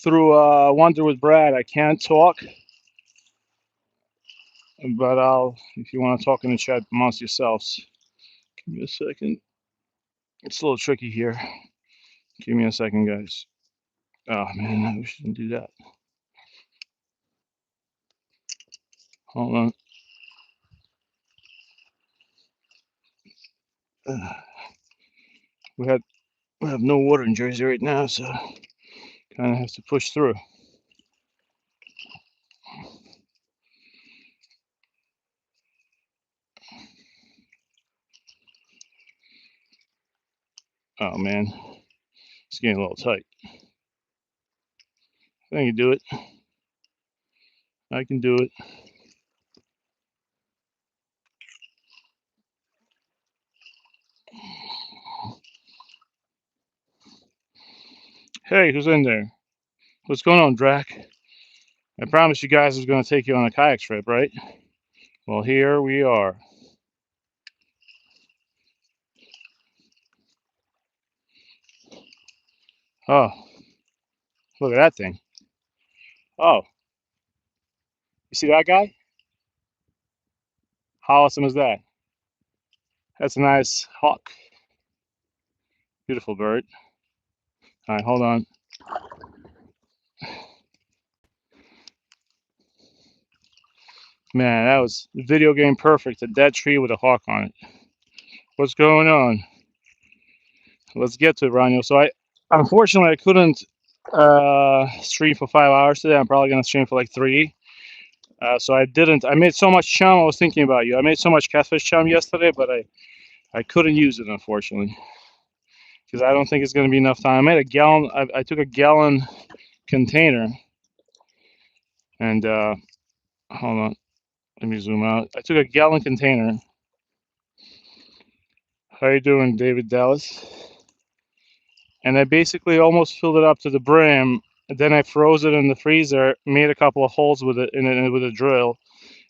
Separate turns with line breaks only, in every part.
through Wonder with Brad. I can't talk, but if you want to talk in the chat amongst yourselves. Give me a second. It's a little tricky here. Give me a second, guys. Oh man, I shouldn't do that. Hold on. We have no water in Jersey right now, so kind of have to push through. Oh man, it's getting a little tight. I can do it. I can do it. Hey, who's in there? What's going on, Drac? I promised you guys I was going to take you on a kayak trip, right? Well, here we are. Oh, look at that thing. Oh, you see that guy? How awesome is that? That's a nice hawk. Beautiful bird. All right, hold on. Man, that was video game perfect. A dead tree with a hawk on it. What's going on? Let's get to it, Rania. So unfortunately, I couldn't stream for 5 hours today. I'm probably gonna stream for like 3. So I didn't. I made so much chum. I was thinking about you. I made so much catfish chum yesterday, but I couldn't use it unfortunately because I don't think it's gonna be enough time. I made a gallon. I took a gallon container and hold on. Let me zoom out. I took a gallon container. How you doing, David Dallas? And I basically almost filled it up to the brim. Then I froze it in the freezer, made a couple of holes with it in it with a drill,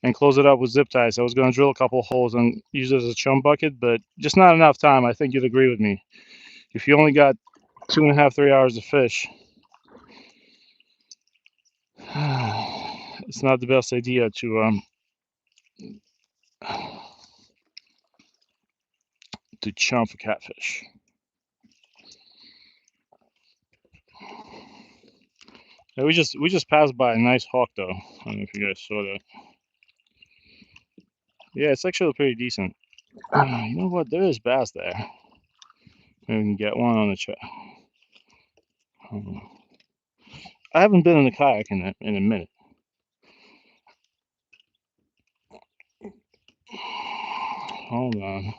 and closed it up with zip ties. I was going to drill a couple of holes and use it as a chum bucket, but just not enough time. I think you'd agree with me. If you only got 2.5, 3 hours of fish, it's not the best idea to chum for catfish. Yeah, we just passed by a nice hawk though. I don't know if you guys saw that. Yeah, it's actually pretty decent. You know what? There is bass there. Maybe we can get one on the chat. I haven't been in a kayak in a minute. Hold on.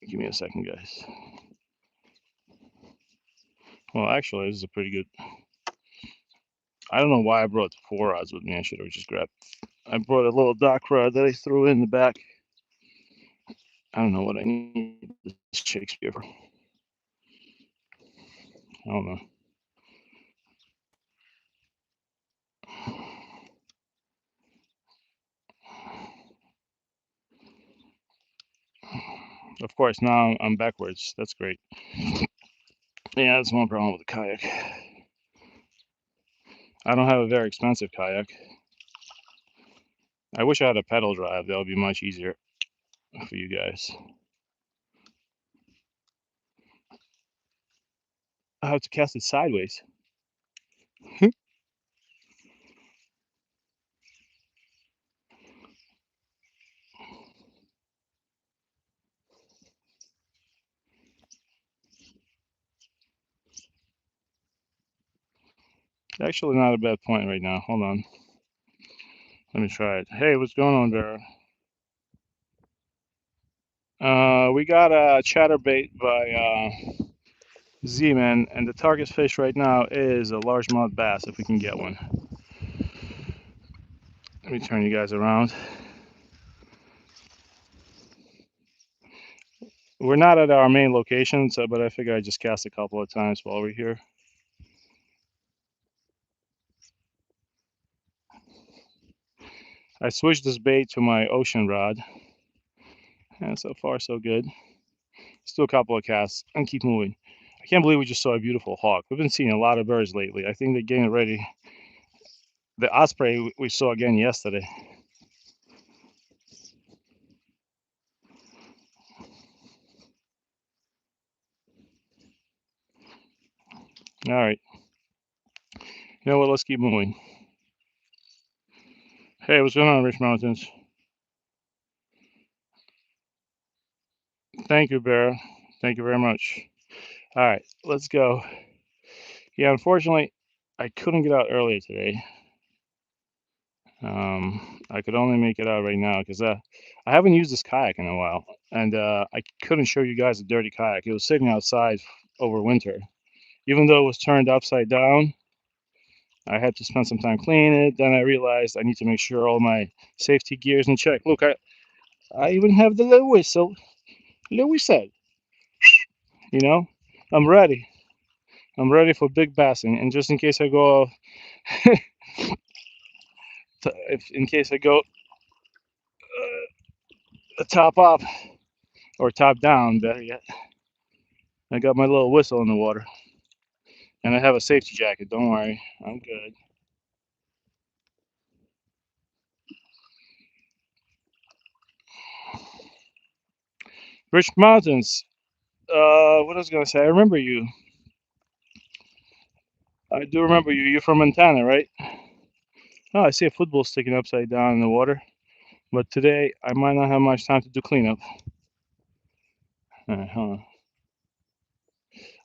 Give me a second, guys. Well, actually, this is a pretty good. I don't know why I brought the 4 rods with me. I should have just grabbed. I brought a little dock rod that I threw in the back. I don't know what I need this Shakespeare for. I don't know. Of course, now I'm backwards. That's great. Yeah, that's one problem with the kayak. I don't have a very expensive kayak. I wish I had a pedal drive. That would be much easier for you guys. I have to cast it sideways. Actually, not a bad point right now. Hold on. Let me try it. Hey, what's going on, Vera? We got a chatterbait by Z-Man, and the target fish right now is a largemouth bass, if we can get one. Let me turn you guys around. We're not at our main location, but I figure I just cast a couple of times while we're here. I switched this bait to my ocean rod, and so far so good. Still a couple of casts and keep moving. I can't believe we just saw a beautiful hawk. We've been seeing a lot of birds lately. I think they're getting ready. The osprey we saw again yesterday. All right. You know what? Let's keep moving. Hey, what's going on, Rich Mountains? Thank you, Bear. Thank you very much. All right, let's go. Yeah, unfortunately, I couldn't get out earlier today. I could only make it out right now because I haven't used this kayak in a while, and I couldn't show you guys a dirty kayak. It was sitting outside over winter. Even though it was turned upside down, I had to spend some time cleaning it. Then I realized I need to make sure all my safety gear's in check. Look, I even have the little whistle. Louis said, you know, I'm ready. I'm ready for big bassing, and just in case I go, if in case I go top up or top down, better yet, I got my little whistle in the water, and I have a safety jacket. Don't worry, I'm good. Rich Mountains. What I was gonna say, I remember you. I do remember you. You're from Montana, right? Oh, I see a football sticking upside down in the water. But today I might not have much time to do cleanup. All right, hold on.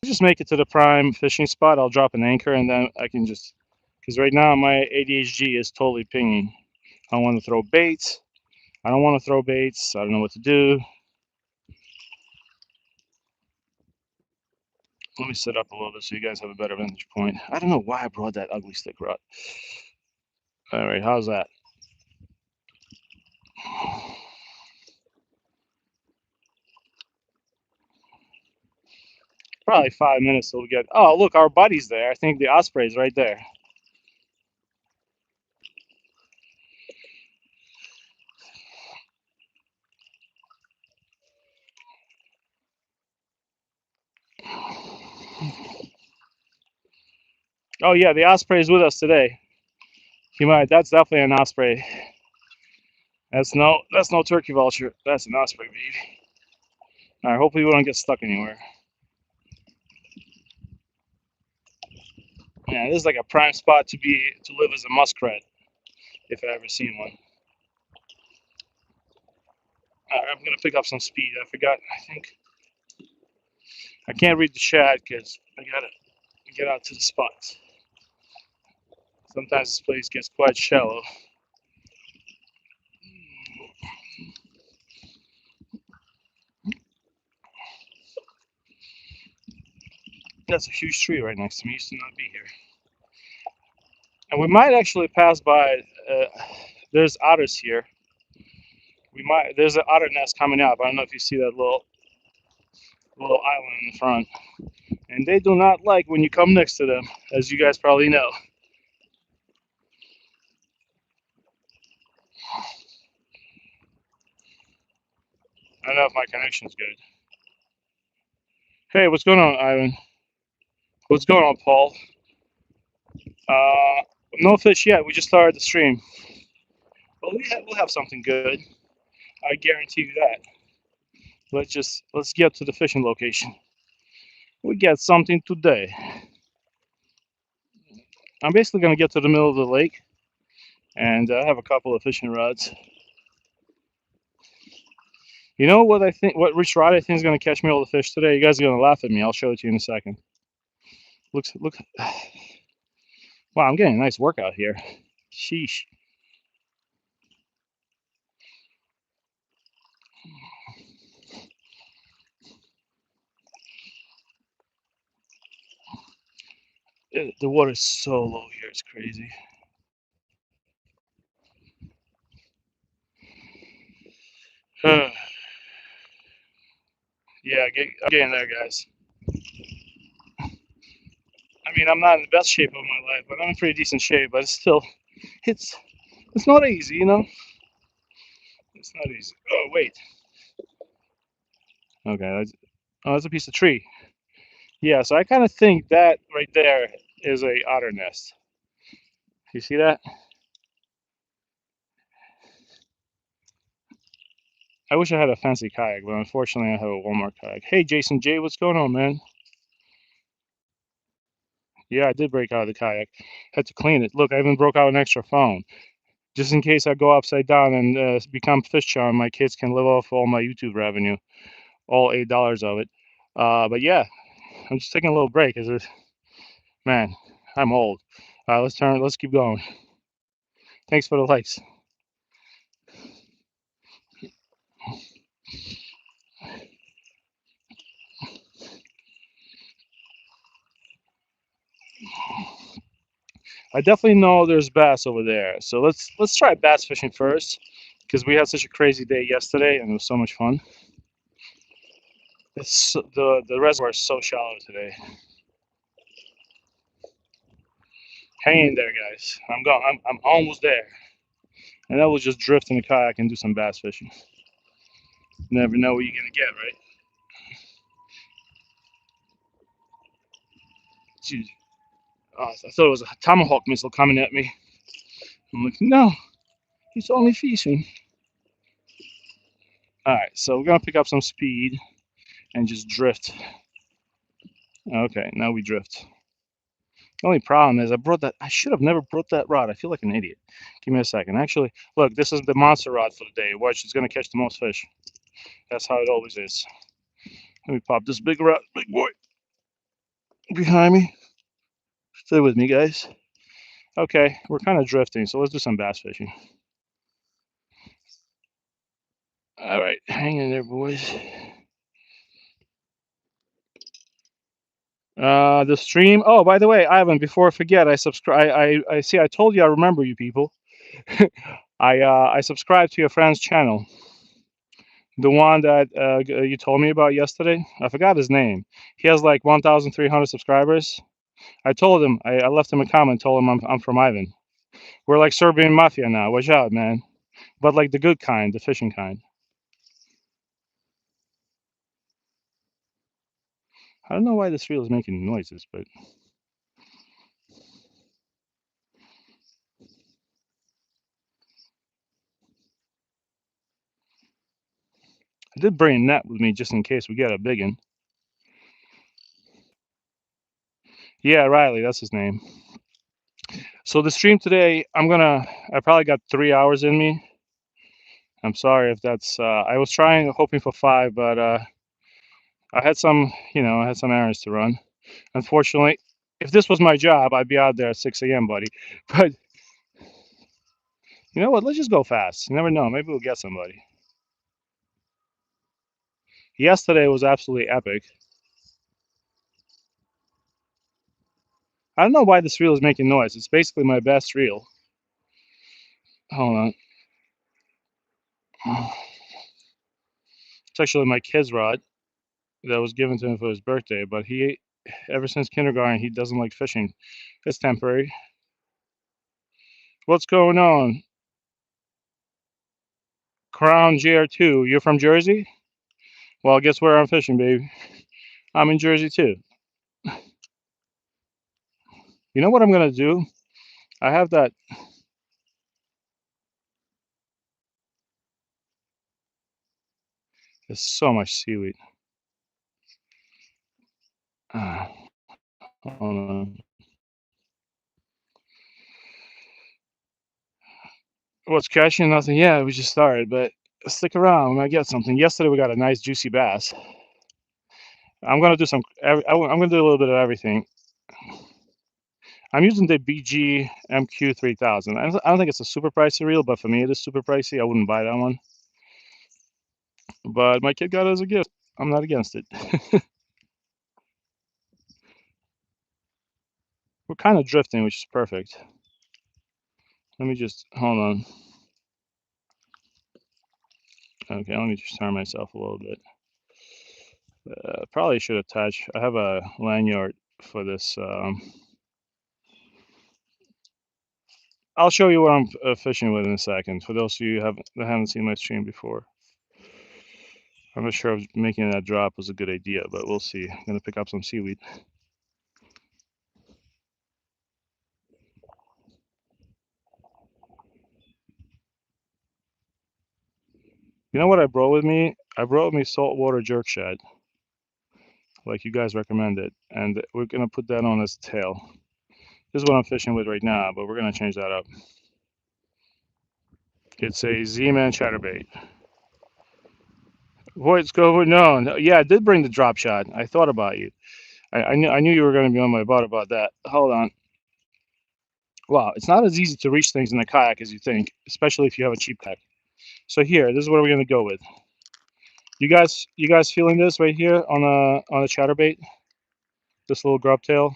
Just make it to the prime fishing spot. I'll drop an anchor and then I can just, because right now my ADHD is totally pinging. I want to throw baits. I don't want to throw baits. I don't know what to do. Let me set up a little bit so you guys have a better vantage point. I don't know why I brought that ugly stick rod. All right, how's that? Probably 5 minutes till we get. Oh, look, our buddy's there. I think the osprey's right there. Oh yeah, the osprey's with us today. He might. That's definitely an osprey. That's no turkey vulture. That's an osprey, baby. All right, hopefully we don't get stuck anywhere. Yeah, this is like a prime spot to live as a muskrat if I ever seen one. All right, I'm gonna pick up some speed. I forgot. I think I can't read the chat because I gotta get out to the spots. Sometimes this place gets quite shallow. That's a huge tree right next to me. Used to not be here. And we might actually pass by. There's otters here. We might. There's an otter nest coming up. I don't know if you see that little island in the front. And they do not like when you come next to them, as you guys probably know. I don't know if my connection's good. Hey, what's going on, Ivan? What's going on, Paul? Uh, no fish yet. We just started the stream. But we'll have something good. I guarantee you that. Let's get to the fishing location. We get something today. I'm basically gonna get to the middle of the lake, and I have a couple of fishing rods. You know what I think? Which rod I think is gonna catch me all the fish today? You guys are gonna laugh at me. I'll show it to you in a second. Look. Wow, I'm getting a nice workout here. Sheesh. The water's so low here. It's crazy. Yeah, I'm getting there, guys. I mean, I'm not in the best shape of my life, but I'm in pretty decent shape. But it's it's not easy, you know. It's not easy. Oh wait. Okay. That's a piece of tree. Yeah, so I kind of think that right there is a otter nest. You see that? I wish I had a fancy kayak, but unfortunately I have a Walmart kayak. Hey, Jason J, what's going on, man? Yeah, I did break out of the kayak. Had to clean it. Look, I even broke out an extra phone. Just in case I go upside down and become fish charm, my kids can live off all my YouTube revenue, all $8 of it. But yeah, I'm just taking a little break. Man, I'm old. Let's keep going. Thanks for the likes. I definitely know there's bass over there. So let's try bass fishing first, because we had such a crazy day yesterday and it was so much fun. The reservoir is so shallow today. Hang in there, guys. I'm going. I'm almost there. And then we'll just drift in the kayak and do some bass fishing. You never know what you're gonna get, right? Jeez. Oh, I thought it was a tomahawk missile coming at me. I'm like, no, he's only fishing. All right, so we're gonna pick up some speed and just drift. Okay, now we drift. The only problem is I should have never brought that rod. I feel like an idiot. Give me a second. Actually, look, this is the monster rod for the day. Watch, it's gonna catch the most fish. That's how it always is. Let me pop this big rod, big boy, behind me. Stay with me, guys. Okay, we're kind of drifting, so let's do some bass fishing. All right, hang in there, boys. The stream. Oh, by the way, Ivan, before I forget, I subscribe. I see. I told you. I remember you people. I subscribed to your friend's channel, the one that you told me about yesterday. I forgot his name. He has like 1,300 subscribers. I told him. I left him a comment. Told him I'm from Ivan. We're like Serbian mafia now. Watch out, man. But like the good kind, the fishing kind. I don't know why this reel is making noises, but I did bring a net with me just in case we get a big one. Yeah, Riley, that's his name. So the stream today, I probably got 3 hours in me. I'm sorry if that's, I was hoping for 5, but I had I had some errands to run. Unfortunately, if this was my job, I'd be out there at 6 a.m., buddy. But you know what? Let's just go fast. You never know. Maybe we'll get somebody. Yesterday was absolutely epic. I don't know why this reel is making noise. It's basically my best reel. Hold on. It's actually my kid's rod that was given to him for his birthday, but ever since kindergarten, he doesn't like fishing. It's temporary. What's going on? Crown GR2, you're from Jersey? Well, guess where I'm fishing, baby? I'm in Jersey too. You know what I'm gonna do? I have that. There's so much seaweed. Hold on. What's catching? Nothing. Yeah, we just started, but stick around. We might get something. Yesterday we got a nice juicy bass. I'm gonna do I'm gonna do a little bit of everything. I'm using the BG MQ 3000. I don't think it's a super pricey reel, but for me it is super pricey. I wouldn't buy that one. But my kid got it as a gift. I'm not against it. We're kind of drifting, which is perfect. Let me just hold on. Okay, let me just turn myself a little bit. Probably should attach. I have a lanyard for this. I'll show you what I'm fishing with in a second. For those of you that haven't seen my stream before. I'm not sure if making that drop was a good idea, but we'll see. I'm gonna pick up some seaweed. You know what I brought with me? I brought with me saltwater jerk shad, like you guys recommended, and we're gonna put that on as tail. This is what I'm fishing with right now, but we're gonna change that up. It's a Z-Man Chatterbait. What's going on? Yeah, I did bring the drop shot. I thought about you. I knew you were going to be on my butt about that. Hold on. Wow, it's not as easy to reach things in a kayak as you think, especially if you have a cheap kayak. So here, this is what we're going to go with. You guys feeling this right here on a chatterbait? This little grub tail?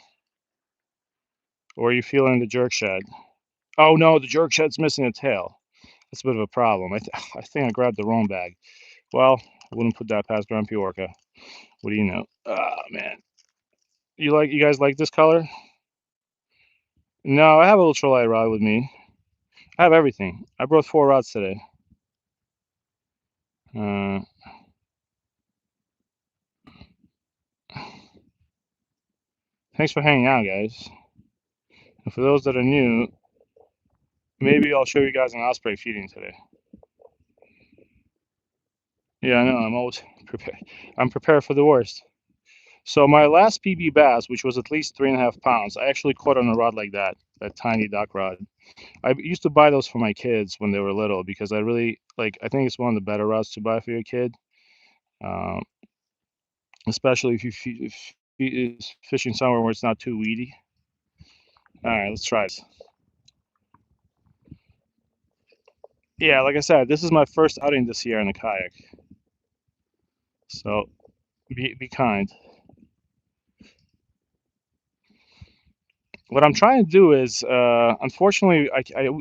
Or are you feeling the jerk shad? Oh no, the jerk shad's missing a tail. That's a bit of a problem. I think I grabbed the wrong bag. Well, I wouldn't put that past Grumpy Orca. What do you know? Oh man. You guys like this color? No, I have a ultralight rod with me. I have everything. I brought 4 rods today. Uh, thanks for hanging out, guys. And for those that are new, maybe I'll show you guys an osprey feeding today. Yeah, I know. I'm always prepared. I'm prepared for the worst. So my last PB bass, which was at least 3.5 pounds, I actually caught on a rod like that tiny duck rod. I used to buy those for my kids when they were little because I really like. I think it's one of the better rods to buy for your kid, um, especially if if is fishing somewhere where it's not too weedy. All right, let's try this. Yeah, like I said, this is my first outing this year in a kayak, so be kind. What I'm trying to do is, unfortunately,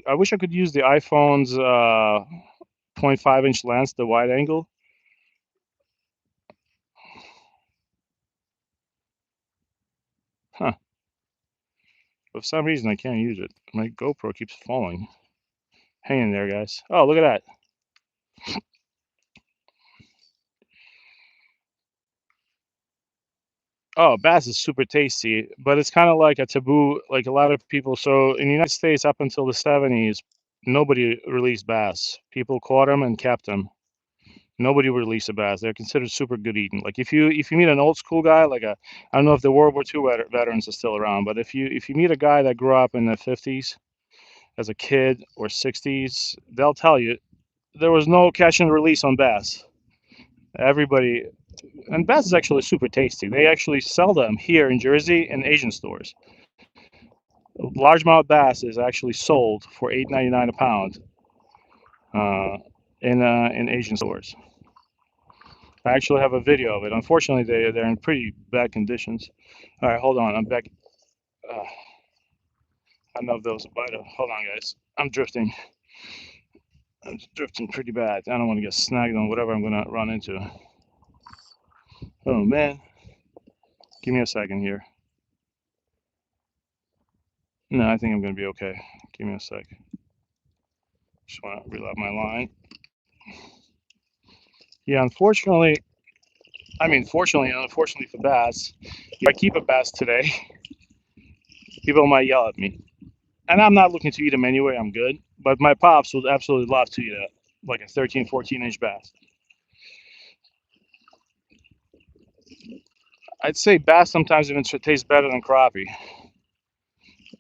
I wish I could use the iPhone's 0.5-inch lens, the wide angle. Huh. For some reason, I can't use it. My GoPro keeps falling. Hang in there, guys. Oh, look at that. Oh, bass is super tasty, but it's kind of like a taboo, like a lot of people. So in the United States, up until the 70s, nobody released bass. People caught them and kept them. Nobody would release a bass. They're considered super good eating. Like if you meet an old school guy, like I don't know if the World War II veterans are still around, but if you meet a guy that grew up in the 50s as a kid or 60s, they'll tell you there was no catch and release on bass. Everybody, and bass is actually super tasty. They actually sell them here in Jersey in Asian stores. Largemouth bass is actually sold for $8.99 a pound uh, in Asian stores. I actually have a video of it. Unfortunately, they're in pretty bad conditions. All right, hold on. I'm back. Uh, I know those bite. Hold on, guys. I'm drifting. I'm drifting pretty bad. I don't want to get snagged on whatever I'm gonna run into. Oh man, give me a second here. No, I think I'm gonna be okay. Give me a sec. Just want to reload my line. Yeah, unfortunately, I mean, fortunately and unfortunately for bass, if I keep a bass today, people might yell at me. And I'm not looking to eat them anyway. I'm good. But my pops would absolutely love to eat like a 13, 14-inch bass. I'd say bass sometimes even tastes better than crappie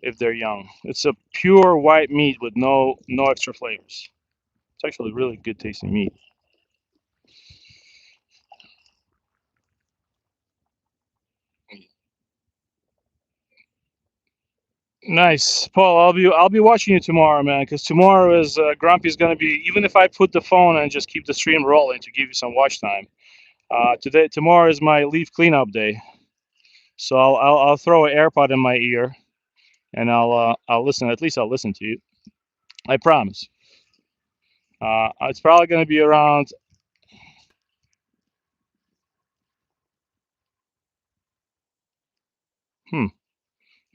if they're young. It's a pure white meat with no extra flavors. It's actually really good tasting meat. Nice, Paul. I'll be watching you tomorrow, man. Because tomorrow is Grumpy's gonna be. Even if I put the phone and just keep the stream rolling to give you some watch time. Tomorrow is my leaf cleanup day, so I'll throw an AirPod in my ear and I'll listen. At least I'll listen to you. I promise. It's probably gonna be around. Hmm.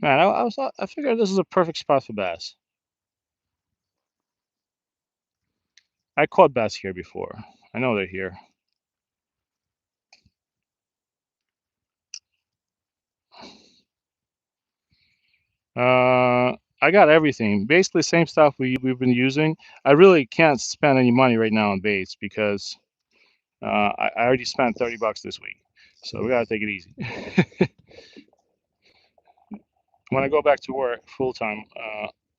Man, I figured this is a perfect spot for bass. I caught bass here before. I know they're here. I got everything. Basically, same stuff we've been using. I really can't spend any money right now on baits because I already spent $30 this week. So we gotta take it easy. When I go back to work full time,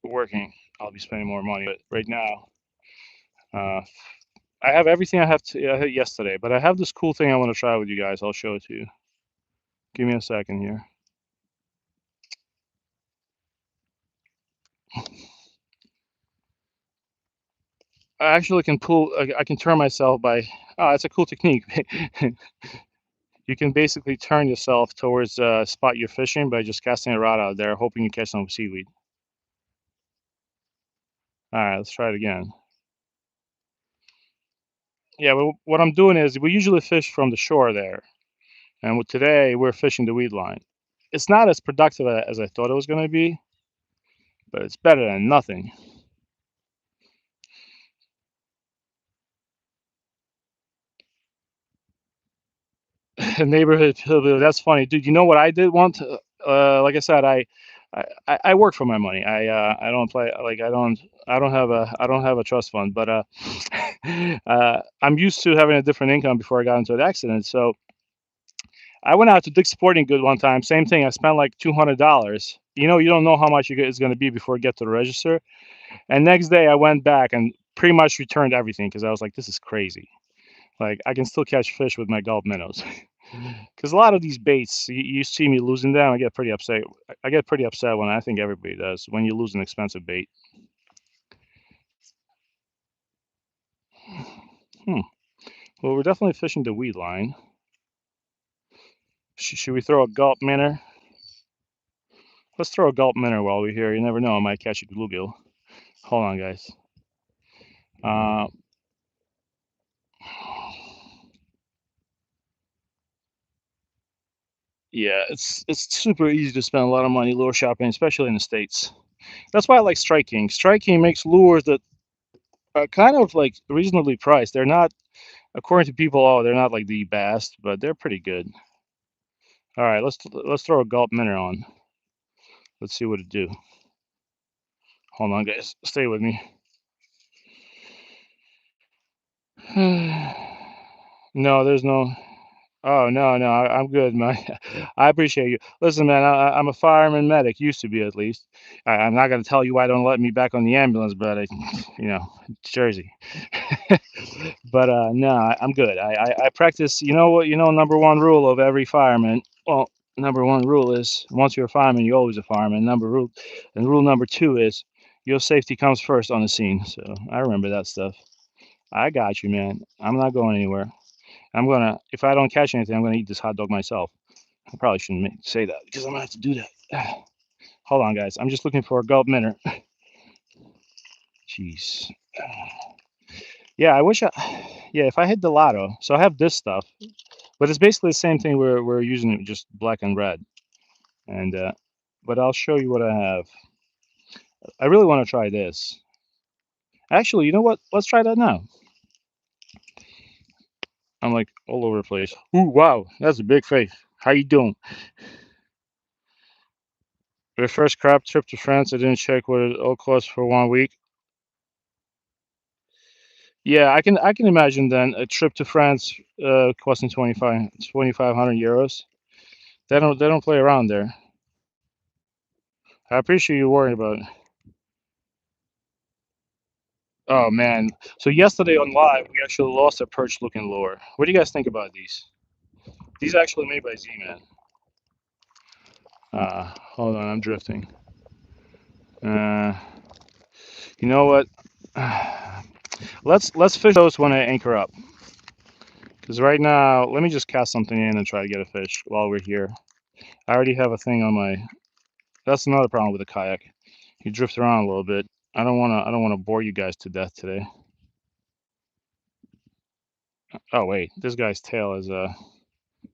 working, I'll be spending more money. But right now, uh, I have everything I had yesterday. But I have this cool thing I want to try with you guys. I'll show it to you. Give me a second here. I actually can pull. I can turn myself by. Oh, it's a cool technique. You can basically turn yourself towards a spot you're fishing by just casting a rod out there, hoping you catch some seaweed. All right, let's try it again. Yeah, well, what I'm doing is we usually fish from the shore there, and today we're fishing the weed line. It's not as productive as I thought it was going to be, but it's better than nothing. Neighborhood hillbilly. That's funny, dude. You know what I did once? Like I said, I work for my money. I don't play like I don't have a trust fund, but I'm used to having a different income before I got into an accident. So I went out to Dick's Sporting Good one time. Same thing. I spent like $200. You know, you don't know how much it's going to be before you get to the register. And next day I went back and pretty much returned everything because I was like, this is crazy. Like I can still catch fish with my gulp minnows. Because a lot of these baits, you see me losing them, I get pretty upset. I get pretty upset when I think everybody does when you lose an expensive bait. Hmm. Well, we're definitely fishing the weed line. Should we throw a gulp minnow? Let's throw a gulp minnow while we're here. You never know, I might catch a bluegill. Hold on, guys. Uh, yeah, it's super easy to spend a lot of money lure shopping, especially in the States. That's why I like Strike King. Strike King makes lures that are kind of like reasonably priced. They're not, according to people, oh, they're not like the best, but they're pretty good. All right, let's throw a gulp minnow on. Let's see what it do. Hold on, guys. Stay with me. No, there's no. Oh no, no, I'm good, man. I appreciate you. Listen, man, I'm a fireman medic. Used to be, at least. I'm not gonna tell you why don't let me back on the ambulance, but you know, it's Jersey. But no, I'm good. I practice. You know what? You know, number one rule of every fireman. Well, number one rule is once you're a fireman, you're always a fireman. And rule number two is your safety comes first on the scene. So I remember that stuff. I got you, man. I'm not going anywhere. If I don't catch anything, I'm gonna eat this hot dog myself. I probably shouldn't say that because I'm gonna have to do that. Hold on, guys. I'm just looking for a gulp minnow. Jeez. Yeah, I wish I. Yeah, if I hit the lotto. So I have this stuff, but it's basically the same thing. We're using it just black and red, and but I'll show you what I have. I really want to try this. Actually, you know what? Let's try that now. I'm like all over the place. Ooh, wow, that's a big face. How you doing? The first crab trip to France, I didn't check what it all cost for 1 week. Yeah, I can imagine then a trip to France costing 2,500 euros. They don't play around there. I appreciate you worrying about it. Oh man. So yesterday on live we actually lost a perch looking lure. What do you guys think about these? These are actually made by Z-Man. Hold on, I'm drifting. Uh, you know what? Let's fish those when I anchor up. Because right now, let me just cast something in and try to get a fish while we're here. I already have a thing on my. That's another problem with the kayak. You drift around a little bit. I don't wanna bore you guys to death today. Oh wait, this guy's tail is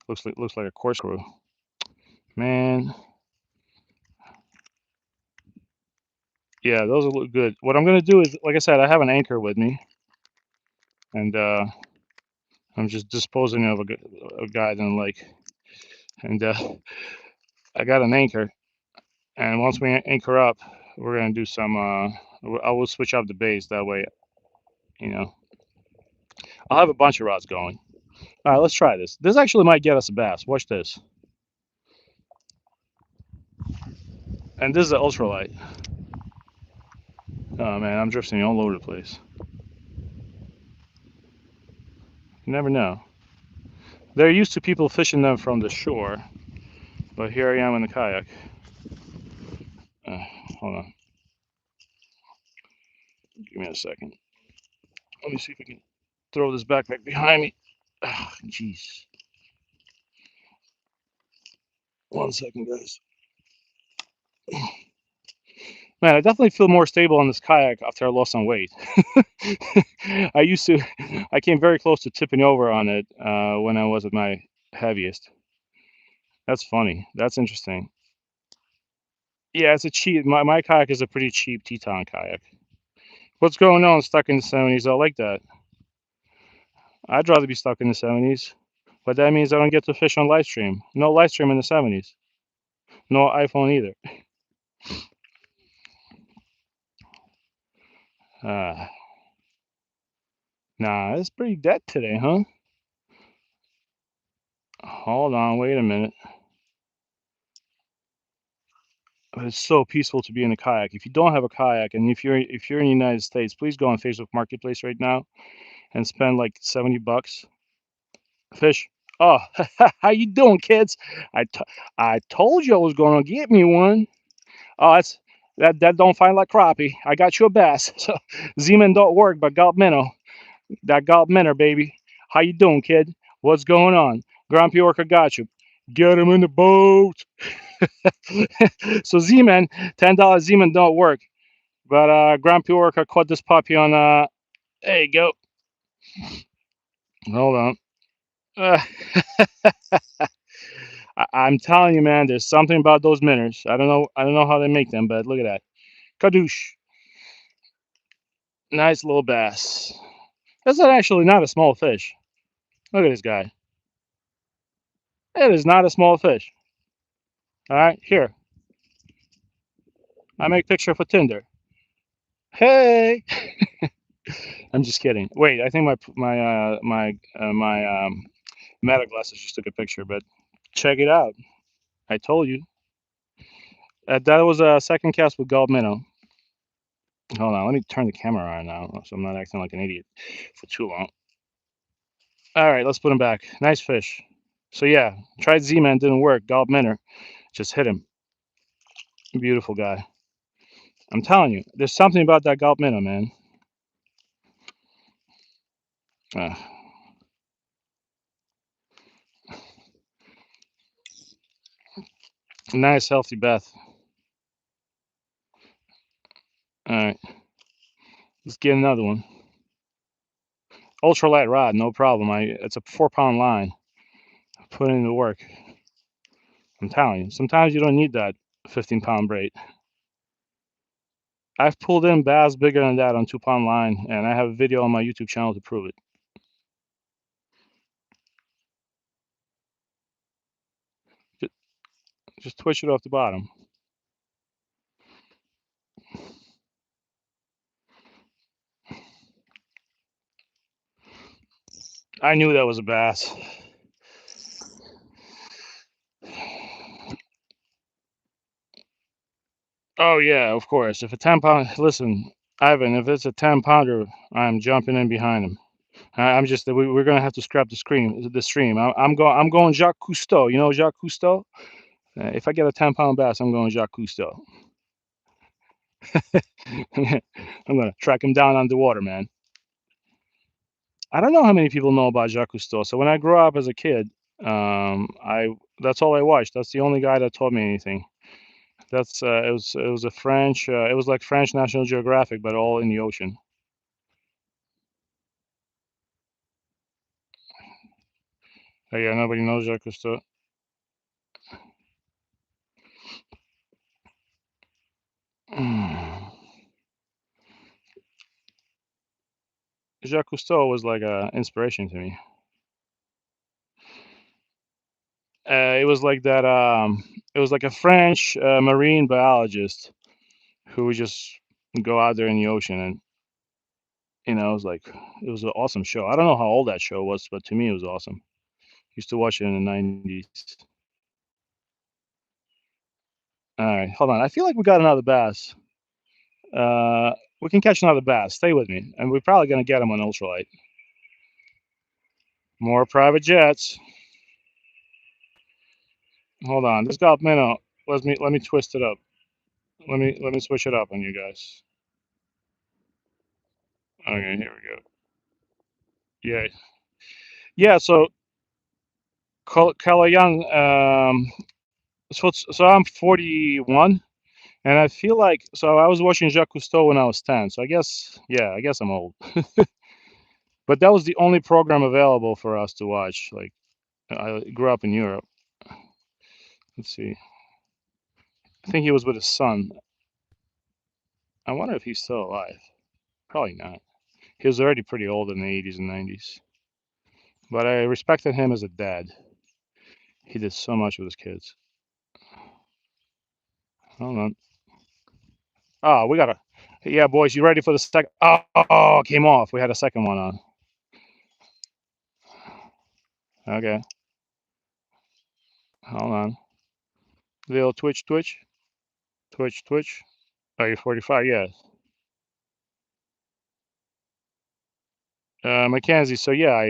looks like a corkscrew. Man, yeah, those look good. What I'm gonna do is, like I said, I have an anchor with me, and I'm just disposing of a guy in the lake, and I got an anchor. And once we anchor up, we're gonna do some. I will switch up the base that way. You know, I'll have a bunch of rods going. All right, let's try this. This actually might get us a bass. Watch this. And this is the ultralight. Oh man, I'm drifting all over the place. You never know. They're used to people fishing them from the shore, but here I am in the kayak. Uh, Hold on. Give me a second. Let me see if we can throw this backpack behind me. Ah, jeez. 1 second, guys. Man, I definitely feel more stable on this kayak after I lost some weight. I came very close to tipping over on it when I was at my heaviest. That's funny. That's interesting. Yeah, it's a cheap. My kayak is a pretty cheap Teton kayak. What's going on? Stuck in the 70s. I like that. I'd rather be stuck in the 70s, but that means I don't get to fish on Livestream. No Livestream in the 70s. No iPhone either. Uh, nah, it's pretty dead today, huh? Hold on, wait a minute. It's so peaceful to be in a kayak. If you don't have a kayak, and if you're in the United States, please go on Facebook Marketplace right now and spend like $70. Fish. Oh, how you doing, kids? I told you I was gonna get me one. Oh, that don't find like crappie. I got you a bass. So Z-Man don't work, but got minnow. That got minnow, baby. How you doing, kid? What's going on? Grumpy Orca got you. Get him in the boat. So Z-Man, $10 Z-Man don't work. But Grumpy Orca caught this puppy on there you go. Hold on. Uh, I'm telling you, man, there's something about those minnows. I don't know how they make them, but look at that. Kadoosh. Nice little bass. That's actually not a small fish. Look at this guy. It is not a small fish. All right, here. I make picture for Tinder. Hey, I'm just kidding. Wait, I think my meta glasses just took a picture, but check it out. I told you. That was a second cast with gold minnow. Hold on, let me turn the camera on now, so I'm not acting like an idiot for too long. All right, let's put him back. Nice fish. So yeah, tried Z-Man, didn't work. Gold minnow, just hit him. Beautiful guy. I'm telling you, there's something about that gold minnow, man. Uh, nice, healthy Beth. All right, let's get another one. Ultralight rod, no problem. It's a 4 pound line. Put in the work. I'm telling you, sometimes you don't need that 15 pound braid. I've pulled in bass bigger than that on 2 pound line, and I have a video on my YouTube channel to prove it. Just twitch it off the bottom. I knew that was a bass. Oh yeah, of course. If a 10 pound, listen, Ivan, if it's a 10 pounder, I'm jumping in behind him. I'm just we're gonna have to scrap the stream. I'm going Jacques Cousteau. You know Jacques Cousteau? If I get a 10 pound bass, I'm going Jacques Cousteau. I'm gonna track him down underwater, man. I don't know how many people know about Jacques Cousteau. So when I grew up as a kid, I that's all I watched. That's the only guy that taught me anything. That's it was a French. It was like French National Geographic, but all in the ocean. Oh, yeah, nobody knows Jacques Cousteau. Jacques Cousteau was like a inspiration to me. It was like that. It was like a French marine biologist who would just go out there in the ocean, and it was like it was an awesome show. I don't know how old that show was, but to me it was awesome. Used to watch it in the 90s. All right, hold on. I feel like we got another bass. Uh, we can catch another bass. Stay with me, and we're probably gonna get him on ultralight. More private jets. Hold on. This got minnow. Let me twist it up. Let me switch it up on you guys. Okay, here we go. Yeah, yeah. So Kalayan. So I'm 41, and I feel like I was watching Jacques Cousteau when I was 10. So I guess I'm old. But that was the only program available for us to watch. Like I grew up in Europe. Let's see. I think he was with his son. I wonder if he's still alive. Probably not. He was already pretty old in the 80s and 90s. But I respected him as a dad. He did so much with his kids. Hold on. Oh, we got a. Yeah, boys, you ready for the second? Oh, came off. We had a second one on. Okay. Hold on. Little twitch, twitch, twitch, twitch. Oh, you're 45. Yeah. Mackenzie. So yeah,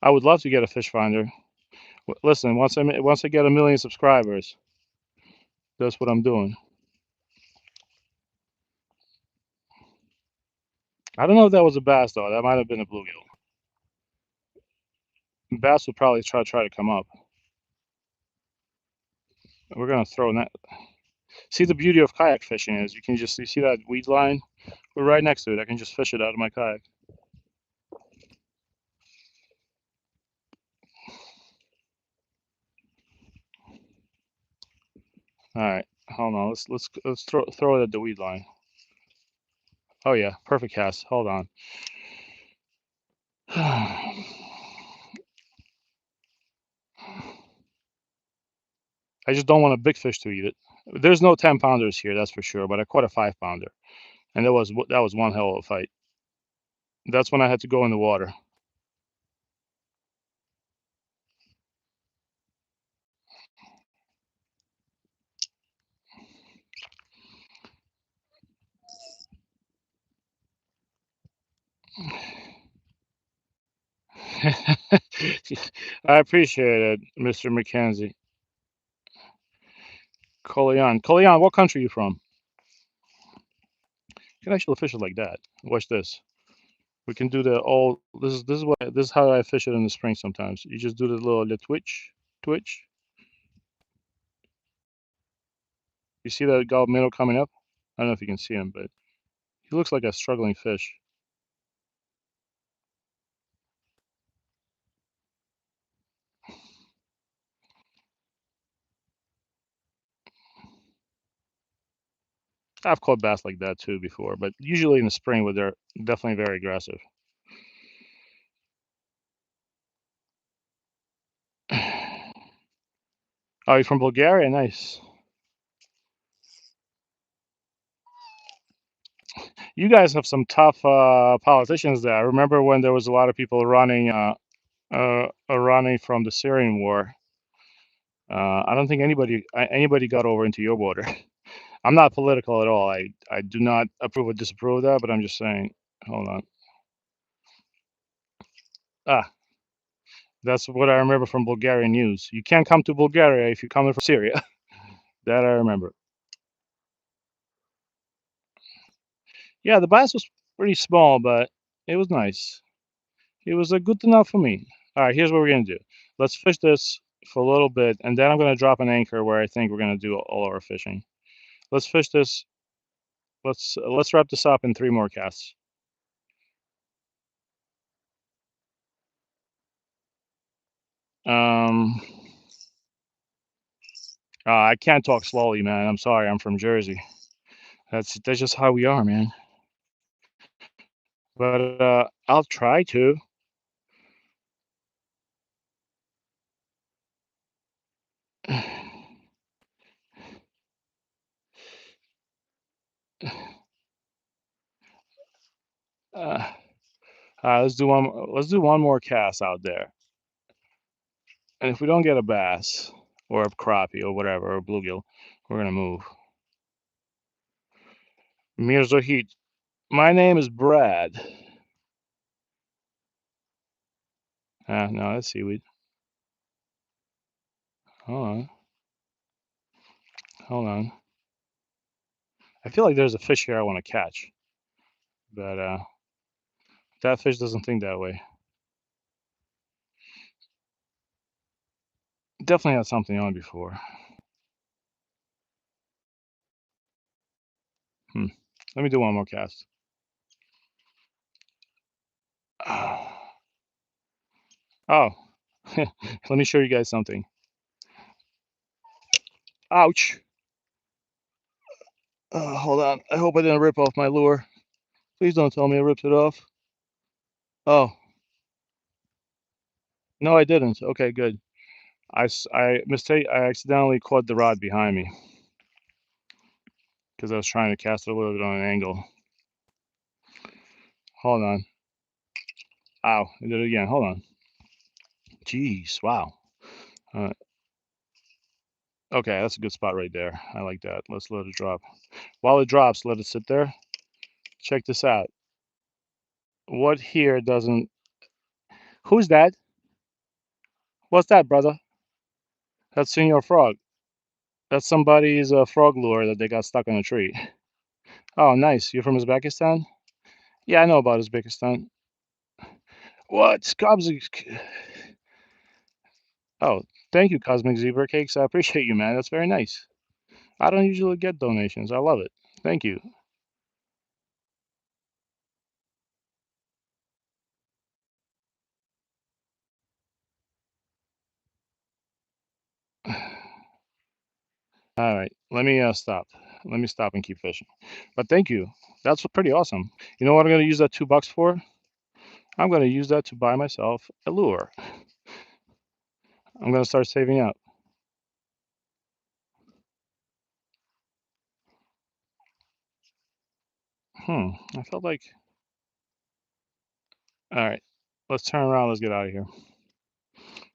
I would love to get a fish finder. Listen, once I get 1 million subscribers, that's what I'm doing. I don't know if that was a bass though. That might have been a bluegill. Bass would probably try to come up. We're gonna throw net. See, the beauty of kayak fishing is you see that weed line. We're right next to it. I can just fish it out of my kayak. All right, hold on. Let's throw it at the weed line. Oh yeah, perfect cast. Hold on. I just don't want a big fish to eat it. There's no 10 pounders here, that's for sure. But I caught a 5 pounder, and that was one hell of a fight. That's when I had to go in the water. I appreciate it, Mr. McKenzie. Coleon, what country are you from? You can actually fish it like that. Watch this. We can do the all. This is how I fish it in the spring. Sometimes you just do the twitch, twitch. You see that guy minnow coming up? I don't know if you can see him, but he looks like a struggling fish. I've caught bass like that too before, but usually in the spring where they're definitely very aggressive. Oh, you're from Bulgaria? Nice. You guys have some tough politicians there. I remember when there was a lot of people running from the Syrian war. I don't think anybody got over into your border. I'm not political at all. I do not approve or disapprove of that, but I'm just saying. Hold on. Ah, that's what I remember from Bulgarian news. You can't come to Bulgaria if you're coming from Syria. That I remember. Yeah, the bass was pretty small, but it was nice. It was good enough for me. All right, here's what we're gonna do. Let's fish this for a little bit, and then I'm gonna drop an anchor where I think we're gonna do all our fishing. Let's fish this. Let's wrap this up in 3 more casts. Um, I can't talk slowly, man. I'm sorry. I'm from Jersey. That's just how we are, man. But I'll try to. Let's do one. Let's do one more cast out there. And if we don't get a bass or a crappie or whatever or a bluegill, we're gonna move. Mirzohit. My name is Brad. No, that's seaweed. Hold on. Hold on. I feel like there's a fish here I want to catch, but that fish doesn't think that way. Definitely had something on before. Let me do one more cast. Oh, let me show you guys something. Ouch. Hold on. I hope I didn't rip off my lure. Please don't tell me I ripped it off. Oh, no, I didn't. Okay, good. I accidentally caught the rod behind me because I was trying to cast it a little bit on an angle. Hold on. Ow, I did it again. Hold on. Jeez, wow. Uh, okay, that's a good spot right there. I like that. Let's let it drop. While it drops, let it sit there. Check this out. What here doesn't... Who's that? What's that, brother? That's Senor Frog. That's somebody's frog lure that they got stuck on a tree. Oh, nice. You're from Uzbekistan? Yeah, I know about Uzbekistan. What? Oh, thank you, Cosmic Zebra Cakes. I appreciate you, man. That's very nice. I don't usually get donations. I love it. Thank you. All right, let me stop. Let me stop and keep fishing. But thank you. That's pretty awesome. You know what I'm going to use that $2 for? I'm going to use that to buy myself a lure. I'm going to start saving up. I felt like... All right, let's turn around. Let's get out of here.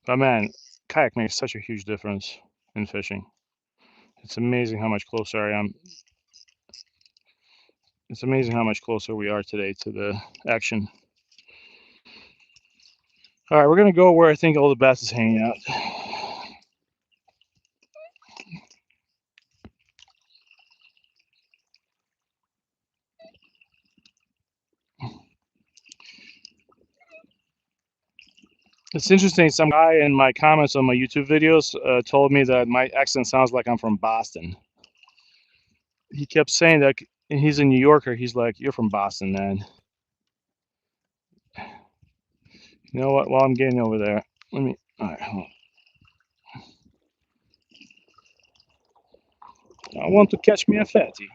But man, kayak makes such a huge difference in fishing. It's amazing how much closer I am. It's amazing how much closer we are today to the action. All right, we're going to go where I think all the bass is hanging out. It's interesting. Some guy in my comments on my YouTube videos told me that my accent sounds like I'm from Boston. He kept saying that, and he's a New Yorker. He's like, "You're from Boston, man." You know what? While I'm getting over there, let me. All right, hold on. I want to catch me a fatty.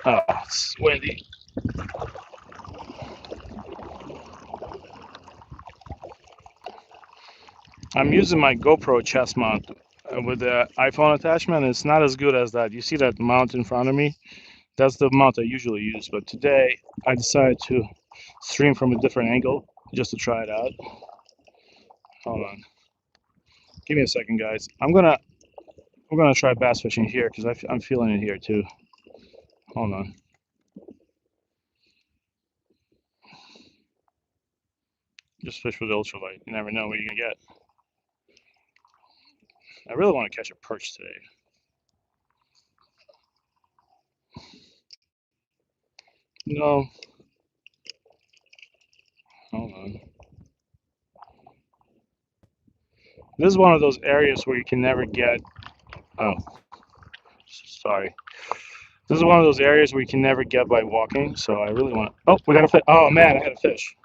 Oh, it's windy. I'm using my GoPro chest mount with the iPhone attachment. It's not as good as that. You see that mount in front of me? That's the mount I usually use. But today I decided to stream from a different angle just to try it out. Hold on. Give me a second, guys. We're gonna try bass fishing here because I'm feeling it here too. Hold on. Just fish with ultralight. You never know what you're gonna get. I really want to catch a perch today. No. Hold on. This is one of those areas where you can never get. Oh, sorry. This is one of those areas where you can never get by walking. So I really want. Oh, we got a fish. Oh man, I had a fish.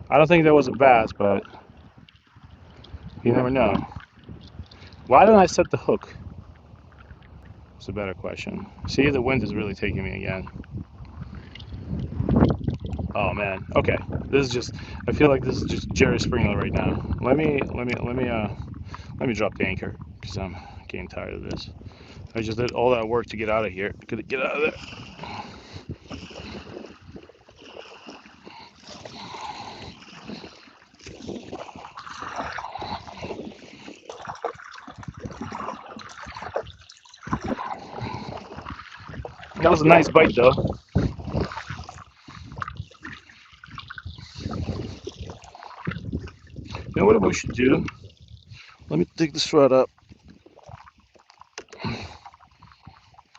I don't think that was a bass, but you never know. Why didn't I set the hook? It's a better question. See, the wind is really taking me again. Oh man. Okay. This is just. I feel like this is just Jerry Springer right now. Let me drop the anchor because I'm getting tired of this. I just did all that work to get out of here. Could get out of there. That was a nice bite, though. You know what we should do? Let me dig this rod up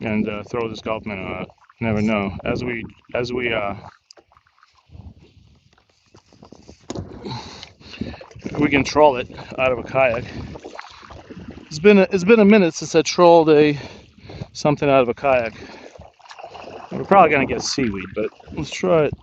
and throw this golf minnow out. Never know. We can troll it out of a kayak. It's been a minute since I trolled something out of a kayak. We're probably gonna get seaweed, but let's try it.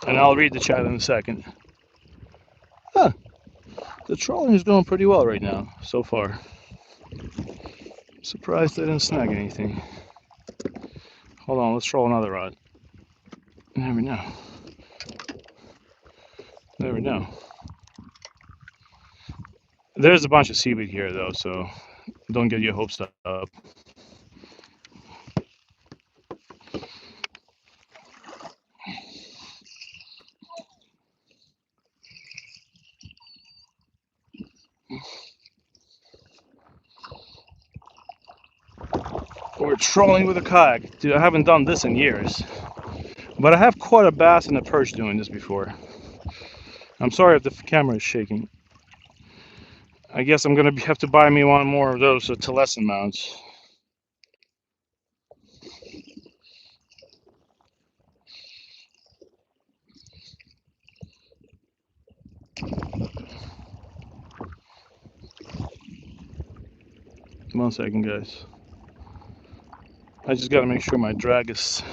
And I'll read the chat in a second. Huh. The trolling is going pretty well right now, so far. Surprised I didn't snag anything. Hold on, let's troll another rod. Never know. Never know. There's a bunch of seaweed here, though, so don't get your hopes up. We're trolling with a kayak. Dude, I haven't done this in years. But I have caught a bass and a perch doing this before. I'm sorry if the camera is shaking. I guess I'm gonna have to buy me one more of those Telesson mounts. One second, guys. I just gotta make sure my drag is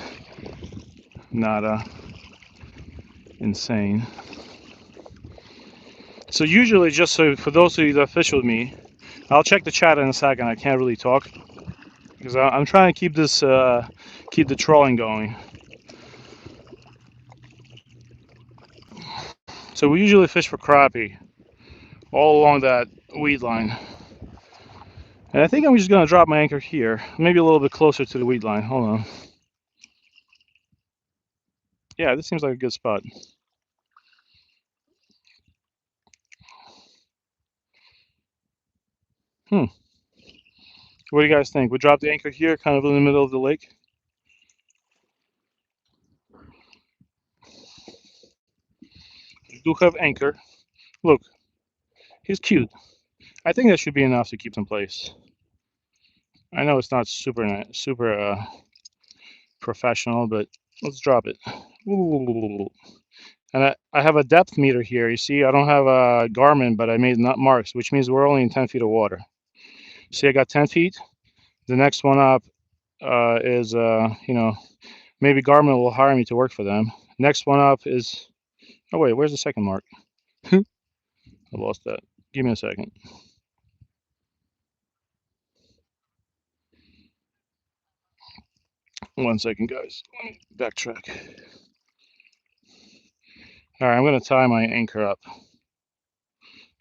not insane. So usually, just so for those of you that fish with me, I'll check the chat in a second. I can't really talk because I'm trying to keep this keep the trolling going. So we usually fish for crappie all along that weed line. And I think I'm just gonna drop my anchor here, maybe a little bit closer to the weed line. Hold on. Yeah, this seems like a good spot. What do you guys think? We drop the anchor here, kind of in the middle of the lake. We do have anchor. Look, he's cute. I think that should be enough to keep in place. I know it's not super professional, but let's drop it. Ooh. And I have a depth meter here. You see, I don't have a Garmin, but I made nut marks, which means we're only in 10 feet of water. See, I got 10 feet. The next one up is, maybe Garmin will hire me to work for them. Next one up is, oh wait, where's the second mark? I lost that. Give me a second. One second, guys. Let me backtrack. All right, I'm going to tie my anchor up.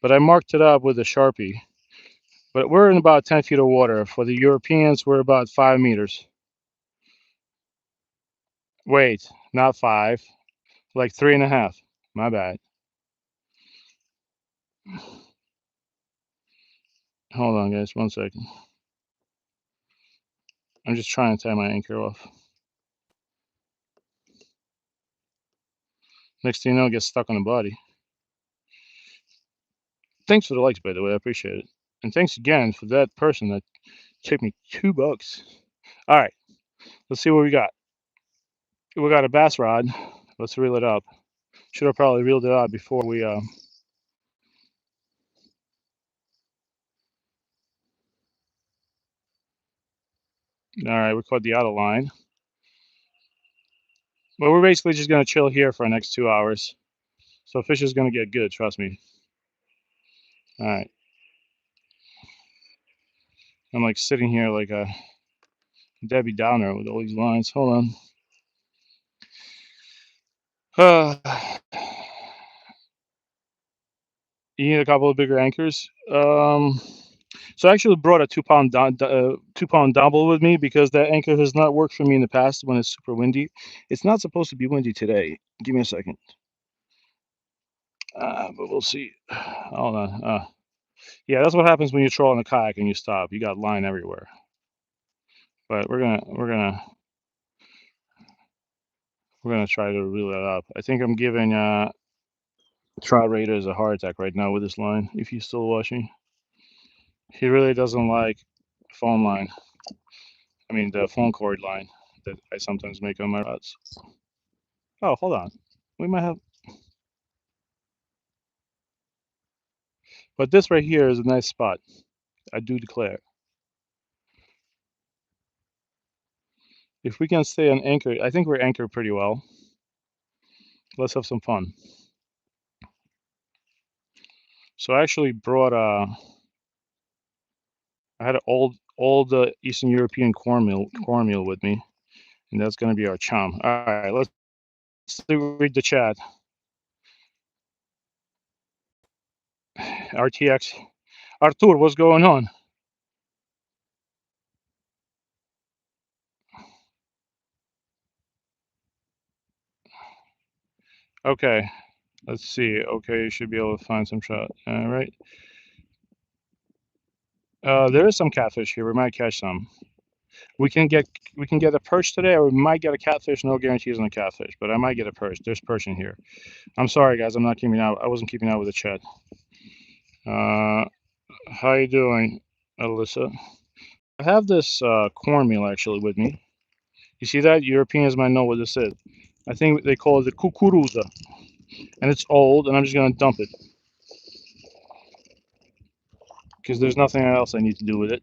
But I marked it up with a Sharpie. But we're in about 10 feet of water. For the Europeans, we're about 5 meters. Wait, not 5. Like 3.5. My bad. Hold on, guys. One second. I'm just trying to tie my anchor off. Next thing you know, it gets stuck on the body. Thanks for the likes, by the way. I appreciate it. And thanks again for that person that tipped me $2. All right, let's see what we got. We got a bass rod. Let's reel it up. Should have probably reeled it out before we. All right, we caught the outer line. But we're basically just gonna chill here for the next 2 hours. So fish is gonna get good, trust me. All right. I'm like sitting here like a Debbie Downer with all these lines. Hold on. You need a couple of bigger anchors. So I actually brought a 2 pound 2 pound double with me because that anchor has not worked for me in the past when it's super windy. It's not supposed to be windy today. Give me a second. But we'll see. Hold on. Yeah, that's what happens when you troll in a kayak and you stop. You got line everywhere. But we're gonna try to reel that up. I think I'm giving Trout Raiders a heart attack right now with this line. If he's still watching, he really doesn't like phone line. I mean the phone cord line that I sometimes make on my rods. Oh, hold on. We might have, but this right here is a nice spot. I do declare. If we can stay on anchor, I think we're anchored pretty well. Let's have some fun. So I actually brought I had an old Eastern European cornmeal with me, and that's gonna be our chum. All right, let's read the chat. RTX, Artur, what's going on? Okay, let's see. Okay, you should be able to find some shot. All right. There is some catfish here. We might catch some. We can get a perch today, or we might get a catfish. No guarantees on a catfish, but I might get a perch. There's perch in here. I'm sorry, guys. I'm not keeping out. I wasn't keeping out with the chat. How you doing, Alyssa? I have this cornmeal actually with me. You see that? Europeans might know what this is. I think they call it the kukuruza, and it's old, and I'm just gonna dump it because there's nothing else I need to do with it.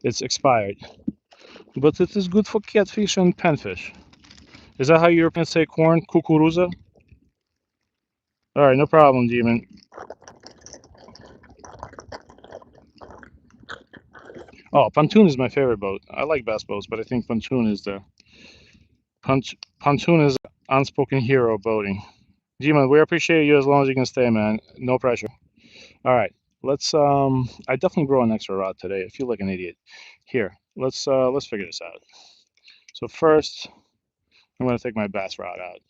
It's expired, but it is good for catfish and panfish. Is that how Europeans say corn? Kukuruza? All right, no problem, Demon. Oh, pontoon is my favorite boat. I like bass boats, but I think pontoon is the pontoon is unspoken hero boating. Demon, we appreciate you as long as you can stay, man. No pressure. All right, let's. I definitely brought an extra rod today. I feel like an idiot. Here, let's figure this out. So first, I'm gonna take my bass rod out.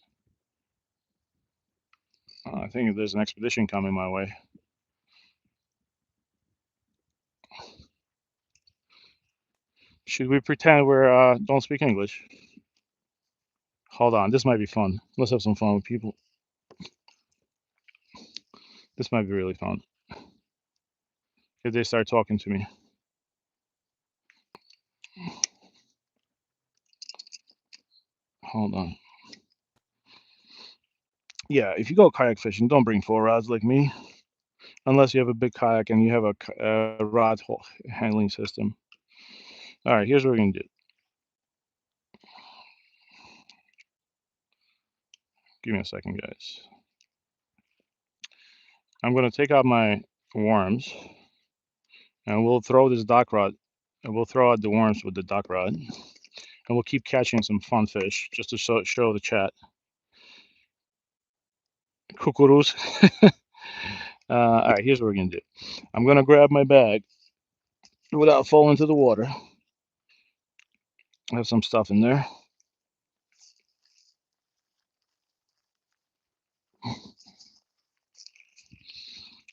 I think there's an expedition coming my way. Should we pretend we're don't speak English? Hold on, this might be fun. Let's have some fun with people. This might be really fun if they start talking to me. Hold on. Yeah, if you go kayak fishing, don't bring 4 rods like me, unless you have a big kayak and you have a rod handling system. All right, here's what we're gonna do. Give me a second, guys. I'm gonna take out my worms, and we'll throw this dock rod, and we'll throw out the worms with the dock rod, and we'll keep catching some fun fish just to show the chat. Kukurus. All right, here's what we're gonna do. I'm gonna grab my bag without falling into the water. I have some stuff in there.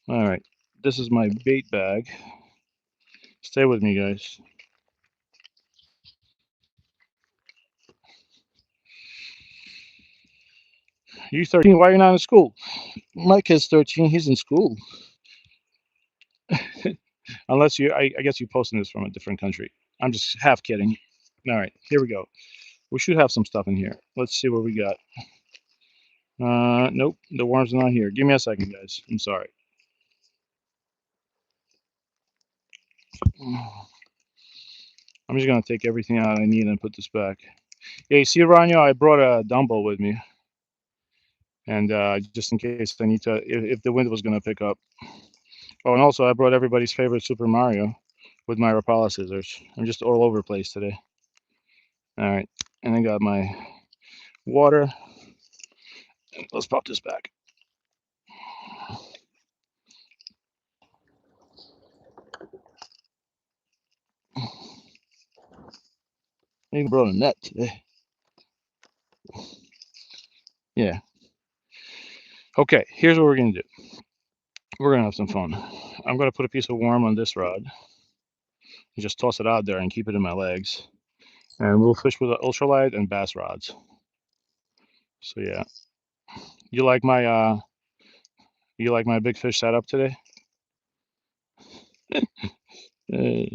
All right, this is my bait bag. Stay with me, guys. You 13? Why are you not in school? My kid's 13. He's in school. Unless I guess you're posting this from a different country. I'm just half kidding. All right, here we go. We should have some stuff in here. Let's see what we got. Nope, the worm's not here. Give me a second, guys. I'm sorry. I'm just gonna take everything out I need and put this back. Yeah, you see, Ranyo, I brought a dumbbell with me, and just in case I need to, if the wind was gonna pick up. Oh, and also I brought everybody's favorite Super Mario with my Rapala scissors. I'm just all over the place today. All right, and I got my water. Let's pop this back. I even brought a net today. Yeah. Okay, here's what we're gonna do. We're gonna have some fun. I'm gonna put a piece of worm on this rod and just toss it out there and keep it in my legs. And we'll fish with the ultralight and bass rods. So yeah. You like my big fish setup today? Uh,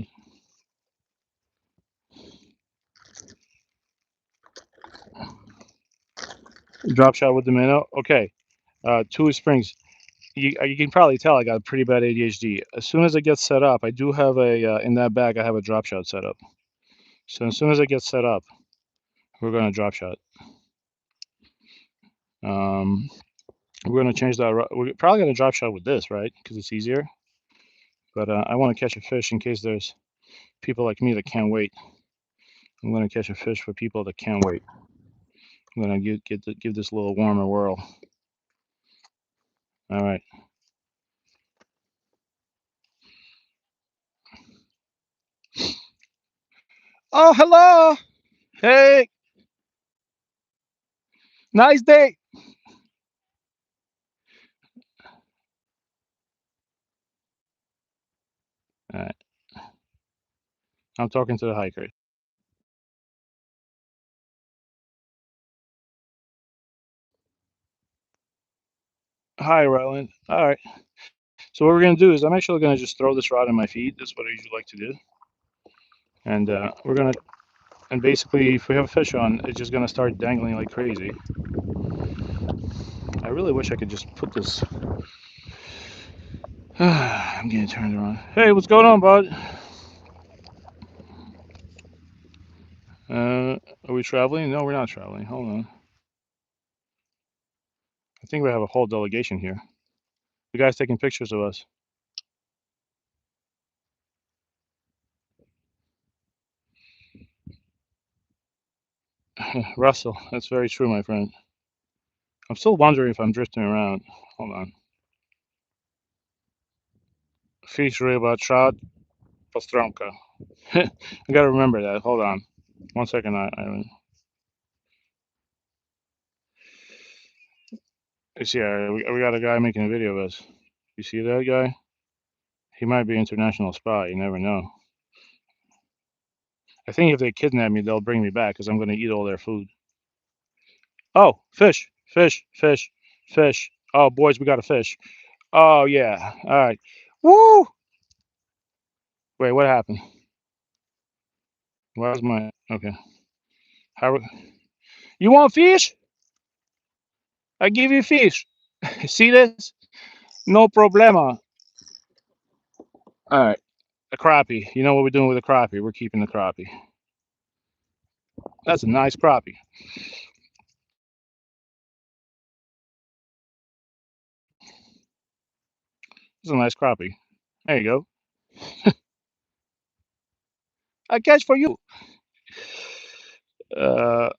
drop shot with the minnow. Okay. Two springs. You can probably tell I got pretty bad ADHD. As soon as it gets set up, I do have in that bag I have a drop shot set up. So as soon as it gets set up, we're gonna drop shot. Um, we're gonna change that. We're probably gonna drop shot with this, right? Because it's easier. But I want to catch a fish in case there's people like me that can't wait. I'm gonna catch a fish for people that can't wait. I'm gonna give this a little warmer whirl. All right. Oh, hello. Hey, nice day. All right. I'm talking to the hiker. Hi, Ryland. All right. So what we're gonna do is I'm actually gonna just throw this rod in my feet. That's what I usually like to do. And we're gonna and basically if we have a fish on, it's just gonna start dangling like crazy. I really wish I could just put this. I'm getting turned around. Hey, what's going on, bud? Are we traveling? No, we're not traveling. Hold on. I think we have a whole delegation here. The guy's taking pictures of us. Russell, that's very true, my friend. I'm still wondering if I'm drifting around. Hold on. Fish riba trout postronka. I gotta remember that. Hold on. 1 second. You see, we got a guy making a video of us. You see that guy? He might be an international spy. You never know. I think if they kidnap me, they'll bring me back because I'm going to eat all their food. Oh, fish, fish, fish, fish. Oh, boys, we got a fish. Oh, yeah. All right. Woo! Wait, what happened? Where's my. Okay. How. You want fish? I give you fish. See this? No problema. All right. A crappie. You know what we're doing with a crappie? We're keeping the crappie. That's a nice crappie. That's a nice crappie. There you go. I catch for you. Uh,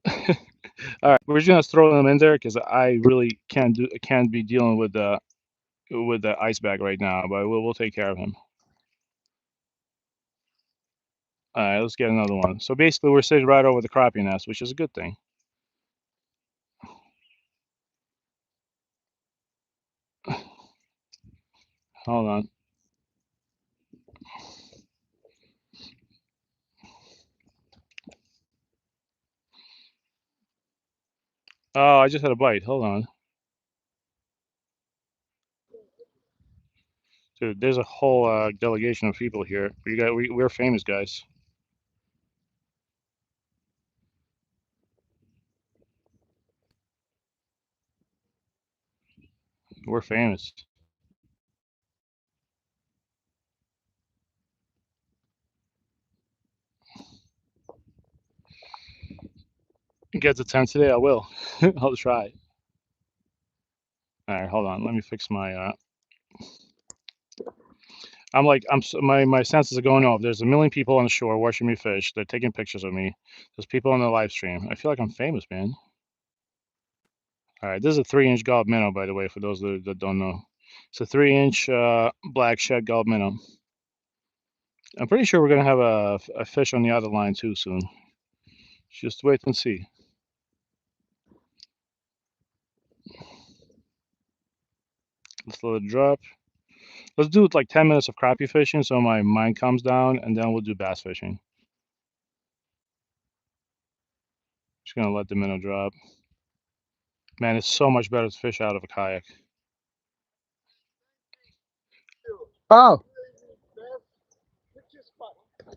all right, we're just gonna throw them in there because I really can't be dealing with the ice bag right now, but we'll take care of him. All right, let's get another one. So basically, we're sitting right over the crappie nest, which is a good thing. Hold on. Oh, I just had a bite. Hold on, dude. There's a whole delegation of people here. We're famous guys. We're famous. Get the tent today. I will. I'll try. All right, hold on. Let me fix my. I'm like my senses are going off. There's a million people on the shore watching me fish. They're taking pictures of me. There's people on the live stream. I feel like I'm famous, man. All right, this is a 3-inch gob minnow, by the way, for those that don't know. It's a 3-inch black shed gob minnow. I'm pretty sure we're gonna have a fish on the other line too soon. Just wait and see. Let's let it drop. Let's do it like 10 minutes of crappie fishing so my mind calms down, and then we'll do bass fishing. Just gonna let the minnow drop. Man, it's so much better to fish out of a kayak. Oh,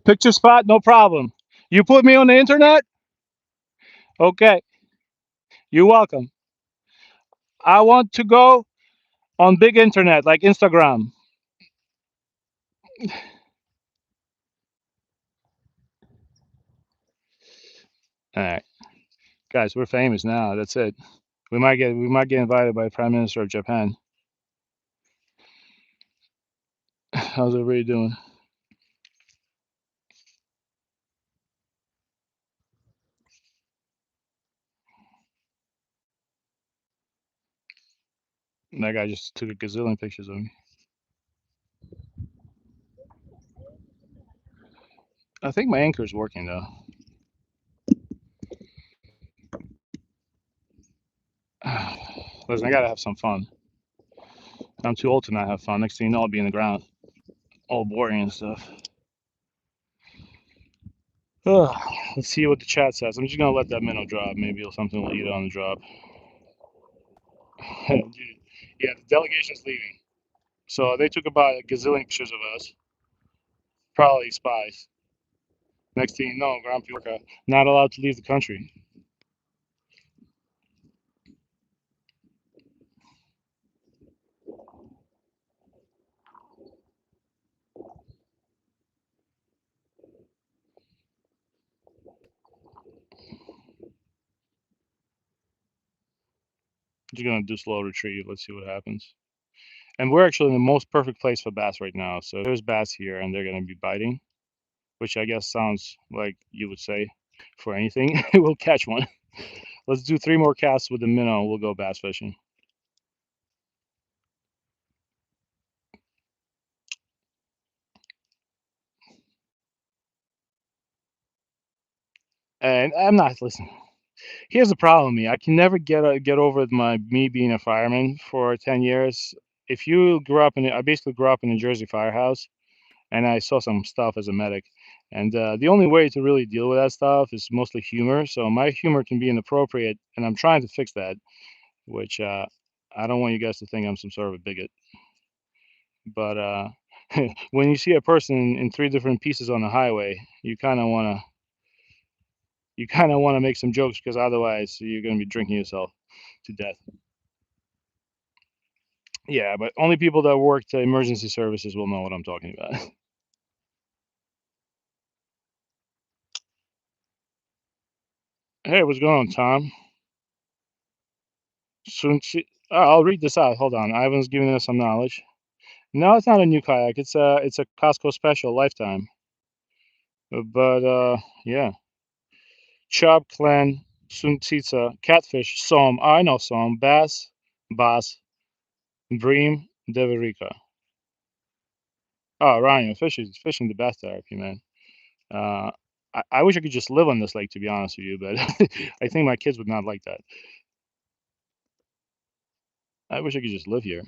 picture spot, no problem. You put me on the internet? Okay, you're welcome. I want to go on big internet like Instagram. All right, guys, we're famous now. That's it. We might get invited by the Prime Minister of Japan. How's everybody doing? That guy just took a gazillion pictures of me. I think my anchor is working though. Listen, I gotta have some fun. I'm too old to not have fun. Next thing you know, I'll be in the ground, all boring and stuff. Ugh, let's see what the chat says. I'm just gonna let that minnow drop. Maybe something will eat it on the drop. Dude, yeah, the delegation's leaving. So they took about a gazillion pictures of us. Probably spies. Next thing you know, Grand Prix not allowed to leave the country. Just gonna do slow retrieve. Let's see what happens. And we're actually in the most perfect place for bass right now. So there's bass here, and they're gonna be biting, which I guess sounds like you would say for anything. We'll catch one. Let's do 3 more casts with the minnow. We'll go bass fishing. And I'm not listening. Here's the problem with me. I can never get over me being a fireman for 10 years. If you grew up I basically grew up in a Jersey firehouse, and I saw some stuff as a medic. And the only way to really deal with that stuff is mostly humor. So my humor can be inappropriate, and I'm trying to fix that. Which I don't want you guys to think I'm some sort of a bigot. But when you see a person in 3 different pieces on the highway, you kind of want to make some jokes because otherwise you're going to be drinking yourself to death. Yeah, but only people that worked emergency services will know what I'm talking about. Hey, what's going on, Tom? I'll read this out. Hold on. Ivan's giving us some knowledge. No, it's not a new kayak. It's a Costco special, lifetime. But yeah, chub, clan, suntsitsa, catfish, som. I know som. Bass, bass, bream, deverica. Oh, Ryan, fishing the best therapy, man. Uh, I wish I could just live on this lake, to be honest with you, but I think my kids would not like that. I wish I could just live here.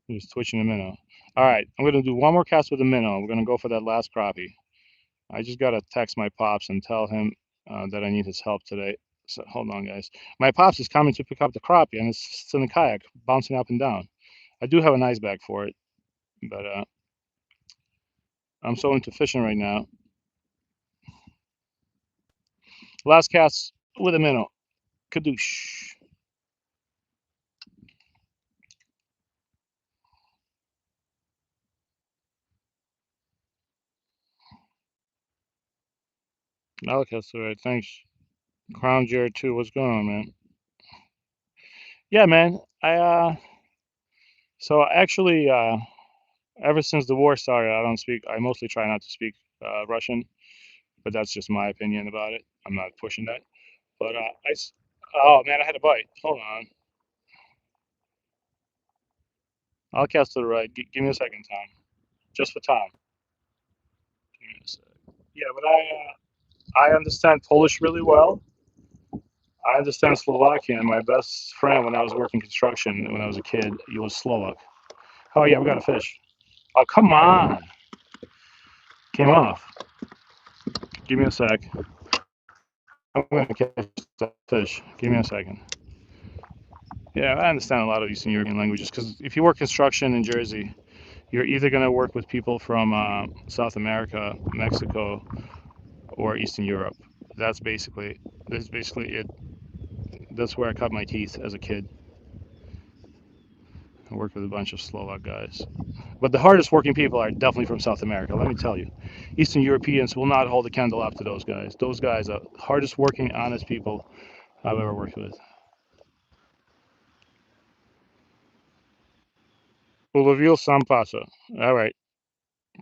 Just twitching a minnow. All right, I'm gonna do 1 more cast with a minnow. We're gonna go for that last crappie. I just gotta text my pops and tell him that I need his help today. So hold on, guys. My pops is coming to pick up the crappie, and it's in the kayak, bouncing up and down. I do have an ice bag for it, but I'm so into fishing right now. Last cast with a minnow. Kadoosh. Okay, all right. Thanks. Crown Jared too. What's going on, man? Yeah, man. So actually, ever since the war started, I don't speak. I mostly try not to speak Russian, but that's just my opinion about it. I'm not pushing that. But oh man, I had a bite. Hold on. I'll cast to the right. Give me a second, Tom. just for time. Yeah, but I understand Polish really well. I understand Slovakian. My best friend when I was working construction when I was a kid, he was Slovak. Oh yeah, we got a fish. Oh come on, came off. Give me a sec. I'm gonna catch that fish. Give me a second. Yeah, I understand a lot of Eastern European languages because if you work construction in Jersey, you're either gonna work with people from South America, Mexico, or Eastern Europe. That's basically it. That's where I cut my teeth as a kid. I worked with a bunch of Slovak guys. But the hardest working people are definitely from South America, let me tell you. Eastern Europeans will not hold a candle up to those guys. Those guys are the hardest working, honest people I've ever worked with. Ulovil sam pasa. All right.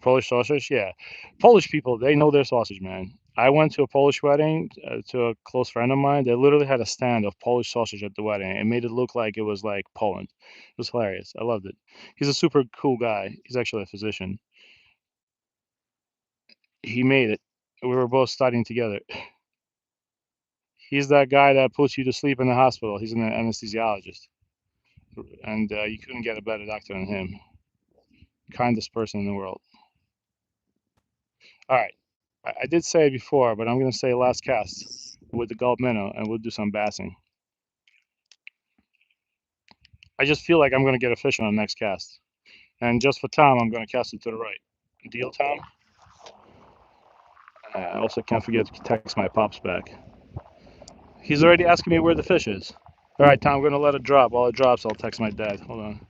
Polish sausage? Yeah. Polish people, they know their sausage, man. I went to a Polish wedding to a close friend of mine. They literally had a stand of Polish sausage at the wedding. It made it look like it was like Poland. It was hilarious. I loved it. He's a super cool guy. He's actually a physician. He made it. We were both studying together. He's that guy that puts you to sleep in the hospital. He's an anesthesiologist. And you couldn't get a better doctor than him. Kindest person in the world. All right. I did say it before, but I'm going to say last cast with the gulp minnow, and we'll do some bassing. I just feel like I'm going to get a fish on the next cast. And just for Tom, I'm going to cast it to the right. Deal, Tom? I also can't forget to text my pops back. He's already asking me where the fish is. All right, Tom, I'm going to let it drop. While it drops, I'll text my dad. Hold on.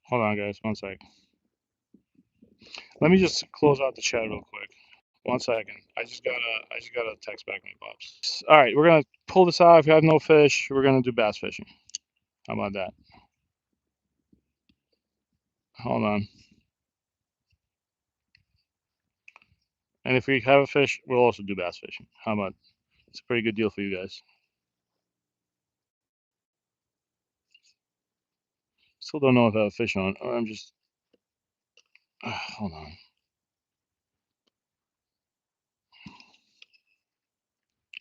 Hold on, guys. One sec. Let me just close out the chat real quick. One second. I just gotta text back my pops. All right, we're gonna pull this out. If you have no fish, we're gonna do bass fishing. How about that? Hold on. And if we have a fish, we'll also do bass fishing. How about? It's a pretty good deal for you guys. Still don't know if I have a fish on, or I'm just. Hold on.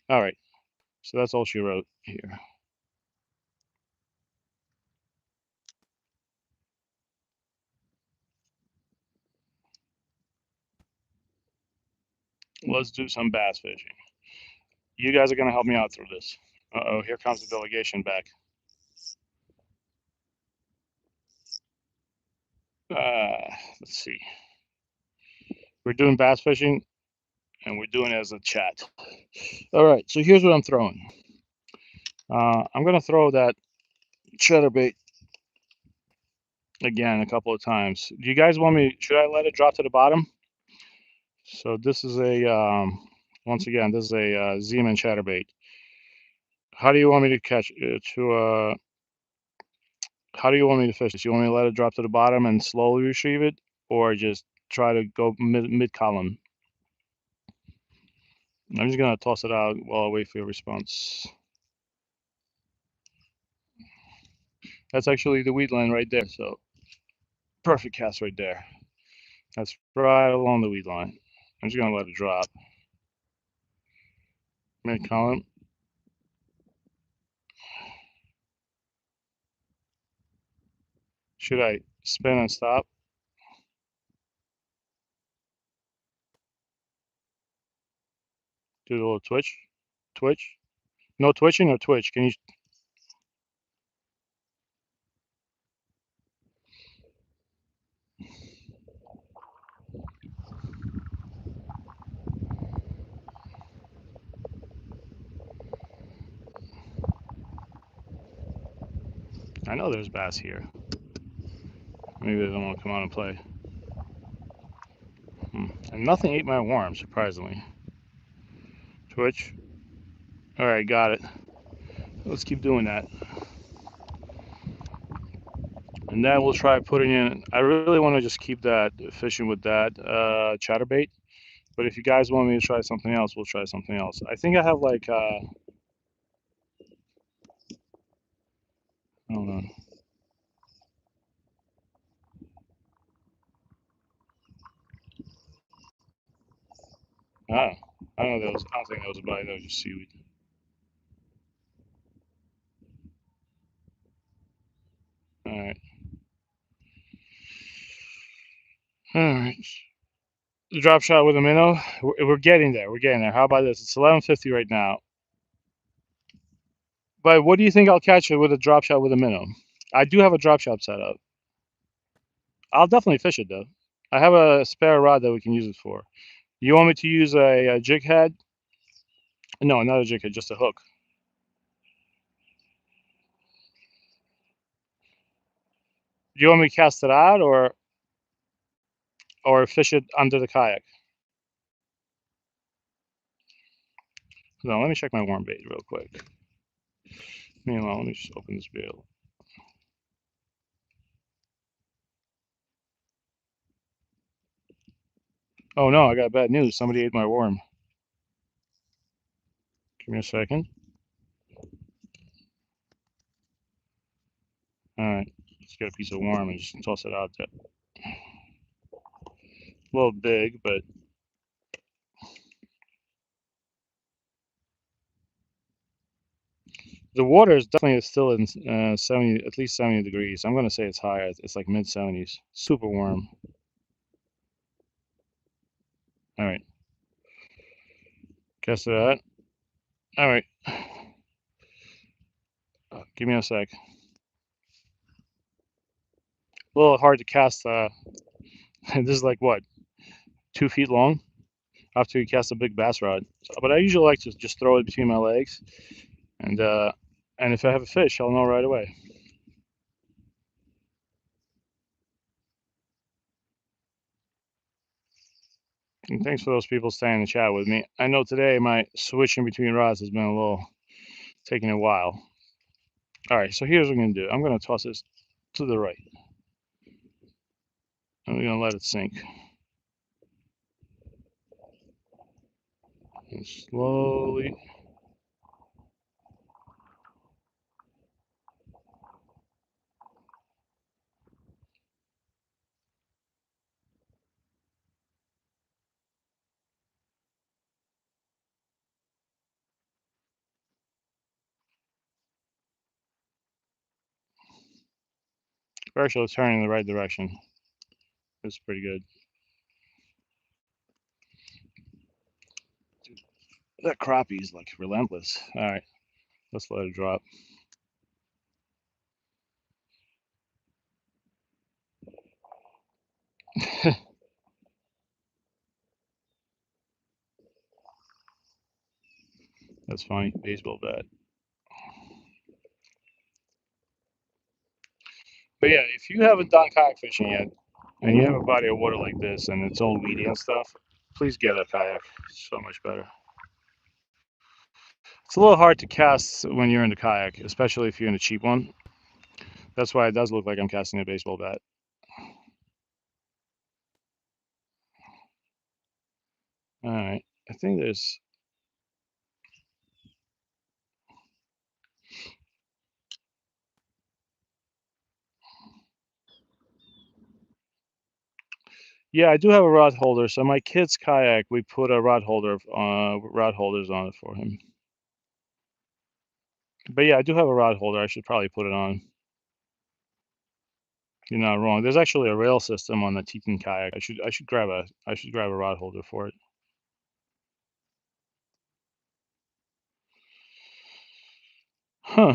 All right. So that's all she wrote here. Let's do some bass fishing. You guys are gonna help me out through this. Uh-oh, here comes the delegation back. Let's see. We're doing bass fishing, and we're doing it as a chat. All right, so here's what I'm throwing. I'm gonna throw that Chatterbait again a couple of times. Do you guys want me? Should I let it drop to the bottom? So this is a once again, this is a Zeman Chatterbait. How do you want me to catch how do you want me to fish this? You want me to let it drop to the bottom and slowly retrieve it, or just try to go mid column? I'm just gonna toss it out while I wait for your response. That's actually the weed line right there, so perfect cast right there. That's right along the weed line. I'm just gonna let it drop. Mid column. Should I spin and stop? Do a little twitch? Twitch? No twitching or twitch? Can you? I know there's bass here. Maybe they don't want to come out and play. And nothing ate my worm, surprisingly. Twitch. All right, got it. Let's keep doing that. And then we'll try putting in. I really want to just keep that fishing with that chatterbait. But if you guys want me to try something else, we'll try something else. I think I have like I don't know. Ah, I don't know. That was. I don't think that was a bite. That was just seaweed. All right. All right. The drop shot with a minnow. We're getting there. We're getting there. How about this? It's 11:50 right now. But what do you think I'll catch it with a drop shot with a minnow? I do have a drop shot set up. I'll definitely fish it though. I have a spare rod that we can use it for. You want me to use a jig head? No, not a jig head, just a hook. Do you want me to cast it out or fish it under the kayak? No, let me check my worm bait real quick. Meanwhile, let me just open this bail. Oh no, I got bad news. Somebody ate my worm. Give me a second. All right, let's get a piece of worm and just toss it out there. A little big, but the water is definitely still in 70, at least 70 degrees. I'm gonna say it's higher. It's like mid 70s. Super warm. All right, cast it out. All right, give me a sec. A little hard to cast. This is like what, 2 feet long after you cast a big bass rod. So, but I usually like to just throw it between my legs, and if I have a fish, I'll know right away. And thanks for those people staying in the chat with me. I know today my switching between rods has been a little taking a while. All right, so here's what I'm gonna do. I'm gonna toss this to the right. I'm gonna let it sink. And slowly. We're actually turning in the right direction. It's pretty good. Dude, that crappie is like relentless. All right, let's let it drop. That's funny. Baseball bat. But yeah, if you haven't done kayak fishing yet, and you have a body of water like this, and it's all weedy and stuff, please get a kayak. It's so much better. It's a little hard to cast when you're in the kayak, especially if you're in a cheap one. That's why it does look like I'm casting a baseball bat. All right, I think there's. Yeah, I do have a rod holder. So my kid's kayak, we put a rod holders on it for him. But yeah, I do have a rod holder. I should probably put it on. You're not wrong. There's actually a rail system on the Teton kayak. I should grab a rod holder for it. Huh.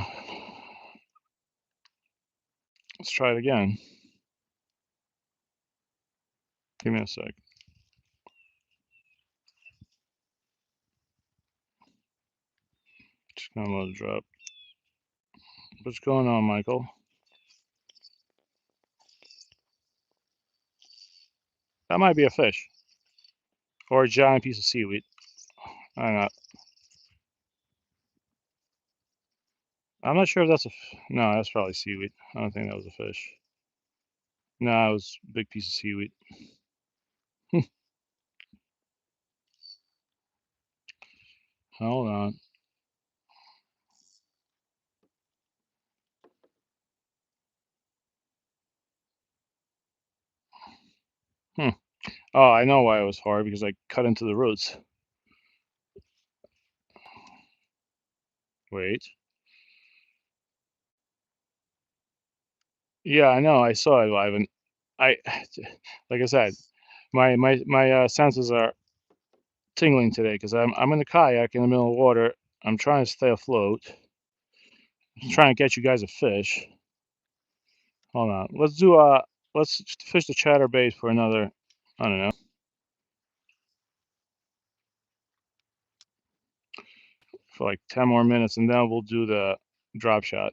Let's try it again. Give me a sec. Just gonna let it drop. What's going on, Michael? That might be a fish or a giant piece of seaweed. I'm not sure if that's no, that's probably seaweed. I don't think that was a fish. No, it was a big piece of seaweed. Hold on. Hmm. Oh, I know why it was hard, because I cut into the roots. Wait. Yeah, I know. I saw it live, and I, like I said, my senses are tingling today because I'm in a kayak in the middle of water. I'm trying to stay afloat. I'm trying to get you guys a fish. Hold on. Let's fish the chatterbait for another, I don't know, for like 10 more minutes, and then we'll do the drop shot.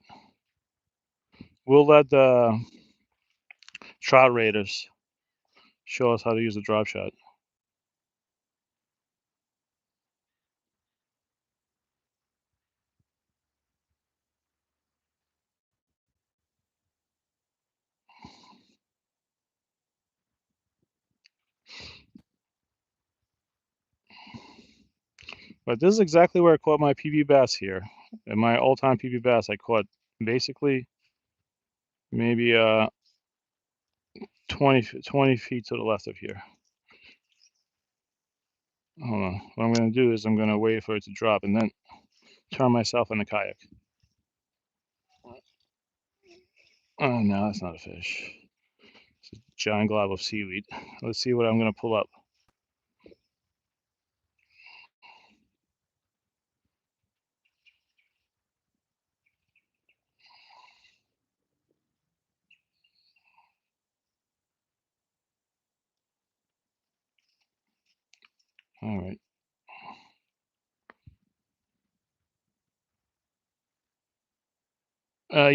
We'll let the trout raiders show us how to use the drop shot. But this is exactly where I caught my PB bass here. And my all-time PB bass, I caught basically maybe 20 feet to the left of here. Hold on. What I'm going to do is I'm going to wait for it to drop and then turn myself in the kayak. Oh, no, that's not a fish. It's a giant glob of seaweed. Let's see what I'm going to pull up. All right.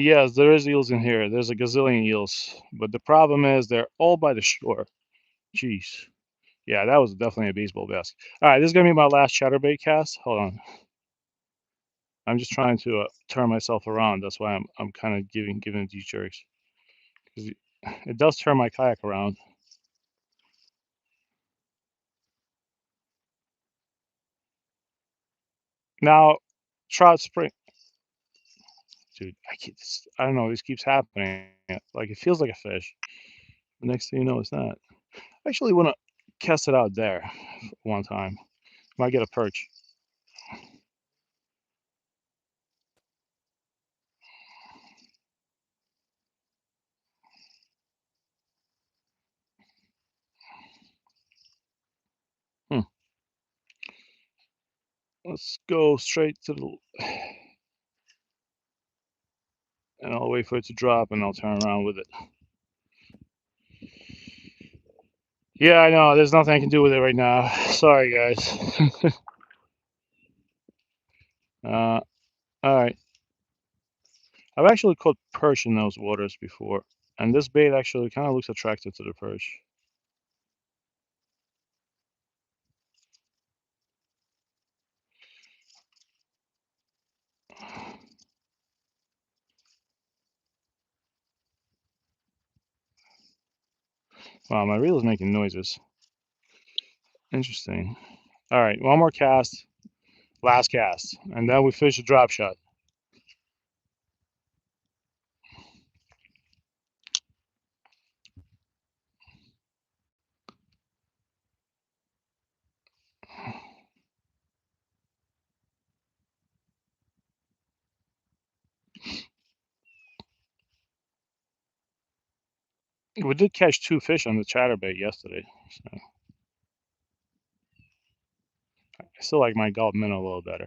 Yes, there is eels in here. There's a gazillion eels. But the problem is they're all by the shore. Jeez. Yeah, that was definitely a baseball bass. All right, this is going to be my last chatterbait cast. Hold on. I'm just trying to turn myself around. That's why I'm kind of giving these jerks. Because it does turn my kayak around. Now, trout spring. Dude, I don't know, this keeps happening. Like, it feels like a fish. The next thing you know, it's not. I actually want to cast it out there one time. Might get a perch. Hmm. Let's go straight to the, and I'll wait for it to drop, and I'll turn around with it. Yeah, I know. There's nothing I can do with it right now. Sorry, guys. All right. I've actually caught perch in those waters before, and this bait actually kind of looks attractive to the perch. Wow, my reel is making noises. Interesting. All right, one more cast, last cast, and then we fish a drop shot. We did catch 2 fish on the chatterbait yesterday, so I still like my gulp minnow a little better.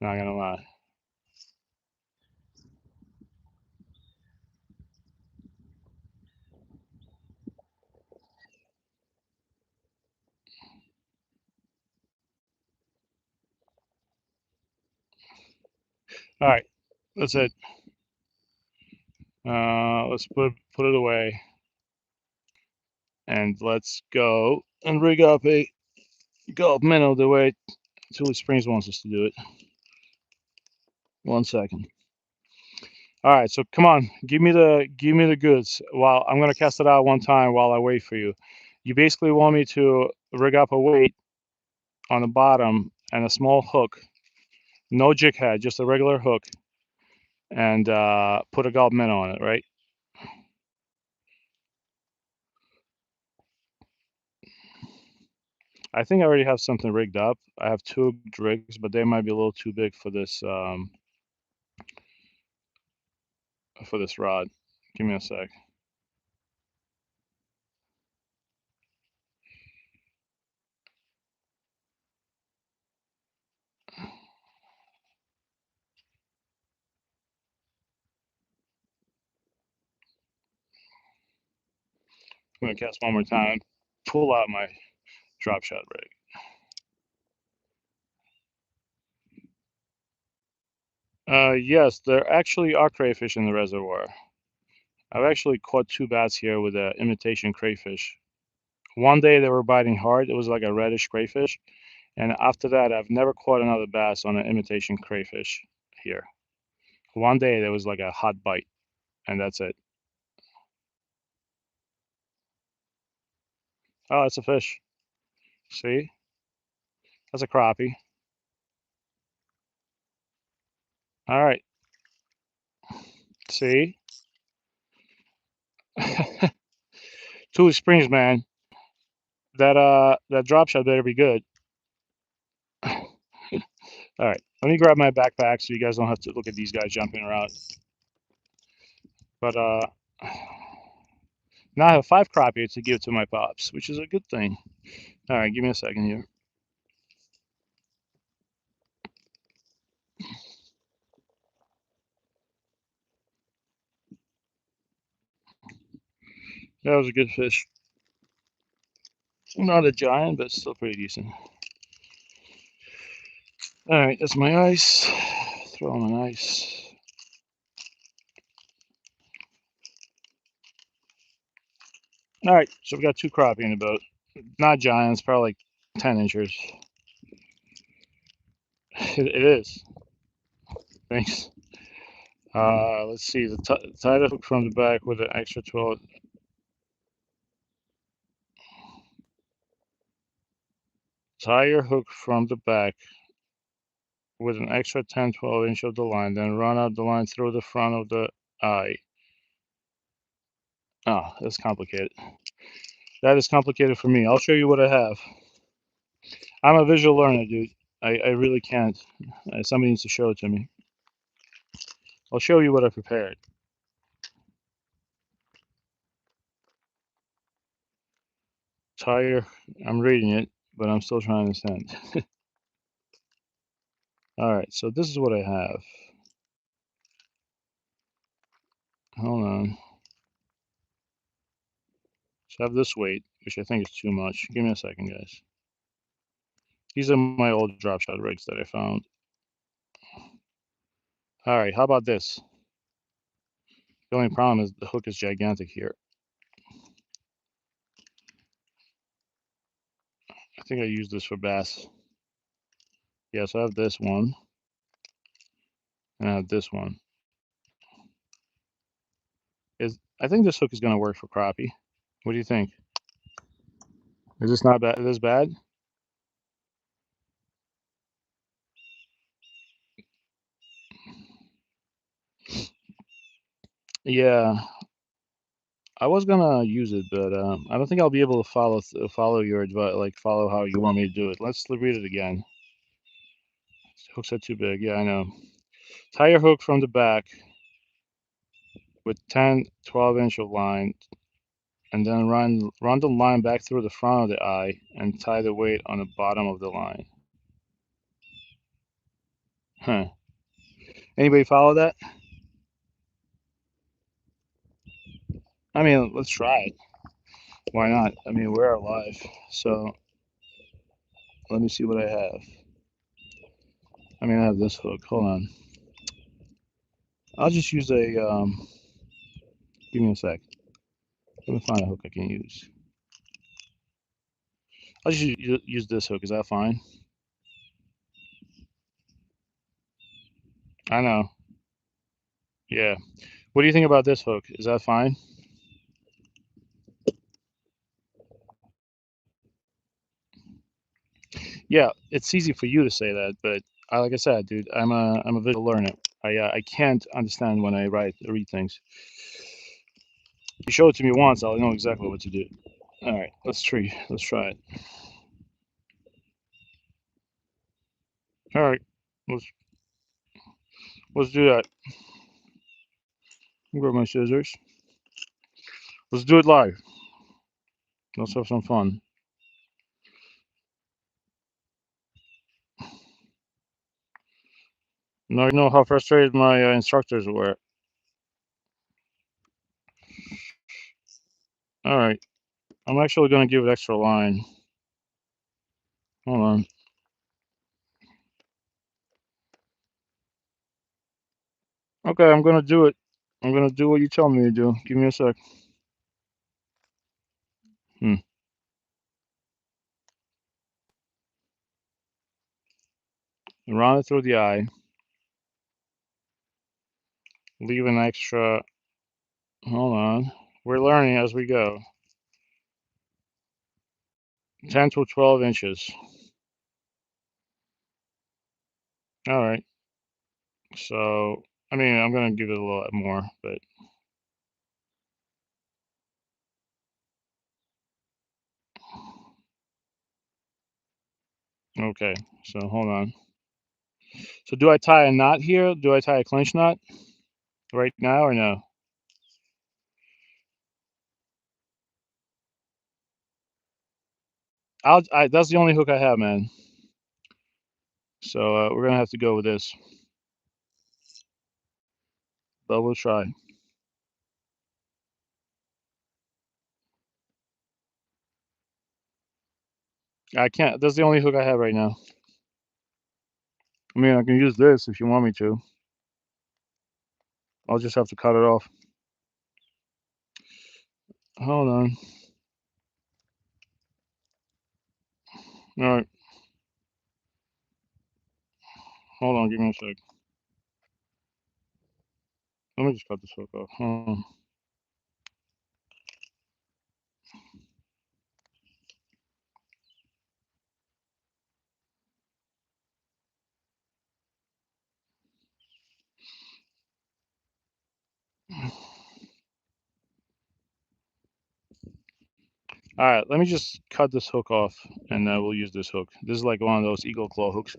Not gonna lie. All right, that's it. Let's put it away, and let's go and rig up a gulp minnow the way Tully Springs wants us to do it. 1 second. All right, so come on, give me the goods. While I'm gonna cast it out one time while I wait for you. You basically want me to rig up a weight on the bottom and a small hook, no jig head, just a regular hook, and put a gulp minnow on it, right? I think I already have something rigged up. I have two rigs, but they might be a little too big for this rod. Give me a sec. I'm gonna cast one more time. Pull out my drop shot rig. Yes, there actually are crayfish in the reservoir. I've actually caught two bass here with an imitation crayfish. One day they were biting hard. It was like a reddish crayfish. And after that, I've never caught another bass on an imitation crayfish here. One day there was like a hot bite, and that's it. Oh, it's a fish. See? That's a crappie. All right. See? Two Springs, man. That drop shot better be good. All right. Let me grab my backpack so you guys don't have to look at these guys jumping around. But now I have 5 crappie to give to my pops, which is a good thing. All right, give me a second here. That was a good fish. Not a giant, but still pretty decent. All right, that's my ice. Throw on my ice. All right, so we got 2 crappie in the boat. Not giants, probably like 10 inches. It is. Thanks. Let's see. Tie the hook from the back with an extra 12. Tie your hook from the back with an extra 10, 12 inch of the line, then run out the line through the front of the eye. Oh, that's complicated. That is complicated for me. I'll show you what I have. I'm a visual learner, dude. I really can't. Somebody needs to show it to me. I'll show you what I prepared. Tire. I'm reading it, but I'm still trying to understand. All right, so this is what I have. Hold on. So I have this weight, which I think is too much. Give me a second, guys. These are my old drop shot rigs that I found. All right, how about this? The only problem is the hook is gigantic here. I think I use this for bass. Yeah, so I have this one, and I have this one. I think this hook is going to work for crappie. What do you think? Is this not bad? Is this bad? Yeah, I was gonna use it, but I don't think I'll be able to follow your advice, like follow how you want me to do it. Let's read it again. Hooks are too big. Yeah, I know. Tie your hook from the back with 10, 12-inch of line, and then run the line back through the front of the eye and tie the weight on the bottom of the line. Huh. Anybody follow that? I mean, let's try it. Why not? I mean, we're alive. So let me see what I have. I mean, I have this hook. Hold on. I'll just use give me a sec. Let me find a hook I can use. I'll just use this hook. Is that fine? I know. Yeah. What do you think about this hook? Is that fine? Yeah, it's easy for you to say that, but like I said, dude, I'm a visual learner. I can't understand when I read things. You show it to me once, I'll know exactly what to do. All right, let's try. Let's try it. All right, let's let's do that. Grab my scissors. Let's do it live. Let's have some fun. Now you know how frustrated my instructors were. All right, I'm actually gonna give it extra line. Hold on. Okay, I'm gonna do it. I'm gonna do what you tell me to do. Give me a sec. Hmm. Run it through the eye. Leave an extra. Hold on. We're learning as we go. 10 to 12 inches. All right. So, I mean, I'm gonna give it a little more, but okay. So hold on. So do I tie a knot here? Do I tie a clinch knot right now or no? That's the only hook I have, man. So we're gonna have to go with this, but we'll try. I can't. That's the only hook I have right now. I mean, I can use this if you want me to. I'll just have to cut it off. Hold on. All right. Hold on. Give me a sec. Let me just cut this hook off. Hold on. All right. Let me just cut this hook off, and we'll use this hook. This is like one of those eagle claw hooks.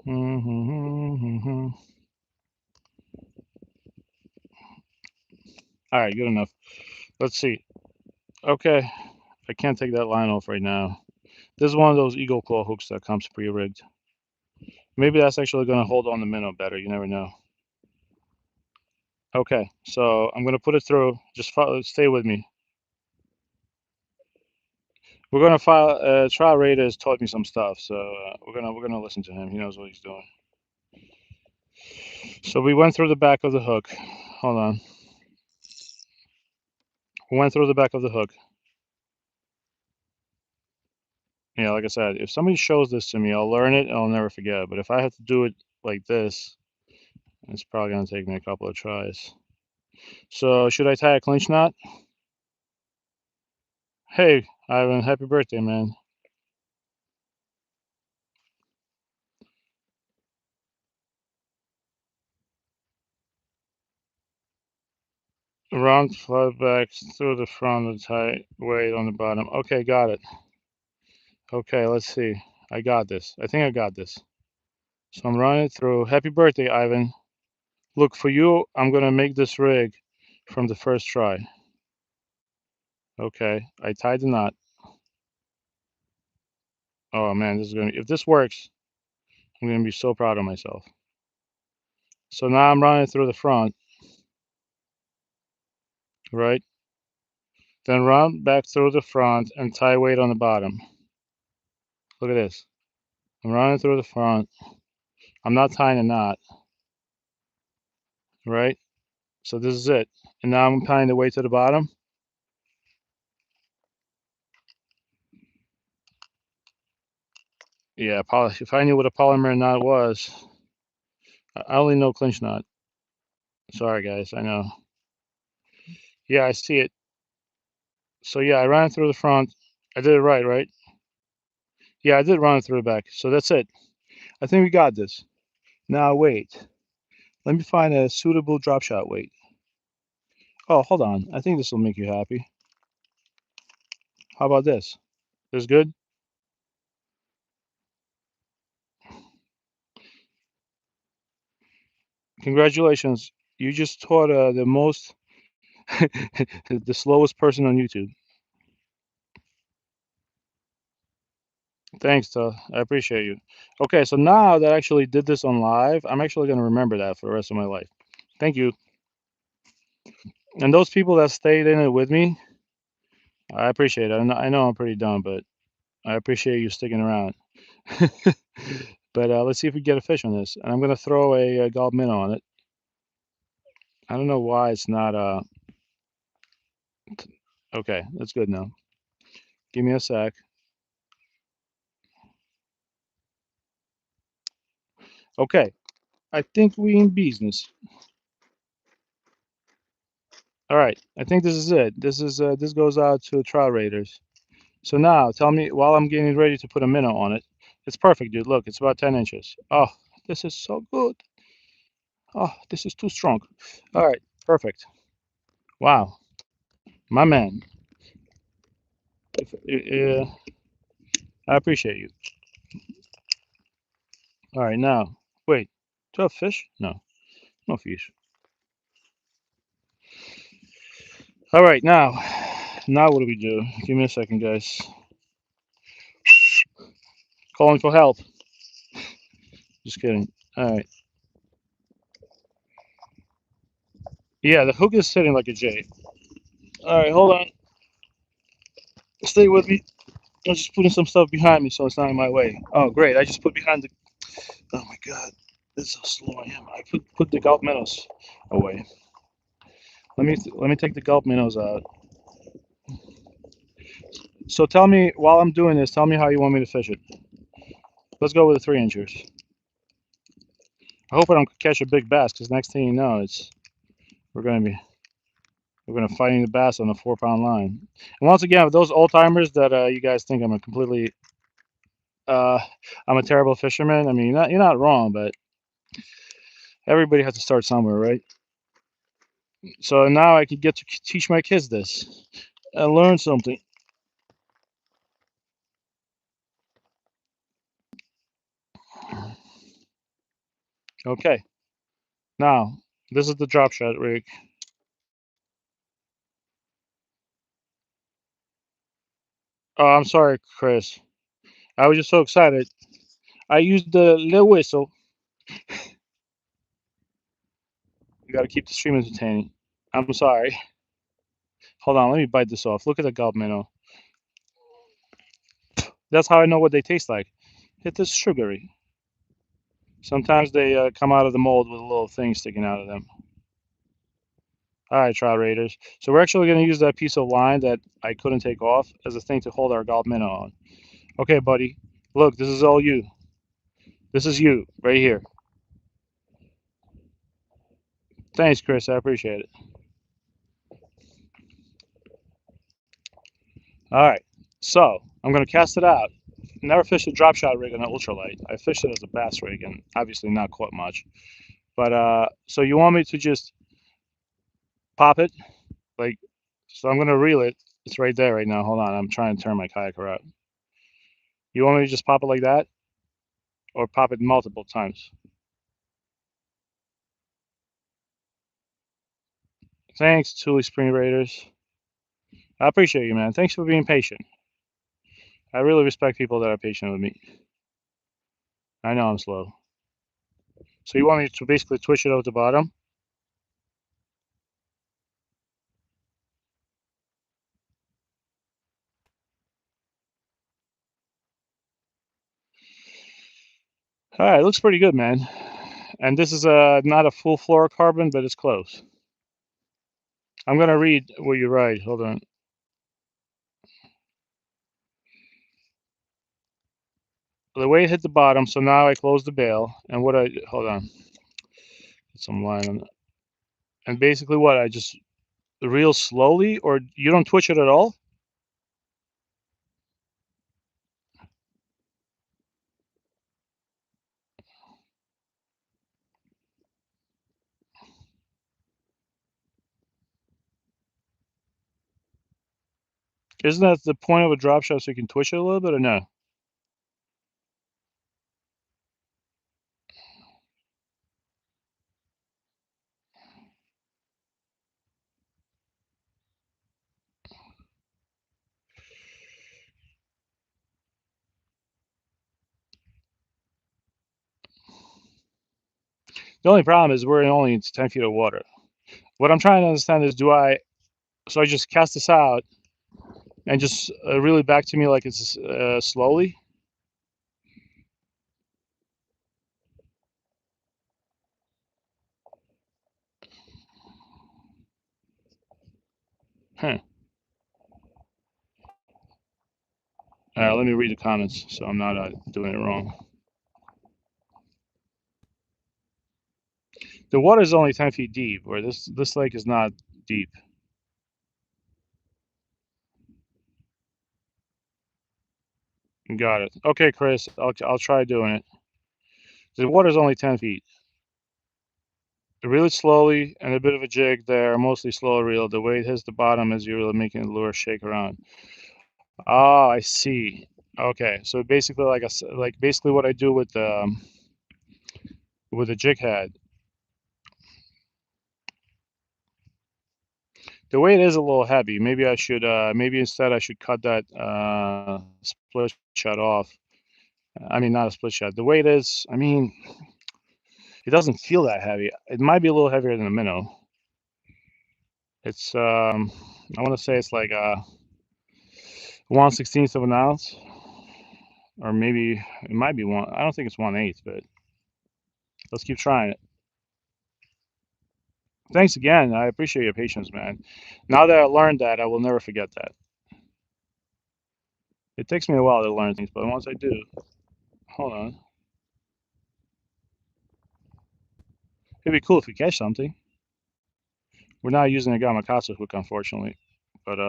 Mm-hmm. All right. Good enough. Let's see. Okay. I can't take that line off right now. This is one of those eagle claw hooks that comes pre-rigged. Maybe that's actually going to hold on the minnow better. You never know. Okay, so I'm going to put it through. Just stay with me. We're going to file. Trial Raider has taught me some stuff, so we're gonna listen to him. He knows what he's doing. So we went through the back of the hook. Hold on. We went through the back of the hook. Yeah, like I said, if somebody shows this to me, I'll learn it and I'll never forget. But if I have to do it like this, it's probably going to take me a couple of tries. So should I tie a clinch knot? Hey, Ivan, happy birthday, man. Round flat back through the front and tight weight on the bottom. Okay, got it. Okay, let's see. I got this. I think I got this. So I'm running it through. Happy birthday, Ivan. Look, for you, I'm going to make this rig from the first try. Okay, I tied the knot. Oh man, this is going to, if this works, I'm going to be so proud of myself. So now I'm running through the front, right? Then run back through the front and tie weight on the bottom. Look at this. I'm running through the front. I'm not tying a knot, right? So this is it. And now I'm tying the weight to the bottom. Yeah, if I knew what a polymer knot was, I only know clinch knot. Sorry, guys, I know. Yeah, I see it. So yeah, I ran through the front. I did it right, right? Yeah, I did run it through the back. So that's it. I think we got this. Now wait. Let me find a suitable drop shot weight. Oh, hold on. I think this will make you happy. How about this? This is good? Congratulations. You just taught the most, the slowest person on YouTube. Thanks, I appreciate you. Okay, so now that I actually did this on live, I'm actually going to remember that for the rest of my life. Thank you. And those people that stayed in it with me, I appreciate it. I know I'm pretty dumb, but I appreciate you sticking around. But let's see if we get a fish on this. And I'm going to throw a gold minnow on it. I don't know why it's not. Okay, that's good now. Give me a sec. Okay, I think we in business. All right, I think this is it. This goes out to trial raiders. So now, tell me while I'm getting ready to put a minnow on it. It's perfect, dude. Look, it's about 10 inches. Oh, this is so good. Oh, this is too strong. All right, perfect. Wow, my man. Uh, I appreciate you. All right, now, wait. Do I have fish? No, no fish. All right, now what do we do? Give me a second, guys. Calling for help. Just kidding. All right. Yeah, the hook is sitting like a J. All right, hold on. Stay with me. I'm just putting some stuff behind me so it's not in my way. Oh, great. I just put behind the. Oh my God. This is how slow I am. I put the gulp minnows away. Let me take the gulp minnows out. So tell me while I'm doing this, tell me how you want me to fish it. Let's go with the 3 inchers. I hope I don't catch a big bass because next thing you know, we're gonna be we're gonna fighting the bass on a 4 pound line. And once again, with those old timers that you guys think uh, I'm a terrible fisherman. I mean, you're not wrong, but everybody has to start somewhere, right? So now I could get to teach my kids this and learn something. Okay, now this is the drop shot rig. Oh, I'm sorry, Chris. I was just so excited. I used the little whistle. You got to keep the stream entertaining. I'm sorry. Hold on, let me bite this off. Look at the gulp minnow. That's how I know what they taste like. It is sugary. Sometimes they come out of the mold with a little thing sticking out of them. All right, trout raiders. So we're actually going to use that piece of line that I couldn't take off as a thing to hold our gulp minnow on. Okay, buddy. Look, this is all you. This is you right here. Thanks, Chris. I appreciate it. All right. So I'm going to cast it out. Never fished a drop shot rig on an ultralight. I fished it as a bass rig and obviously not caught much. But so you want me to just pop it? Like, so I'm going to reel it. It's right there right now. Hold on. I'm trying to turn my kayak around. You want me to just pop it like that? Or pop it multiple times? Thanks, Tule Spring Raiders. I appreciate you, man. Thanks for being patient. I really respect people that are patient with me. I know I'm slow. So you want me to basically twist it over the bottom? All right, looks pretty good, man. And this is not a full fluorocarbon, but it's close. I'm gonna read what you write. Hold on. The weight hit the bottom, so now I close the bail. And what I hold on, get some line on it. And basically, what I just reel slowly, or you don't twitch it at all? Isn't that the point of a drop shot, so you can twitch it a little bit, or no? The only problem is we're only 10 feet of water. What I'm trying to understand is, so I just cast this out and just reel it back to me like it's slowly? Huh. Let me read the comments so I'm not doing it wrong. The water is only 10 feet deep, where this lake is not deep. Got it. Okay, Chris, I'll try doing it. The water is only 10 feet. Reel it slowly and a bit of a jig there, mostly slow reel. The weight hits the bottom as you're really making the lure shake around. Oh, I see. Okay, so basically, like basically what I do with the jig head. The weight is a little heavy. Maybe I should maybe instead I should cut that split shot off. I mean, not a split shot. The weight is, I mean, it doesn't feel that heavy. It might be a little heavier than a minnow. It's I want to say it's like 1/16 of an ounce, or maybe it might be one. I don't think it's 1/8, but let's keep trying it. Thanks again. I appreciate your patience, man. Now that I learned that, I will never forget that. It takes me a while to learn things, but once I do, hold on. It'd be cool if we catch something. We're not using a Gamakatsu hook, unfortunately, but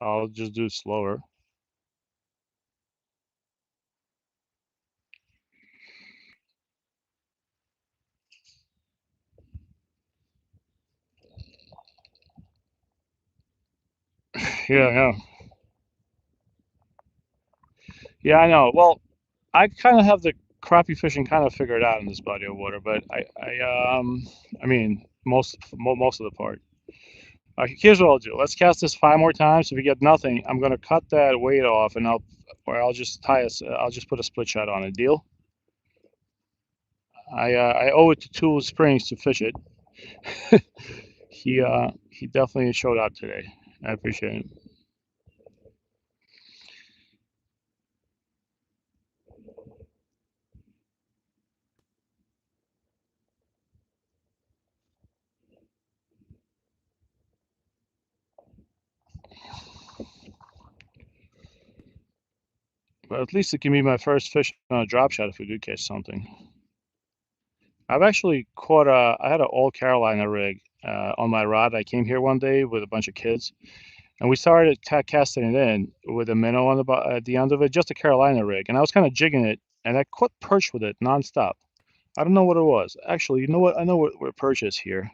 I'll just do it slower. Yeah, yeah, yeah. I know. Well, I kind of have the crappie fishing kind of figured out in this body of water, but I mean, most of the part. Here's what I'll do. Let's cast this 5 more times. If we get nothing, I'm gonna cut that weight off, and I'll just I'll just put a split shot on it. Deal? I owe it to Tool Springs to fish it. He definitely showed up today. I appreciate it. But at least it can be my first fish on a drop shot if we do catch something. I've actually caught I had an old Carolina rig on my rod. I came here one day with a bunch of kids, and we started casting it in with a minnow on at the end of it, just a Carolina rig. And I was kind of jigging it, and I caught perch with it nonstop. I don't know what it was. Actually, you know what? I know where perch is here.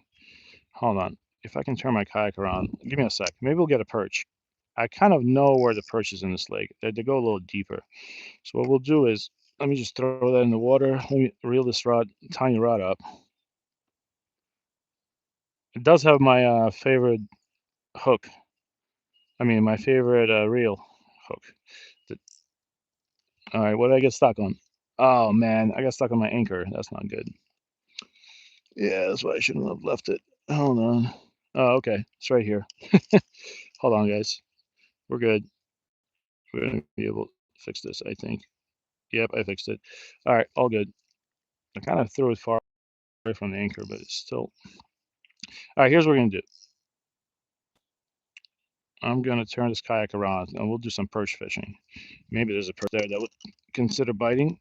Hold on. If I can turn my kayak around, give me a sec. Maybe we'll get a perch. I kind of know where the perch is in this lake. They go a little deeper. So what we'll do is, let me just throw that in the water. Let me reel this tiny rod up. It does have my favorite hook. I mean, my favorite reel hook. All right, what did I get stuck on? Oh man, I got stuck on my anchor. That's not good. Yeah, that's why I shouldn't have left it. Hold on. Oh, okay. It's right here. Hold on, guys. We're good. We're gonna be able to fix this, I think. Yep, I fixed it. All right, all good. I kind of threw it far away from the anchor, but it's still. All right, here's what we're gonna do. I'm gonna turn this kayak around, and we'll do some perch fishing. Maybe there's a perch there that would consider biting.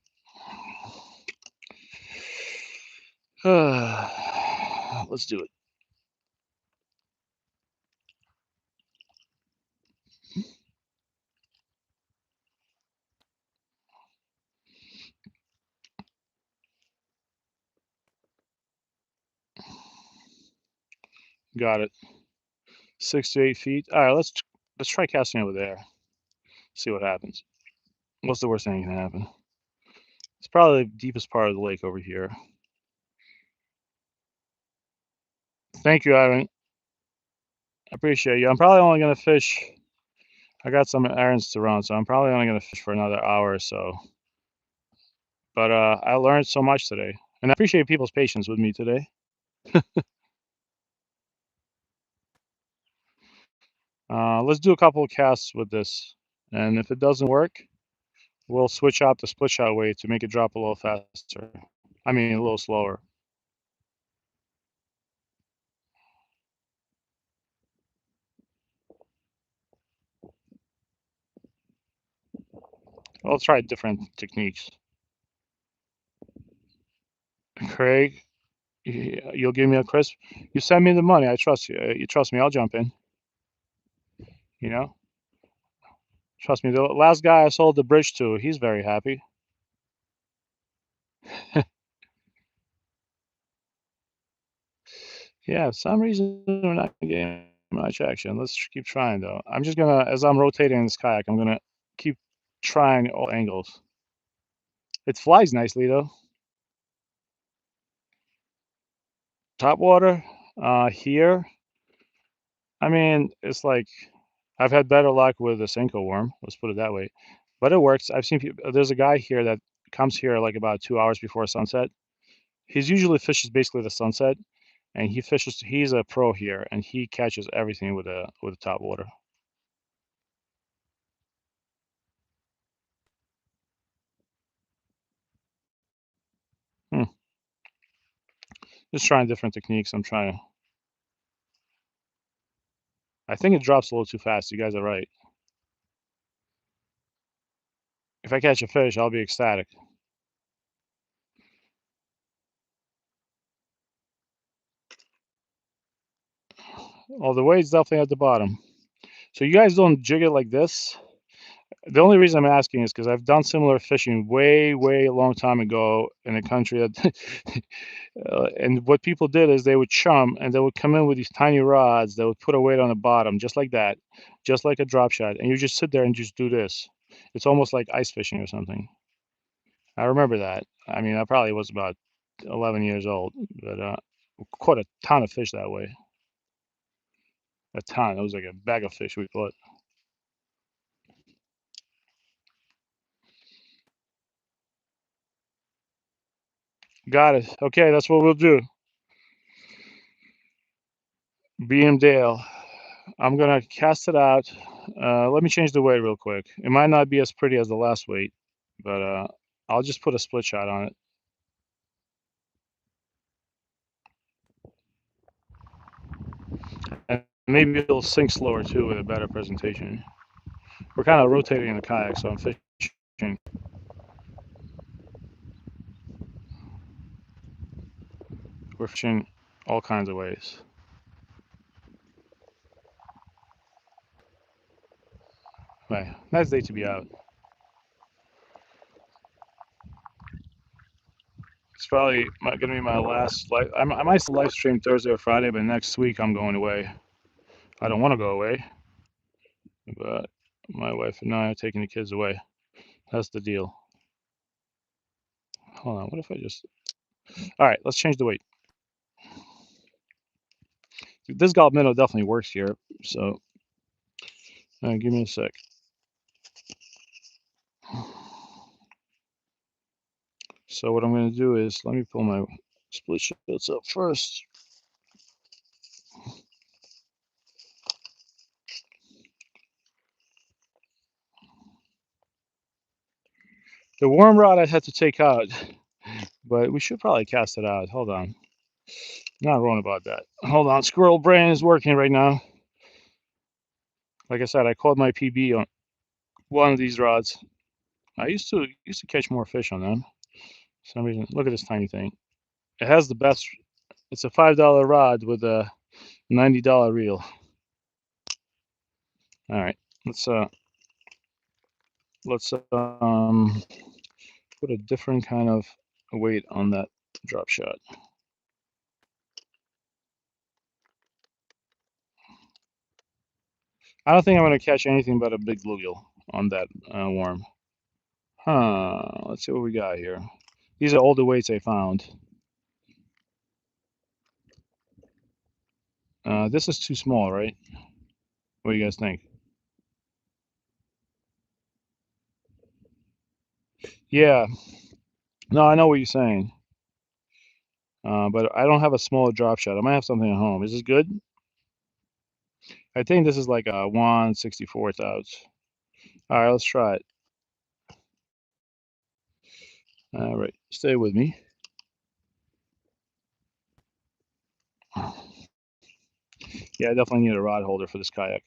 Let's do it. Got it. 6 to 8 feet. All right, let's try casting over there. See what happens. What's the worst thing that can happen? It's probably the deepest part of the lake over here. Thank you, Ivan. I appreciate you. I'm probably only gonna fish. I got some errands to run, so I'm probably only gonna fish for another hour or so. But I learned so much today, and I appreciate people's patience with me today. Let's do a couple of casts with this, and if it doesn't work, we'll switch out the split shot weight to make it drop a little faster. I mean, a little slower. I'll try different techniques. Craig, you'll give me a crisp. You send me the money. I trust you. You trust me. I'll jump in. You know, trust me. The last guy I sold the bridge to, he's very happy. Yeah, for some reason we're not getting much action. Let's keep trying though. I'm just gonna, as I'm rotating this kayak, I'm gonna keep trying all angles. It flies nicely though. Top water, here. I mean, it's like I've had better luck with a Senko worm. Let's put it that way. But it works. I've seen people. There's a guy here that comes here like about 2 hours before sunset. He's usually fishes basically the sunset, and he fishes. He's a pro here, and he catches everything with a top water. Hmm. Just trying different techniques. I'm trying. I think it drops a little too fast. You guys are right. If I catch a fish, I'll be ecstatic. Oh, the weight's definitely at the bottom. So you guys don't jig it like this? The only reason I'm asking is because I've done similar fishing way, way a long time ago in a country that, and what people did is they would chum and they would come in with these tiny rods that would put a weight on the bottom, just like that, just like a drop shot, and you just sit there and just do this. It's almost like ice fishing or something. I remember that. I mean, I probably was about 11 years old, but caught a ton of fish that way. A ton. It was like a bag of fish we caught. Got it. Okay, that's what we'll do. BM Dale. I'm gonna cast it out. Let me change the weight real quick. It might not be as pretty as the last weight, but I'll just put a split shot on it. And maybe it'll sink slower too with a better presentation. We're kind of rotating the kayak, so I'm fishing. We're fishing all kinds of ways. Right. Nice day to be out. It's probably gonna be my last live. I might live stream Thursday or Friday, but next week I'm going away. I don't want to go away, but my wife and I are taking the kids away. That's the deal. Hold on. What if I just? All right. Let's change the weight. This gulp minnow definitely works here. So give me a sec. So what I'm going to do is let me pull my split shots up first. The worm rod I had to take out, but we should probably cast it out. Hold on. Not wrong about that. Hold on. Squirrel brain is working right now. Like I said, I caught my PB on one of these rods. I used to catch more fish on them. For some reason, look at this tiny thing. It has the best. It's a $5 rod with a $90 reel. All right, let's put a different kind of weight on that drop shot. I don't think I'm going to catch anything but a big bluegill on that worm. Let's see what we got here. These are all the weights I found. This is too small, right? What do you guys think? Yeah. No, I know what you're saying. But I don't have a smaller drop shot. I might have something at home. Is this good? I think this is like a 1/64 ounce. All right, let's try it. All right, stay with me. Yeah, I definitely need a rod holder for this kayak.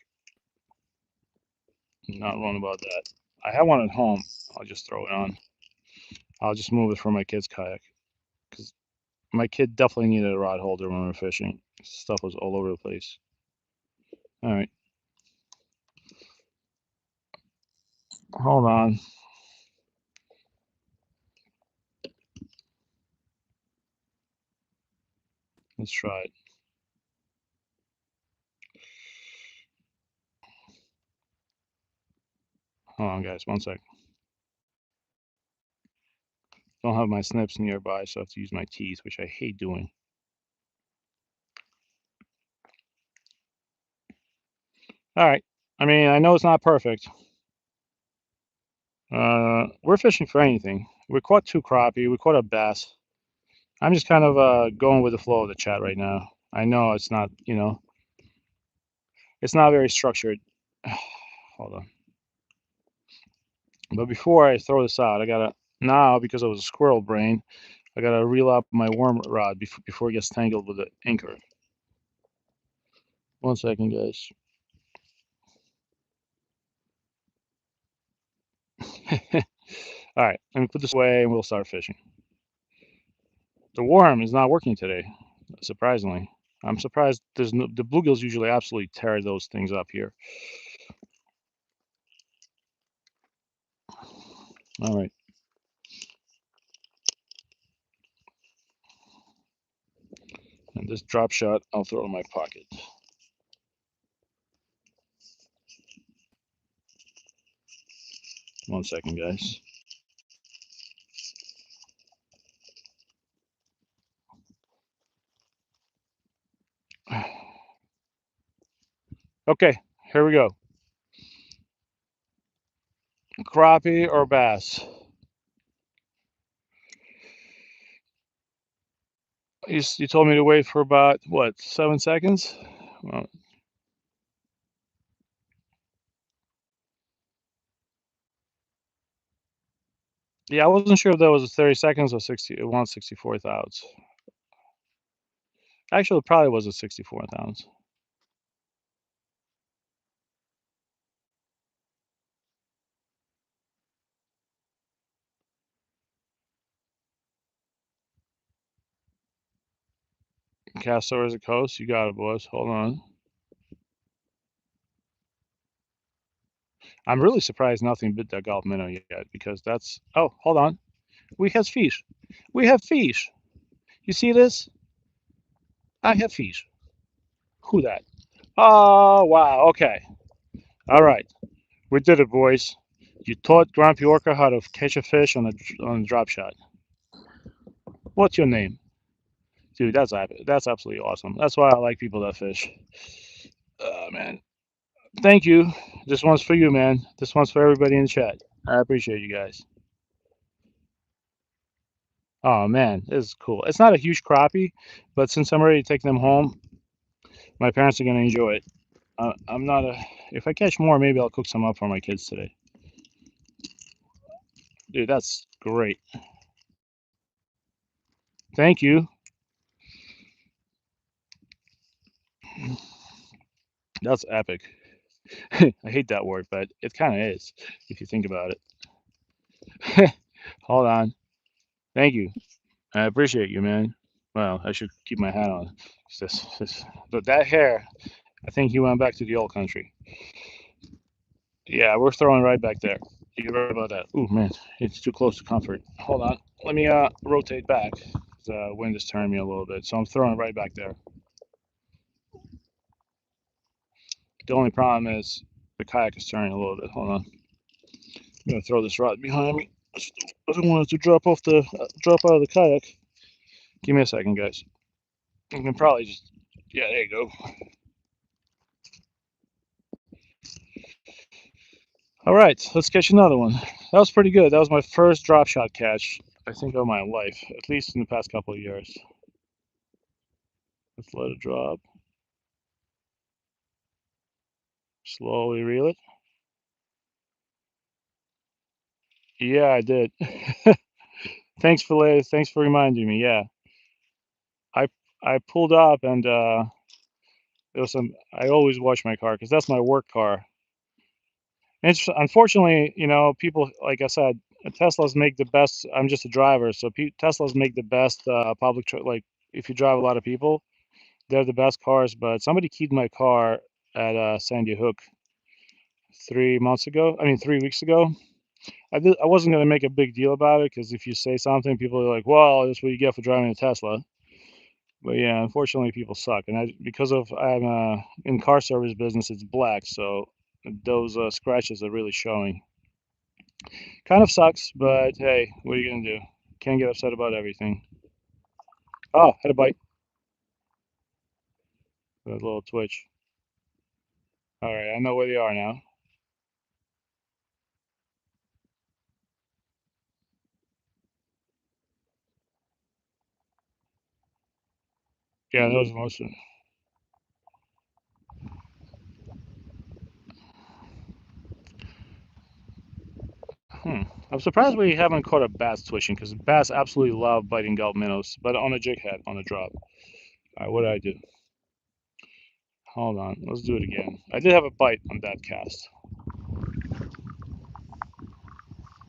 Not wrong about that. I have one at home. I'll just throw it on. I'll just move it for my kid's kayak because my kid definitely needed a rod holder when we were fishing. Stuff was all over the place. All right, hold on. Let's try it. Hold on, guys. One sec. Don't have my snips nearby, so I have to use my teeth, which I hate doing. All right. I mean, I know it's not perfect. We're fishing for anything. We caught 2 crappie. We caught a bass. I'm just kind of going with the flow of the chat right now. I know it's not, it's not very structured. Hold on. But before I throw this out, I gotta now because I was a squirrel brain, I gotta reel up my worm rod before it gets tangled with the anchor. One second, guys. All right, let me put this away and we'll start fishing. The worm is not working today, surprisingly. I'm surprised the bluegills usually absolutely tear those things up here. All right. And this drop shot, I'll throw in my pocket. One second, guys. Okay, here we go. Crappie or bass? You told me to wait for about, what, 7 seconds? Well, yeah, I wasn't sure if that was 30 seconds or 1/64 ounce. Actually, it probably was a 64 ounce. Cast over the coast. You got it, boys. Hold on. I'm really surprised nothing bit that Gulf minnow yet because that's. Oh, hold on. We have fish. We have fish. You see this? I have fish. Who that? Oh, wow. Okay. All right. We did it, boys. You taught Grumpy Orca how to catch a fish on a drop shot. What's your name? Dude, that's absolutely awesome. That's why I like people that fish. Man. Thank you. This one's for you, man. This one's for everybody in the chat. I appreciate you guys. Oh man, this is cool. It's not a huge crappie, but since I'm ready to take them home, my parents are gonna enjoy it. I'm not a. If I catch more, maybe I'll cook some up for my kids today. Dude, that's great. Thank you. That's epic. I hate that word, but it kind of is if you think about it. Hold on. Thank you. I appreciate you, man. Well, I should keep my hat on. But that hair, I think he went back to the old country. Yeah, we're throwing right back there. You're right about that. Ooh, man, it's too close to comfort. Hold on. Let me rotate back. The wind is turning me a little bit, so I'm throwing right back there. The only problem is the kayak is turning a little bit. Hold on. I'm gonna throw this rod behind me. I don't want it to drop off the drop out of the kayak. Give me a second, guys. I can probably just yeah, there you go. All right, let's catch another one. That was pretty good. That was my first drop shot catch, I think, of my life, at least in the past couple of years. Let's let it drop. Slowly reel it. Yeah, I did. Thanks for reminding me. Yeah, I I pulled up and there was some. I always watch my car because that's my work car. And it's unfortunately, people like I said, Teslas make the best. I'm just a driver, so Teslas make the best like if you drive a lot of people, they're the best cars. But somebody keyed my car at Sandy Hook 3 months ago. I mean, 3 weeks ago. I wasn't gonna make a big deal about it because if you say something, people are like, "Well, that's what you get for driving a Tesla." But yeah, unfortunately, people suck, and because of I'm in car service business, it's black, so those scratches are really showing. Kind of sucks, but hey, what are you gonna do? Can't get upset about everything. Oh, had a bite. A little twitch. All right, I know where they are now. Yeah, those are most. Hmm. I'm surprised we haven't caught a bass twitching because bass absolutely love biting gulp minnows, but on a jig head, on a drop. All right, what did I do? Hold on, let's do it again. I did have a bite on that cast.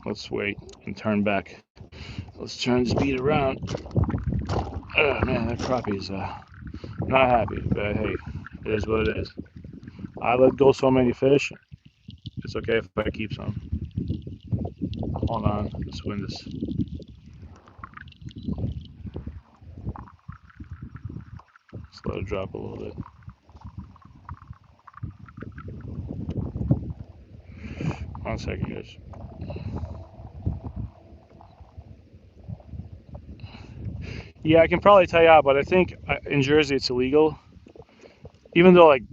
Let's wait and turn back. Let's turn the speed around. Oh man, that crappie's not happy, but hey, it is what it is. I let go so many fish. It's okay if I keep some. Hold on, let's win this. Let's let it drop a little bit. 1 second, guys. Yeah, I can probably tell you out, but I think in Jersey it's illegal. Even though like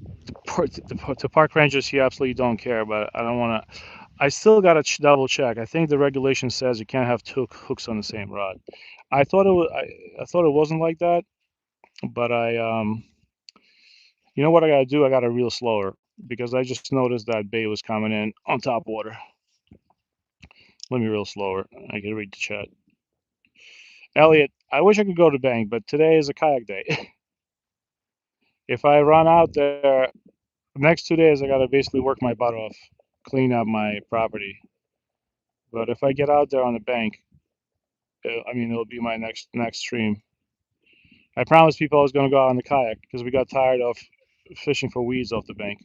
the park rangers here absolutely don't care, but I don't want to. I still gotta double check. I think the regulation says you can't have two hooks on the same rod. I thought it was. I thought it wasn't like that, but you know what I gotta do? I gotta reel slower because I just noticed that bait was coming in on top water. Let me reel slower. I can read the chat. Elliot, I wish I could go to bank, but today is a kayak day. If I run out there, the next 2 days I gotta basically work my butt off, clean up my property. But if I get out there on the bank, I mean, it'll be my next stream. I promised people I was gonna go out on the kayak because we got tired of fishing for weeds off the bank.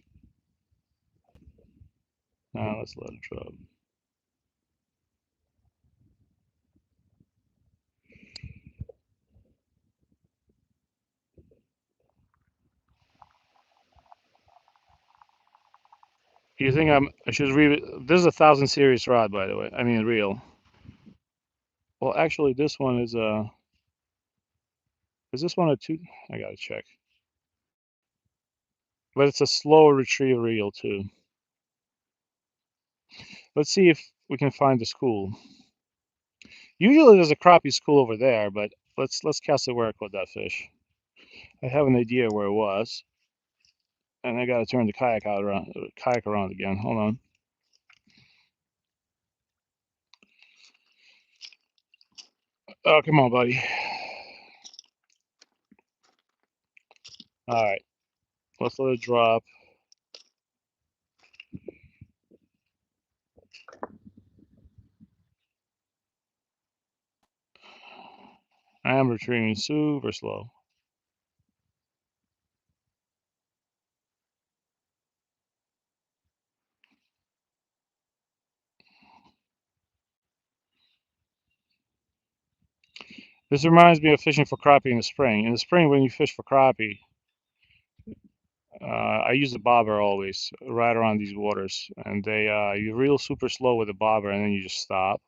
Now let's let it drop. You think I should read? This is a 1,000 series rod, by the way. I mean, reel. Well, actually, this one is a. Is this one a two? I gotta check. But it's a slow retrieve reel too. Let's see if we can find the school. Usually there's a crappie school over there, but let's cast it where I caught that fish. I have an idea where it was, and I gotta turn the kayak around again. Hold on. Oh, come on, buddy. All right, let's let it drop. I am retrieving super slow. This reminds me of fishing for crappie in the spring. In the spring, when you fish for crappie, I use a bobber always right around these waters, and you reel super slow with the bobber, and then you just stop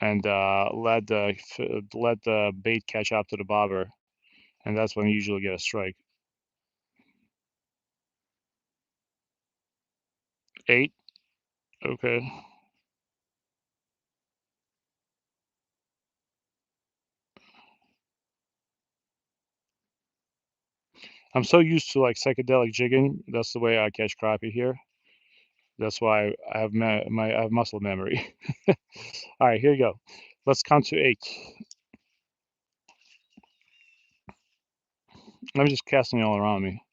and let the bait catch up to the bobber, and that's when you usually get a strike. 8, okay. I'm so used to like psychedelic jigging. That's the way I catch crappie here. That's why I have I have muscle memory. All right, here you go. Let's count to 8. I'm just casting all around me.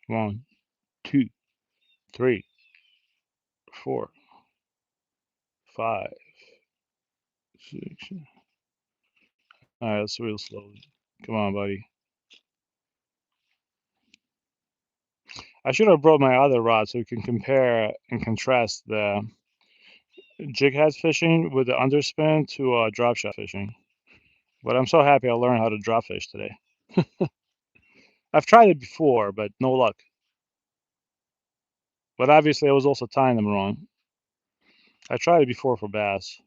1, 2, 3, 4, 5, 6. All right, let's real slowly. Come on, buddy. I should have brought my other rod so we can compare and contrast the jig head fishing with the underspin to drop shot fishing. But I'm so happy I learned how to drop fish today. I've tried it before, but no luck. But obviously, I was also tying them wrong. I tried it before for bass.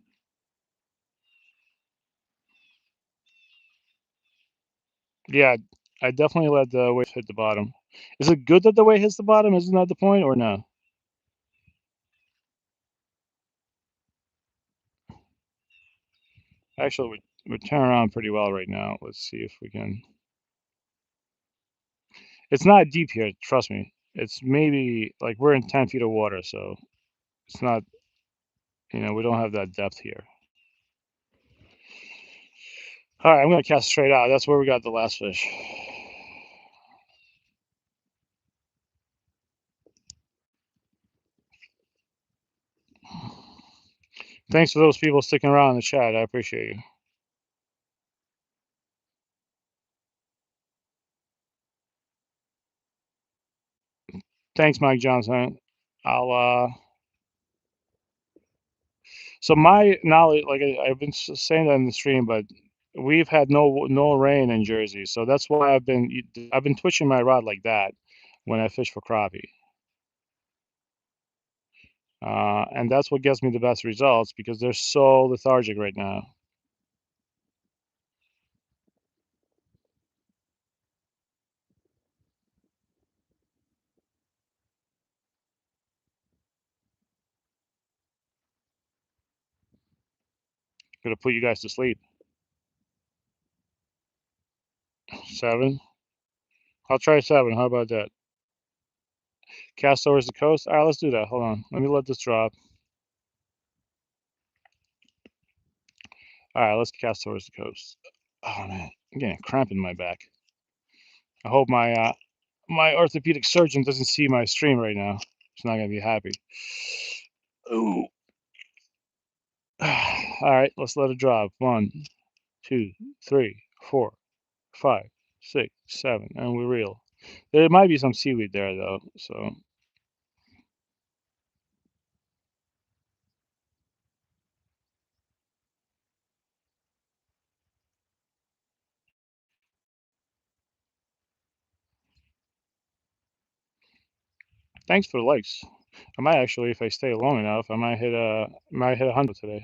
Yeah, I definitely let the weight hit the bottom. Is it good that the weight hits the bottom? Isn't that the point, or no? Actually, we're turning around pretty well right now. Let's see if we can. It's not deep here, trust me. It's maybe like we're in 10 feet of water, so it's not, we don't have that depth here. All right, I'm going to cast straight out. That's where we got the last fish. Thanks for those people sticking around in the chat. I appreciate you. Thanks, Mike Johnson. I'll So my knowledge, like I've been saying that in the stream, but we've had no rain in Jersey, so that's why I've been twitching my rod like that when I fish for crappie, and that's what gets me the best results because they're so lethargic right now. Gonna put you guys to sleep. 7. I'll try 7. How about that? Cast towards the coast. All right, let's do that. Hold on. Let me let this drop. All right, let's cast towards the coast. Oh man, I'm getting a cramp in my back. I hope my orthopedic surgeon doesn't see my stream right now. He's not gonna be happy. Ooh. All right, let's let it drop. 1, 2, 3, 4, 5, 6, 7, and we reel. There might be some seaweed there though, so thanks for the likes. I might actually, if I stay long enough, I might hit 100 today.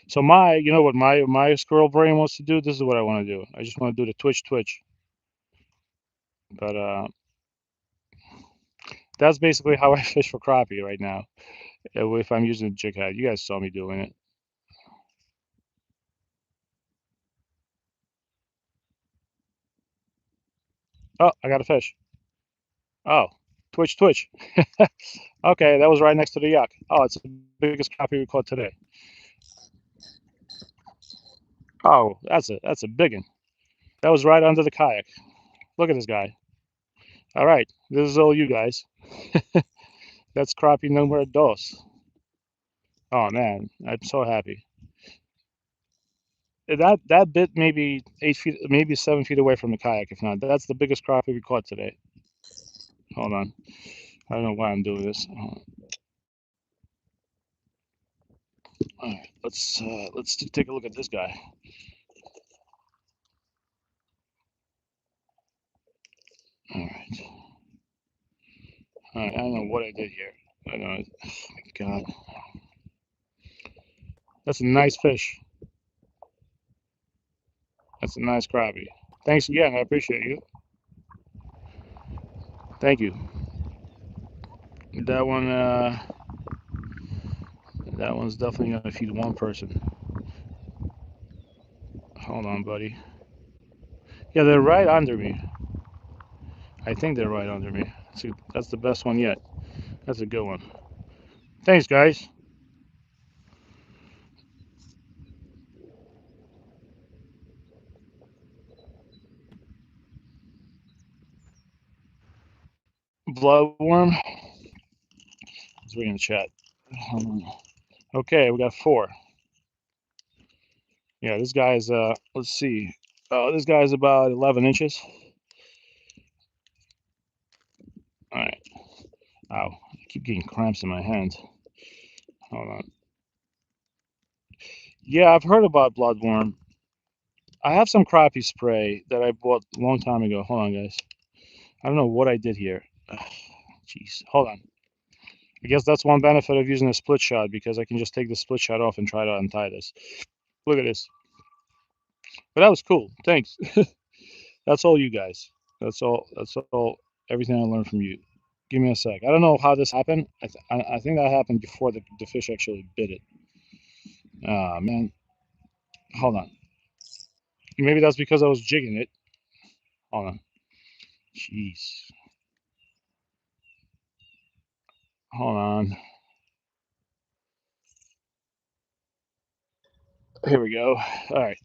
So you know what my squirrel brain wants to do? This is what I want to do. I just want to do the twitch. But that's basically how I fish for crappie right now. If I'm using a jig head, you guys saw me doing it. Oh, I got a fish. Oh, twitch. Okay, that was right next to the yuck. Oh, it's the biggest crappie we caught today. Oh, that's a big one. That was right under the kayak. Look at this guy. All right, this is all you guys. That's crappie number dos. Oh man, I'm so happy. That bit maybe 8 feet, maybe 7 feet away from the kayak. If not, that's the biggest crappie we caught today. Hold on, I don't know why I'm doing this. All right, let's take a look at this guy. All right, all right. I don't know what I did here. I know. Oh my God, that's a nice fish. That's a nice crappie. Thanks again. I appreciate you. Thank you. That one, that one's definitely gonna feed one person. Hold on, buddy. Yeah, they're right under me. I think they're right under me. That's the best one yet. That's a good one. Thanks, guys. Bloodworm. Let's read in the chat. Okay, we got 4. Yeah, this guy's let's see. This guy's about 11 inches. All right. Ow. I keep getting cramps in my hand. Hold on. Yeah, I've heard about bloodworm. I have some crappie spray that I bought a long time ago. Hold on, guys. I don't know what I did here. Jeez. Hold on. I guess that's one benefit of using a split shot because I can just take the split shot off and try to untie this. Look at this. But that was cool. Thanks. That's all you guys. That's all. That's all. Everything I learned from you. Give me a sec. I don't know how this happened. I think that happened before the fish actually bit it. Ah, man. Hold on. Maybe that's because I was jigging it. Hold on. Jeez. Hold on. Here we go. All right.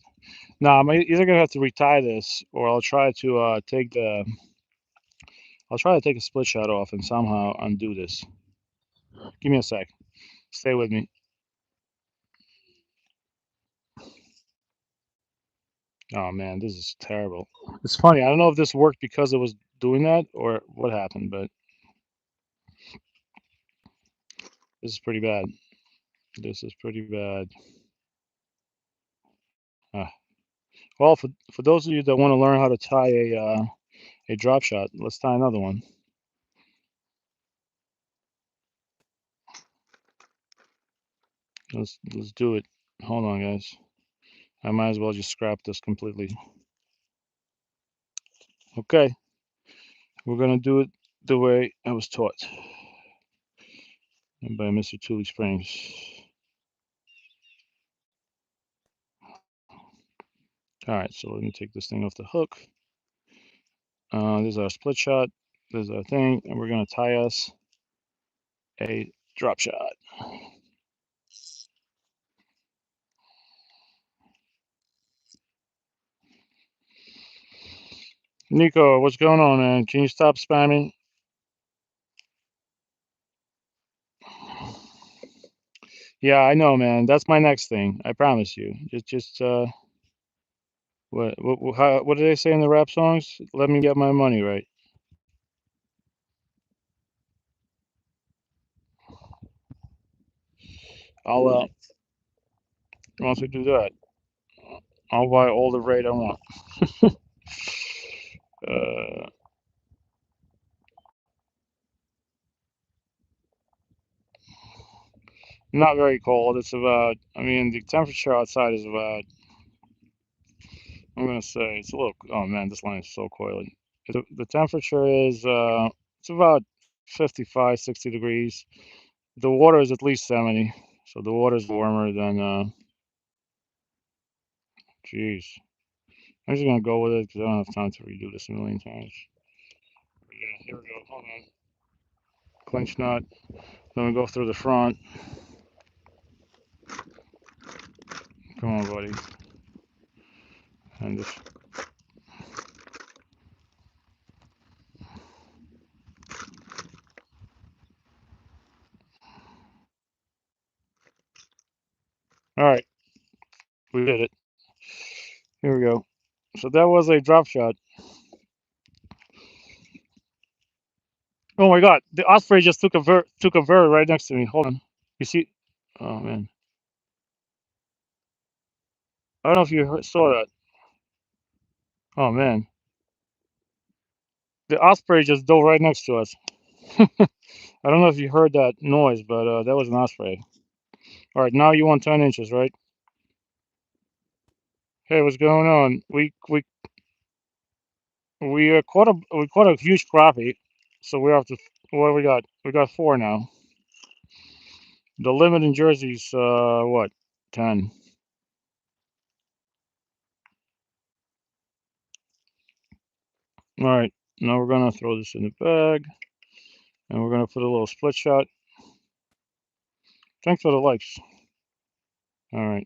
Now I'm either gonna have to retie this, or I'll try to take the. I'll try to take a split shot off and somehow undo this. Give me a sec. Stay with me. Oh man, this is terrible. It's funny. I don't know if this worked because it was doing that or what happened, but this is pretty bad. This is pretty bad. Uh, well, for those of you that want to learn how to tie a drop shot, let's tie another one. Let's do it. Hold on, guys. I might as well just scrap this completely. Okay, we're gonna do it the way I was taught by Mr. Tully Springs. All right, so let me take this thing off the hook. This is our split shot. This is our thing, and we're gonna tie us a drop shot. Nico, what's going on, man? Can you stop spamming? Yeah, I know, man. That's my next thing. I promise you. Just what do they say in the rap songs? Let me get my money right. I'll once we do that, I'll buy all the raid I want. Uh, not very cold. It's about. I mean, the temperature outside is about. I'm gonna say it's a little. Oh man, this line is so coily. The temperature is it's about 55, 60 degrees. The water is at least 70, so the water is warmer than. Jeez, I'm just gonna go with it because I don't have time to redo this a million times. Yeah, here we go. Hold on. Clinch knot. Then we go through the front. Come on, buddy. And if, all right, we did it. Here we go. So that was a drop shot. Oh my God, the osprey just took a bird right next to me. Hold on, you see? Oh man, I don't know if you saw that. Oh man, the osprey just dove right next to us. I don't know if you heard that noise, but that was an osprey. All right, now you want 10 inches, right? Hey, what's going on? We caught a huge crappie, so we have to. What do we got? We got 4 now. The limit in Jersey's what? 10. All right, now we're gonna throw this in the bag, and we're gonna put a little split shot. Thanks for the likes. All right,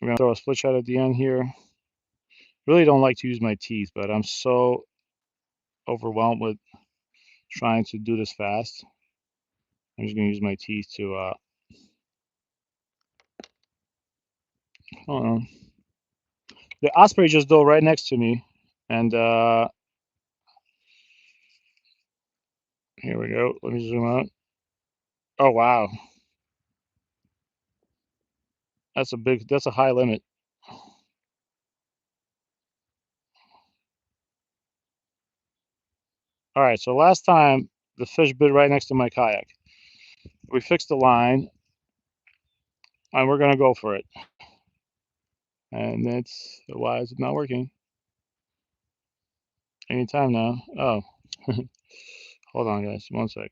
we're gonna throw a split shot at the end here. Really don't like to use my teeth, but I'm so overwhelmed with trying to do this fast. I'm just gonna use my teeth to. Hold on. The osprey just dove right next to me, and here we go. Let me zoom out. Oh wow, that's a high limit. All right, so last time the fish bit right next to my kayak. We fixed the line, and we're gonna go for it. And it's why is it not working? Anytime now. Oh, hold on, guys. One sec.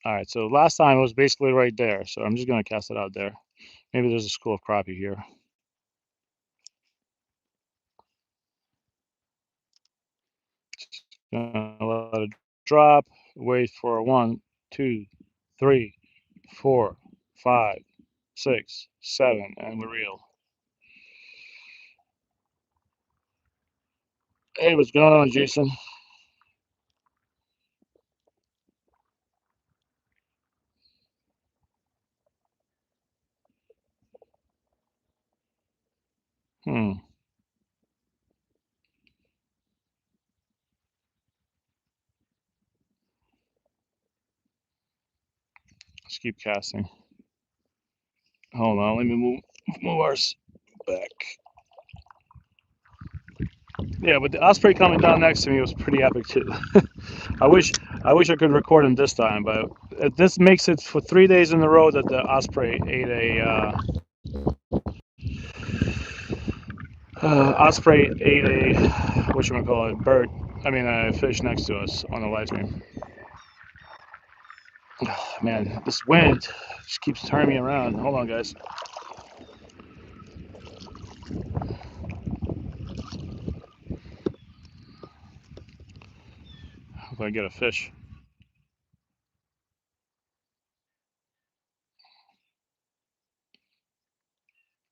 All right, so last time it was basically right there, so I'm just gonna cast it out there. Maybe there's a school of crappie here. Gonna let it drop. Wait for 1, 2, 3, 4, 5, 6, 7, and we reel. Hey, what's going on, Jason? Hmm. Let's keep casting. Hold on, let me move ours back. Yeah, but the osprey coming down next to me was pretty epic too. I wish I wish I could record him this time, but this makes it for 3 days in a row that the osprey ate a what you call it bird. I mean a fish next to us on the live stream. Man, this wind just keeps turning me around. Hold on, guys. Hope I get a fish.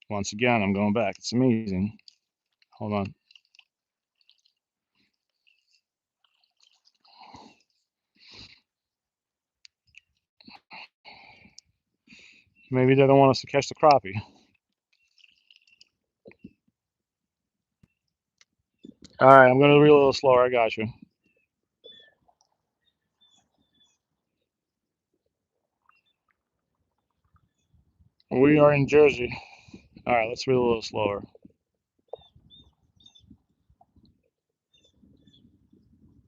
Once again, I'm going back. It's amazing. Hold on. Maybe they don't want us to catch the crappie. All right, I'm going to reel a little slower. I got you. We are in Jersey. All right, let's reel a little slower.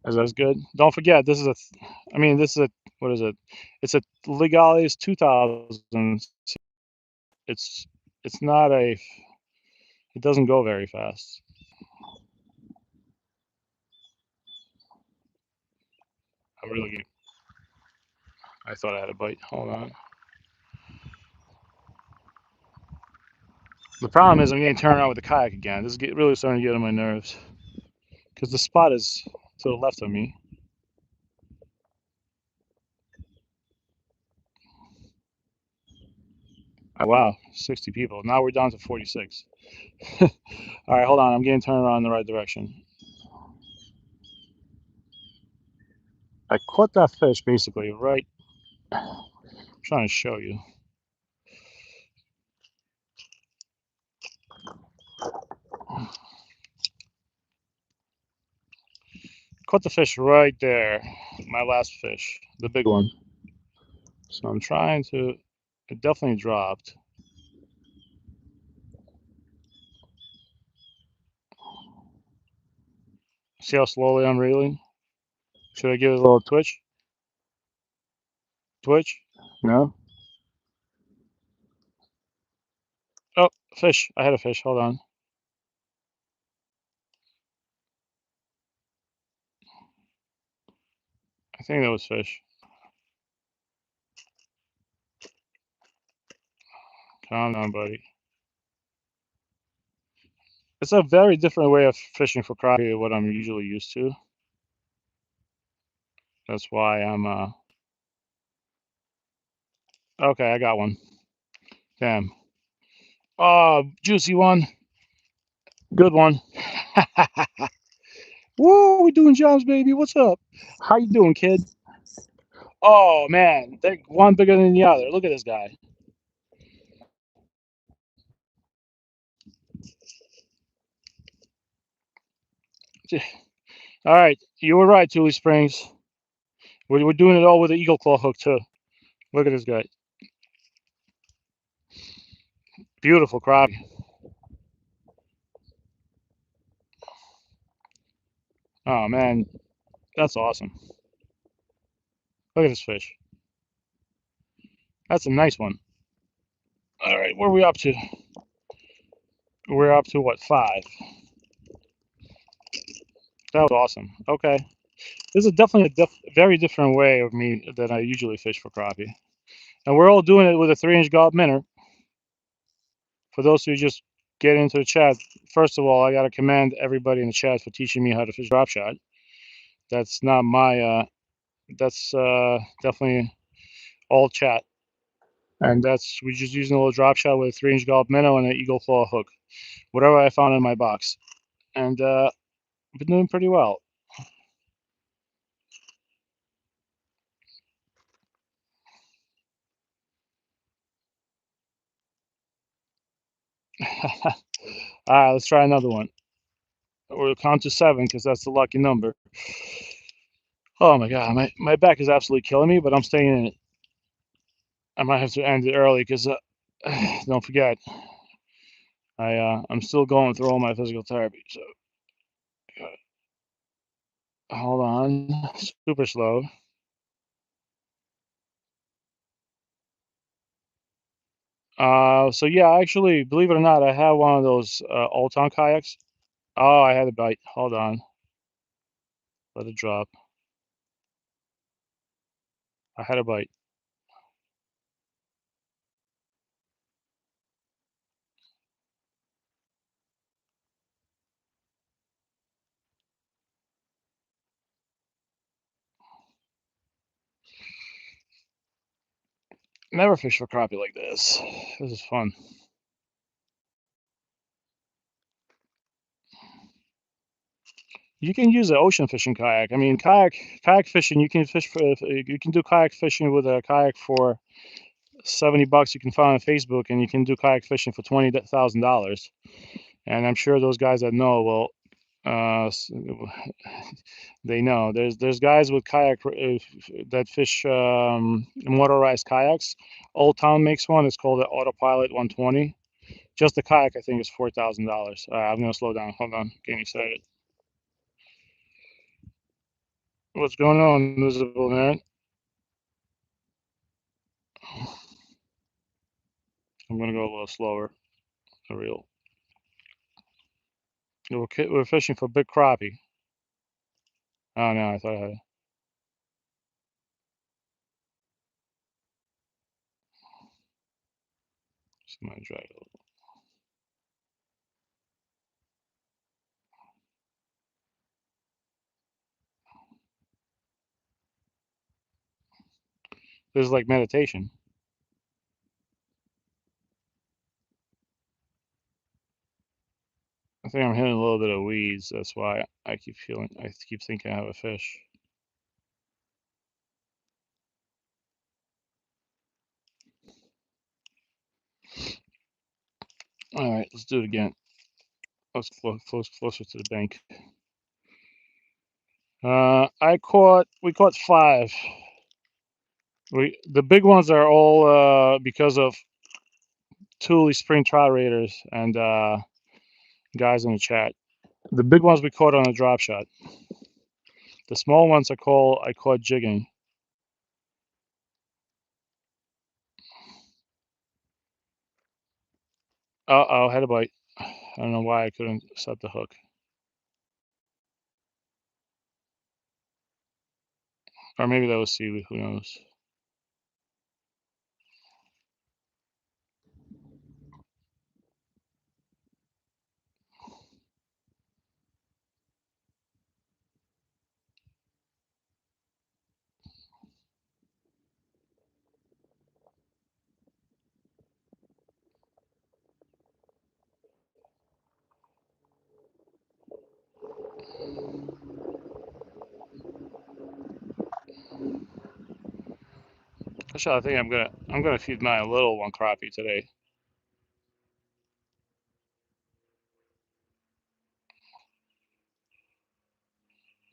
Is that good? Don't forget, this is I mean, this is what is it? It's a Legales 2000. It's, it's not it doesn't go very fast. I really, I thought I had a bite. Hold on. The problem is I'm getting turned around with the kayak again. This is really starting to get on my nerves. Because the spot is to the left of me. Oh, wow, 60 people. Now we're down to 46. All right, hold on. I'm getting turned around in the right direction. I caught that fish basically right. I'm trying to show you. Caught the fish right there. My last fish, the big one. So I'm trying to. It definitely dropped. See how slowly I'm reeling? Should I give it a little twitch? Twitch? No? Oh, fish. I had a fish. Hold on. I think that was fish. Calm down, buddy. It's a very different way of fishing for crappie than what I'm usually used to. That's why I'm, okay, I got one. Damn. Oh, juicy one. Good one. Woo, we doing jobs, baby. What's up? How you doing, kid? Oh, man. They're one bigger than the other. Look at this guy. All right. You were right, Julie Springs. We're doing it all with the eagle claw hook, too. Look at this guy. Beautiful crappie. Oh, man. That's awesome. Look at this fish. That's a nice one. All right. What are we up to? We're up to what, 5? That was awesome. Okay. This is definitely a very different way of me than I usually fish for crappie. And we're all doing it with a 3-inch Gulp minnow. For those who just get into the chat, first of all, I got to commend everybody in the chat for teaching me how to fish drop shot. That's not my, that's definitely all chat. And that's, we're just using a little drop shot with a 3-inch Gulp minnow and an eagle claw hook. Whatever I found in my box. And I've been doing pretty well. All right, let's try another one. We'll count to 7 because that's the lucky number. Oh my god, my back is absolutely killing me, but I'm staying in it. I might have to end it early because don't forget, I'm still going through all my physical therapy. So hold on, super slow. So yeah, actually, believe it or not, I have one of those old town kayaks. Oh, I had a bite. Hold on, let it drop. I had a bite. Never fish for crappie like this. This is fun. You can use an ocean fishing kayak. I mean, kayak fishing. You can fish for. You can do kayak fishing with a kayak for $70. You can find on Facebook, and you can do kayak fishing for $20,000. And I'm sure those guys that know will. They know. There's guys with kayak that fish motorized kayaks. Old Town makes one. It's called the Autopilot 120. Just the kayak, I think, is $4,000. I'm gonna slow down. Hold on, getting excited. What's going on, Invisible Man? I'm gonna go a little slower. For real. We're fishing for big crappie. Oh no, I thought I had. Somebody drag it. This is like meditation. I think I'm hitting a little bit of weeds. That's why I keep thinking I have a fish. All right, let's do it again. Let's closer to the bank. We caught 5. The big ones are all because of Thule spring trout raiders and guys in the chat. The big ones we caught on a drop shot. The small ones I caught jigging. Uh-oh, had a bite. I don't know why I couldn't set the hook. Or maybe that was seaweed, who knows. Actually, I think I'm gonna feed my little one crappie today.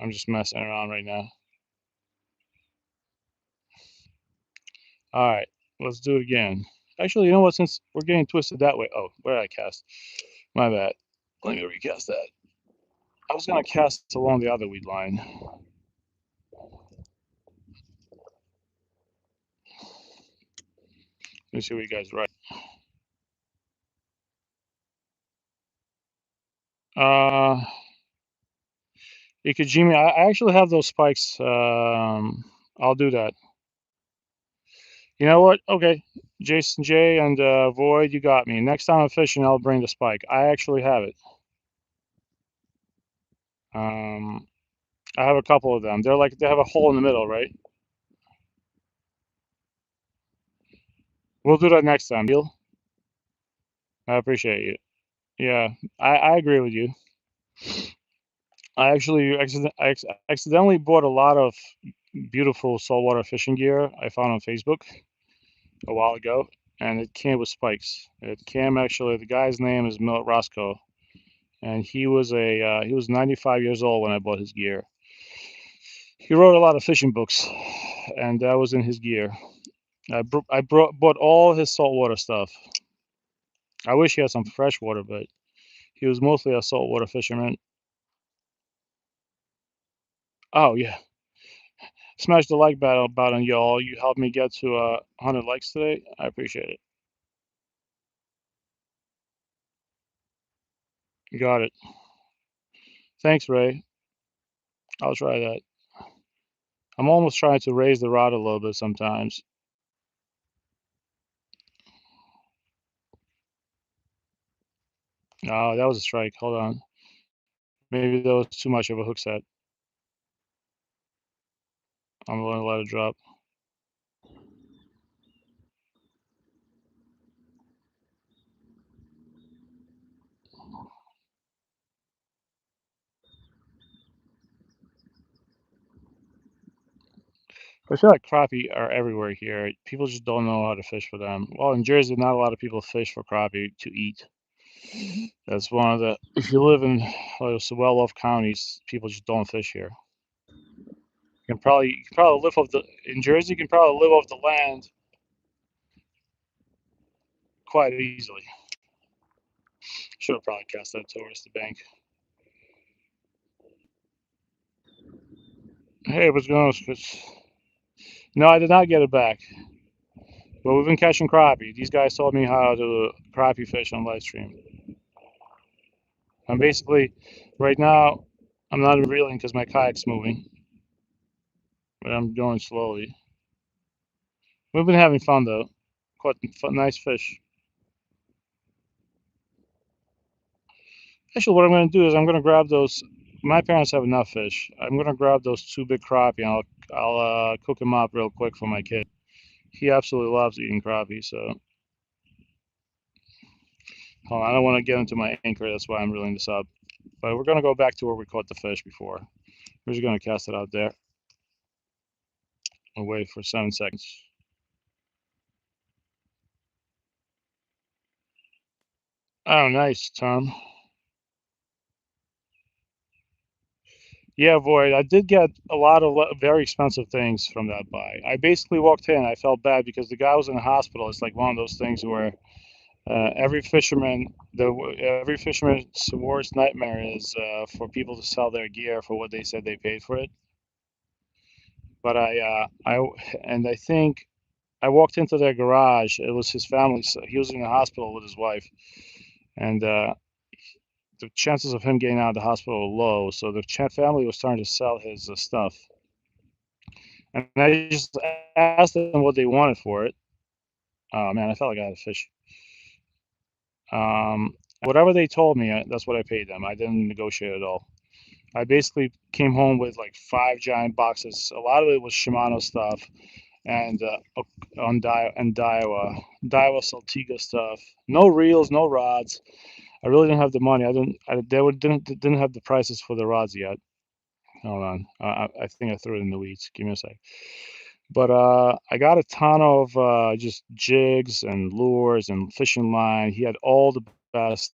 I'm just messing around right now. All right, let's do it again. Actually, you know what? Since we're getting twisted that way. Oh, where did I cast? My bad. Let me recast that. I was gonna cast along the other weed line. Let me see what you guys write. Uh, Ikejimi, I actually have those spikes. I'll do that. You know what? Okay, Jason J and Void, you got me. Next time I'm fishing, I'll bring the spike. I actually have it. Um, I have a couple of them. They have a hole in the middle, right? We'll do that next time. Deal? I appreciate you. Yeah, I agree with you. I actually accidentally bought a lot of beautiful saltwater fishing gear I found on Facebook a while ago, and it came with spikes. It came actually. The guy's name is Milt Roscoe, and he was 95 years old when I bought his gear. He wrote a lot of fishing books, and that was in his gear. Bought all his saltwater stuff. I wish he had some freshwater, but he was mostly a saltwater fisherman. Oh yeah, smash the like button, y'all. You helped me get to 100 likes today. I appreciate it. You got it. Thanks, Ray. I'll try that. I'm almost trying to raise the rod a little bit sometimes. Oh, that was a strike. Hold on. Maybe that was too much of a hook set. I'm going to let it drop. I feel like crappie are everywhere here. People just don't know how to fish for them. Well, in Jersey, not a lot of people fish for crappie to eat. That's one of the. If you live in well-off counties, people just don't fish here. You can probably live off the in Jersey. You can probably live off the land quite easily. Should have probably cast that towards the bank. Hey, what's going on? No, I did not get it back. But we've been catching crappie. These guys taught me how to crappie fish on live stream. I'm basically, right now, I'm not reeling because my kayak's moving, but I'm going slowly. We've been having fun though. Quite nice fish. Actually, what I'm going to do is I'm going to grab those. My parents have enough fish. I'm going to grab those 2 big crappie and I'll cook them up real quick for my kid. He absolutely loves eating crappie, so Hold on, I don't want to get into my anchor. That's why I'm reeling this up. But we're going to go back to where we caught the fish before. We're just going to cast it out there and wait for 7 seconds. Oh, nice, Tom. Yeah, Void, I did get a lot of very expensive things from that buy. I basically walked in. I felt bad because the guy was in the hospital. It's like one of those things where every fisherman's worst nightmare is for people to sell their gear for what they said they paid for it. But I think I walked into their garage. It was his family. So he was in the hospital with his wife, and the chances of him getting out of the hospital were low. So the family was starting to sell his stuff, and I just asked them what they wanted for it. Oh man, I felt like I had a fish. Um, Whatever they told me, that's what I paid them. I didn't negotiate at all. I basically came home with like 5 giant boxes. A lot of it was Shimano stuff and Daiwa Saltiga stuff. No reels, no rods. I really didn't have the money. Didn't have the prices for the rods yet. Hold on. I think I threw it in the weeds. Give me a sec. But I got a ton of just jigs and lures and fishing line. He had all the best,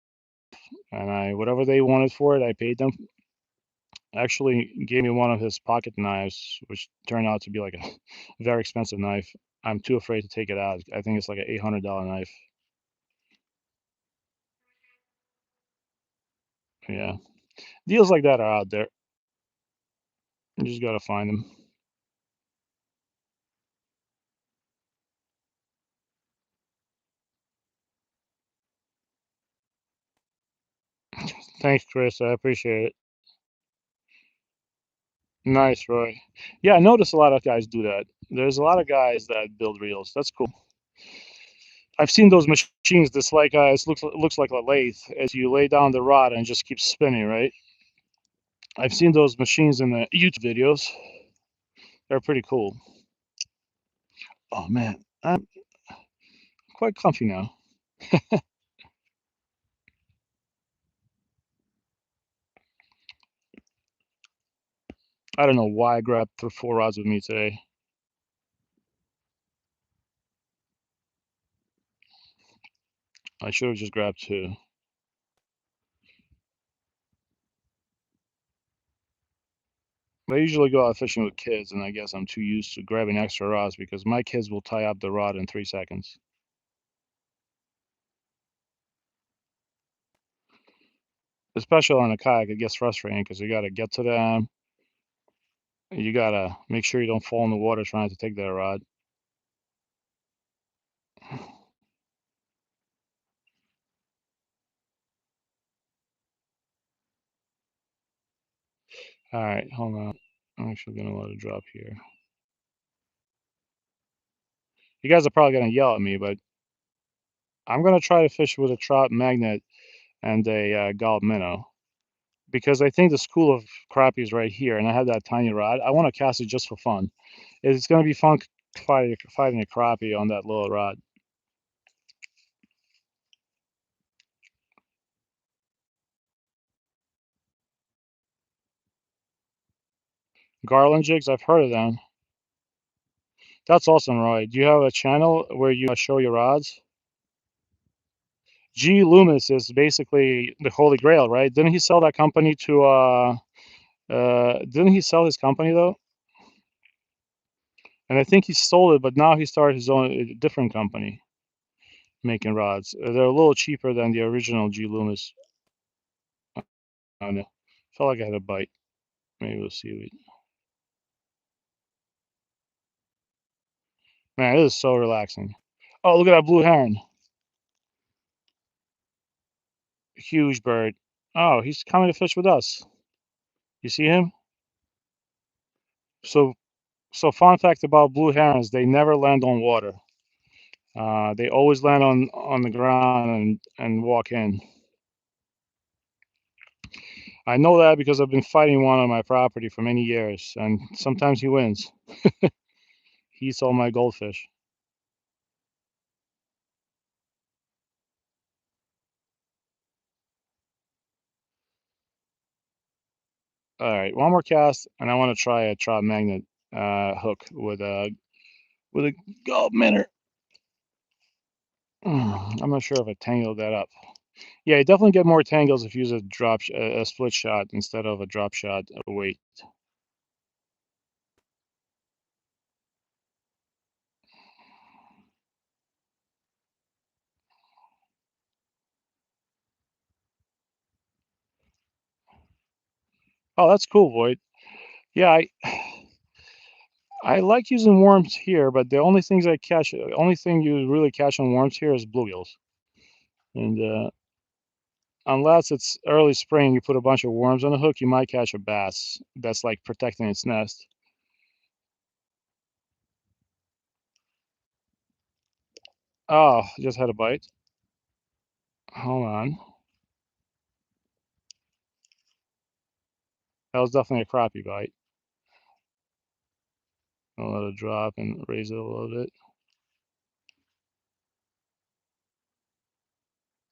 and I whatever they wanted for it, I paid them. Actually, gave me one of his pocket knives, which turned out to be like a very expensive knife. I'm too afraid to take it out. I think it's like an $800 knife. Yeah, deals like that are out there. You just gotta find them. Thanks, Chris. I appreciate it. Nice, Roy. Yeah, I notice a lot of guys do that. There's a lot of guys that build reels. That's cool. I've seen those machines. This like it looks like a lathe as you lay down the rod and just keeps spinning, right? I've seen those machines in the YouTube videos. They're pretty cool. Oh man, I'm quite comfy now. I don't know why I grabbed 4 rods with me today. I should have just grabbed 2. I usually go out fishing with kids, and I guess I'm too used to grabbing extra rods because my kids will tie up the rod in 3 seconds. Especially on a kayak, it gets frustrating because you got to get to them. You got to make sure you don't fall in the water trying to take that rod. All right, hold on. I'm actually going to let it drop here. You guys are probably going to yell at me, but I'm going to try to fish with a trout magnet and a gallop minnow because I think the school of crappie is right here, and I have that tiny rod. I want to cast it just for fun. It's going to be fun fighting a crappie on that little rod. Garland jigs, I've heard of them. That's awesome, Roy. Do you have a channel where you show your rods? G Loomis is basically the holy grail, right? Didn't he sell that company to didn't he sell his company though? And I think he sold it, but now he started his own different company making rods. They're a little cheaper than the original G Loomis. I don't know. Felt like I had a bite. Maybe we'll see. Man, this is so relaxing. Oh, look at that blue heron. Huge bird. Oh, he's coming to fish with us. You see him? So, so fun fact about blue herons, they never land on water. They always land on the ground and walk in. I know that because I've been fighting one on my property for many years, and sometimes he wins. He eats all my goldfish. All right, one more cast, and I want to try a trout magnet hook with a gold minnow. I'm not sure if I tangled that up. Yeah, you definitely get more tangles if you use a split shot instead of a drop shot weight. Oh, that's cool, Void. Yeah, I like using worms here, but the only things I catch, the only thing you really catch on worms here is bluegills. And unless it's early spring, you put a bunch of worms on the hook, you might catch a bass that's like protecting its nest. Oh, just had a bite. Hold on. That was definitely a crappie bite. I'll let it drop and raise it a little bit.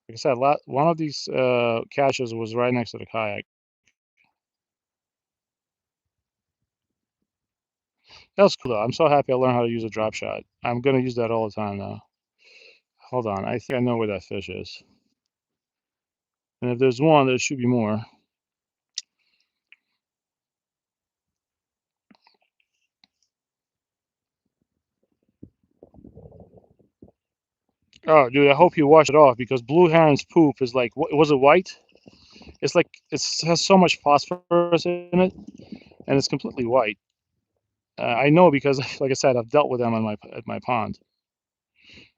Like I said, one of these caches was right next to the kayak. That was cool though. I'm so happy I learned how to use a drop shot. I'm gonna use that all the time now. Hold on, I think I know where that fish is. And if there's one, there should be more. Oh, dude, I hope you wash it off because blue heron's poop is like, was it white? It's like it has so much phosphorus in it, and it's completely white. I know because, like I said, I've dealt with them on at my pond.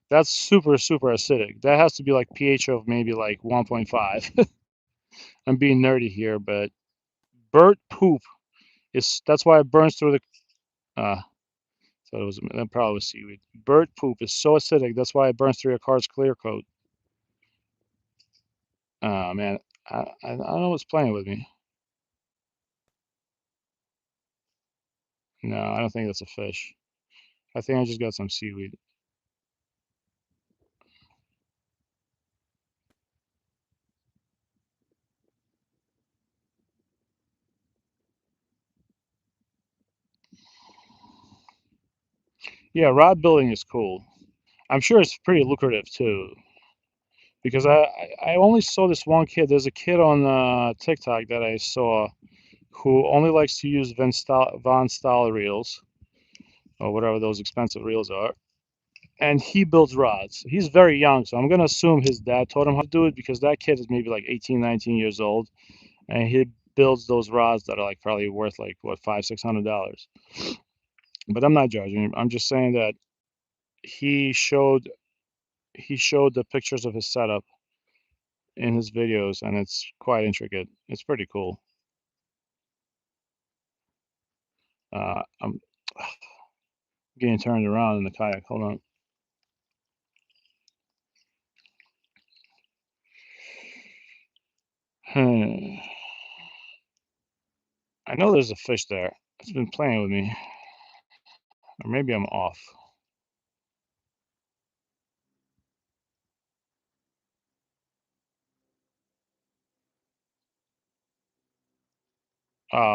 That's super, super acidic. That has to be like pH of maybe like 1.5. I'm being nerdy here, but bird poop is that's why it burns through the. So it was that probably was seaweed. Bird poop is so acidic. That's why it burns through your car's clear coat. Oh man, I don't know what's playing with me. No, I don't think that's a fish. I think I just got some seaweed. Yeah, rod building is cool. I'm sure it's pretty lucrative too, because I only saw this one kid. There's a kid on TikTok that I saw who only likes to use Von Stahl reels or whatever those expensive reels are, and he builds rods. He's very young, so I'm gonna assume his dad taught him how to do it because that kid is maybe like 18, 19 years old, and he builds those rods that are like probably worth like what $500, $600. But I'm not judging him. I'm just saying that he showed he showed the pictures of his setup in his videos, and it's quite intricate. It's pretty cool. I'm getting turned around in the kayak. Hold on. Hmm. I know there's a fish there. It's been playing with me, or maybe I'm off.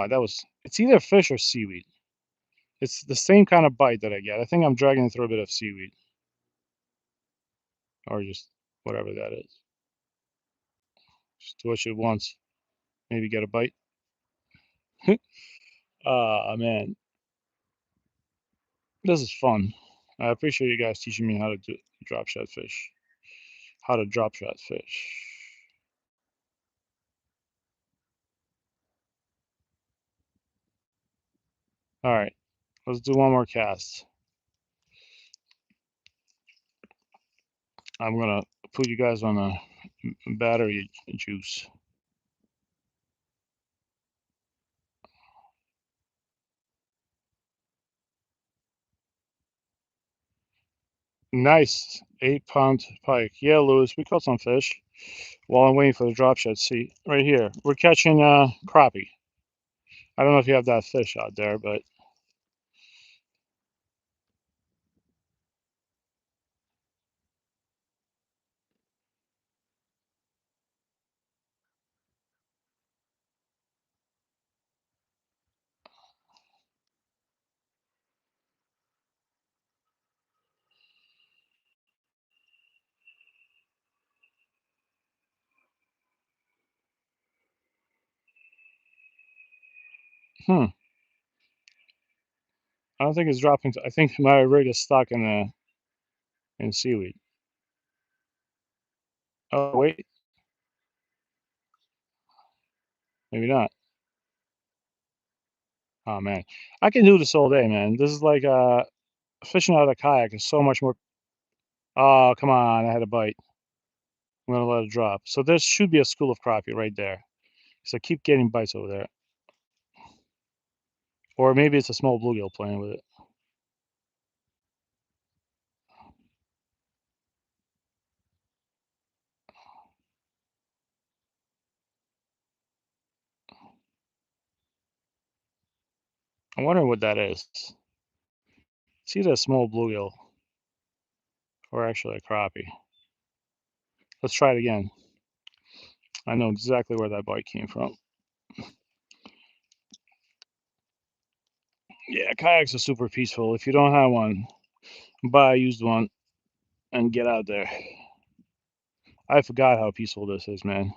That was. It's either fish or seaweed. It's the same kind of bite that I get. I think I'm dragging through a bit of seaweed, or just whatever that is. Just twitch it once, maybe get a bite. Man, this is fun. I appreciate you guys teaching me how to do drop shot fish. How to drop shot fish. All right, let's do one more cast. I'm gonna put you guys on a battery juice. Nice 8 pound pike. Yeah, Lewis, we caught some fish while I'm waiting for the drop shot. See, right here, we're catching crappie. I don't know if you have that fish out there, but Hmm. I don't think it's dropping. I think my rig is stuck in seaweed. Oh wait, maybe not. Oh man, I can do this all day, man. This is like fishing out of a kayak is so much more. Oh come on, I had a bite. I'm gonna let it drop. So there should be a school of crappie right there. So I keep getting bites over there, or maybe it's a small bluegill playing with it. I'm wondering what that is. It's either a small bluegill or actually a crappie. Let's try it again. I know exactly where that bite came from. Yeah, kayaks are super peaceful. If you don't have one, buy a used one and get out there. I forgot how peaceful this is, man.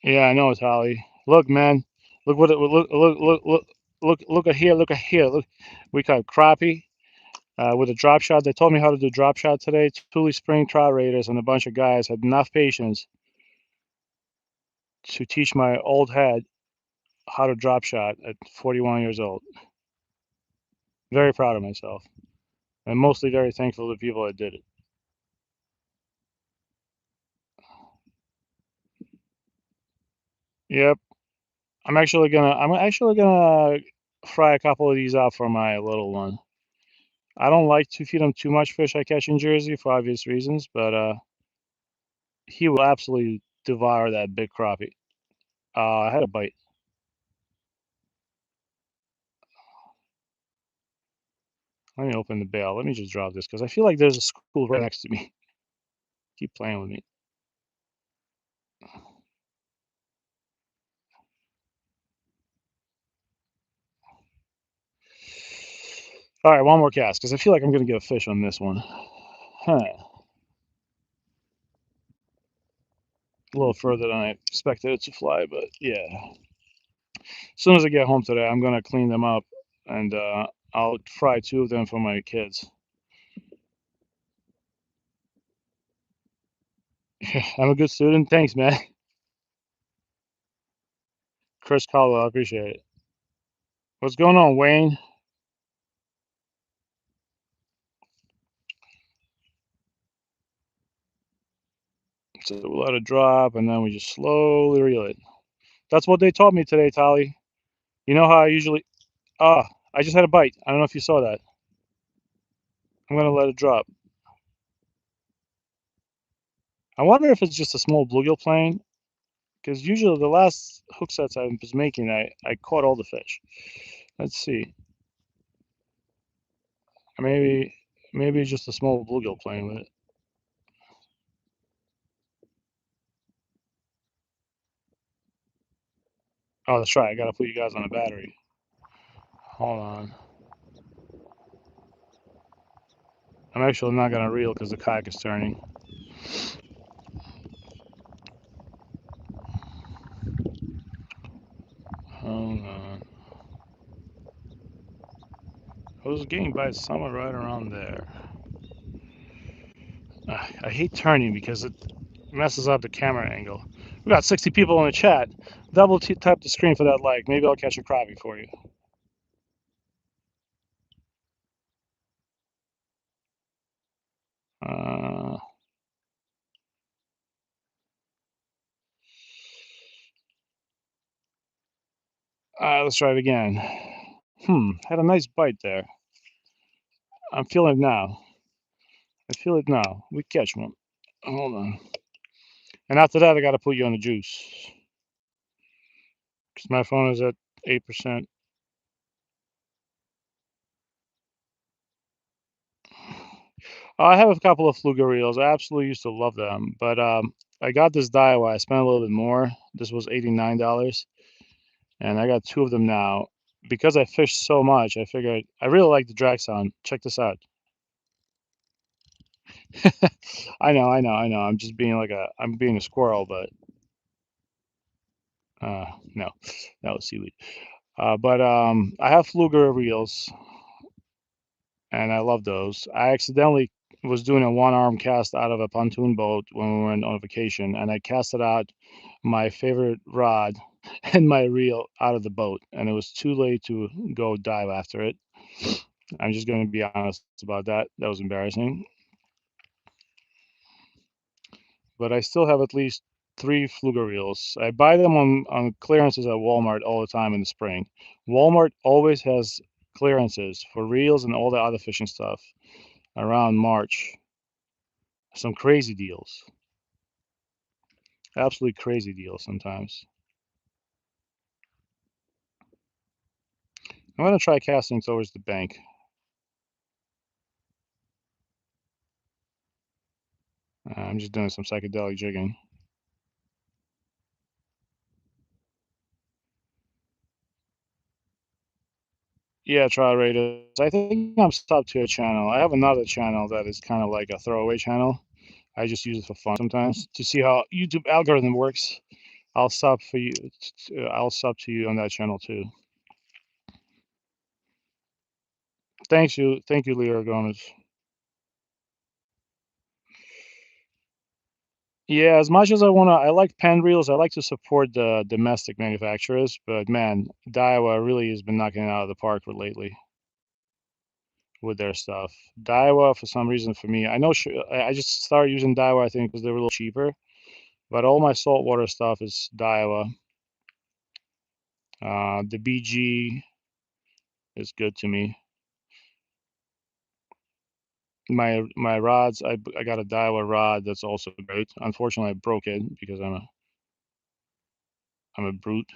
Yeah, I know, Tali. Look, man. Look what it look at here. Look at here. Look, we caught crappie with a drop shot. They told me how to do drop shot today. Tule Spring Trout Raiders and a bunch of guys had enough patience to teach my old head how to drop shot at 41 years old. Very proud of myself, and mostly very thankful to the people that did it. Yep, I'm actually gonna fry a couple of these out for my little one. I don't like to feed him too much fish I catch in Jersey for obvious reasons, but he will absolutely devour that big crappie. I had a bite. Let me open the bail. Let me just drop this because I feel like there's a school right next to me. Keep playing with me. All right, one more cast because I feel like I'm gonna get a fish on this one. Huh. A little further than I expected it to fly, but yeah. As soon as I get home today, I'm gonna clean them up and I'll fry two of them for my kids. I'm a good student. Thanks, man. Chris Caldwell, I appreciate it. What's going on, Wayne? So we'll let it drop, and then we just slowly reel it. That's what they taught me today, Tali. You know how I usually. Ah, I just had a bite. I don't know if you saw that. I'm gonna let it drop. I wonder if it's just a small bluegill playing, because usually the last hook sets I was making, I caught all the fish. Let's see. Maybe it's just a small bluegill playing with it. Oh, that's right. I gotta put you guys on a battery. Hold on. I'm actually not gonna reel because the kayak is turning. Hold on. I was getting by somewhere right around there. I hate turning because it messes up the camera angle. We got 60 people in the chat. Double tap the screen for that like. Maybe I'll catch a crappie for you. Uh, let's try it again. Had a nice bite there. I'm feeling it now. I feel it now. We catch one. Hold on. And after that, I got to put you on the juice because my phone is at 8%. I have a couple of fluke reels. I absolutely used to love them, but I got this Daiwa. I spent a little bit more. This was $89, and I got two of them now. Because I fished so much, I figured I really like the drag sound. Check this out. I know. I'm just being I'm being a squirrel, but No, that was seaweed. But I have fluger reels, and I love those. I accidentally was doing a one-arm cast out of a pontoon boat when we were on vacation, and I casted out my favorite rod and my reel out of the boat, and it was too late to go dive after it. I'm just going to be honest about that. That was embarrassing. But I still have at least three fluger reels. I buy them on clearances at Walmart all the time in the spring. Walmart always has clearances for reels and all the other fishing stuff around March. Some crazy deals. Absolutely crazy deals sometimes. I'm going to try casting towards the bank. I'm just doing some psychedelic jigging. Yeah, try rated. I think I'm subbed to a channel. I have another channel that is kind of like a throwaway channel. I just use it for fun sometimes to see how YouTube algorithm works. I'll sub for you. I'll sub to you on that channel too. Thank you, Leo Gomez. Yeah, as much as I like pen reels. I like to support the domestic manufacturers, but man, Daiwa really has been knocking it out of the park lately with their stuff. Daiwa, for some reason, for me, I know I just started using Daiwa, I think, because they were a little cheaper. But all my saltwater stuff is Daiwa. The BG is good to me. My rods, I got a Daiwa rod that's also great. Unfortunately, I broke it because I'm a brute.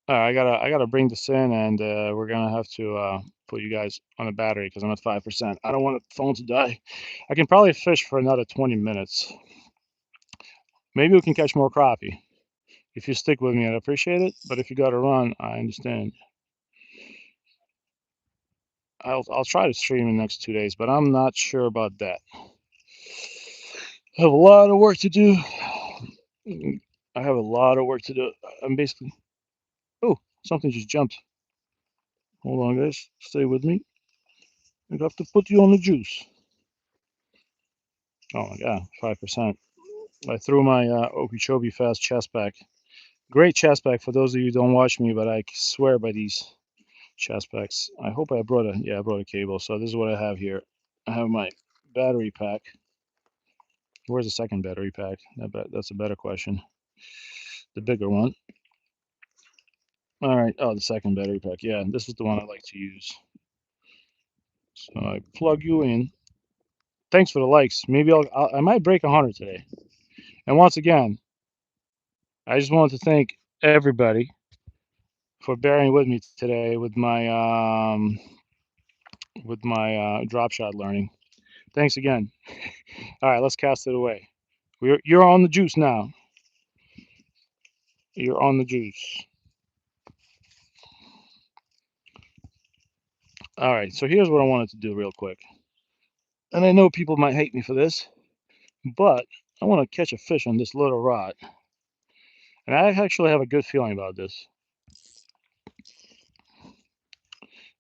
I gotta bring this in, and we're gonna have to put you guys on a battery because I'm at 5%. I don't want the phone to die. I can probably fish for another 20 minutes. Maybe we can catch more crappie. If you stick with me, I'd appreciate it. But if you gotta run, I understand. I'll try to stream in the next 2 days, but I'm not sure about that. I have a lot of work to do. I have a lot of work to do. I'm basically. Oh, something just jumped. Hold on, guys. Stay with me. I have to put you on the juice. Oh my god, 5%. I threw my Okeechobee Fast chest pack. Great chest pack for those of you who don't watch me, but I swear by these chest packs. I hope I brought I brought a cable. So this is what I have here. I have my battery pack. Where's the second battery pack? That's a better question. The bigger one. All right. Oh, the second battery pack. Yeah, this is the one I like to use. So I plug you in. Thanks for the likes. Maybe I might break 100 today. And once again, I just wanted to thank everybody for bearing with me today with my drop shot learning. Thanks again. All right, let's cast it away. You're on the juice now. You're on the juice. All right, so here's what I wanted to do real quick. And I know people might hate me for this, but I want to catch a fish on this little rod. And I actually have a good feeling about this.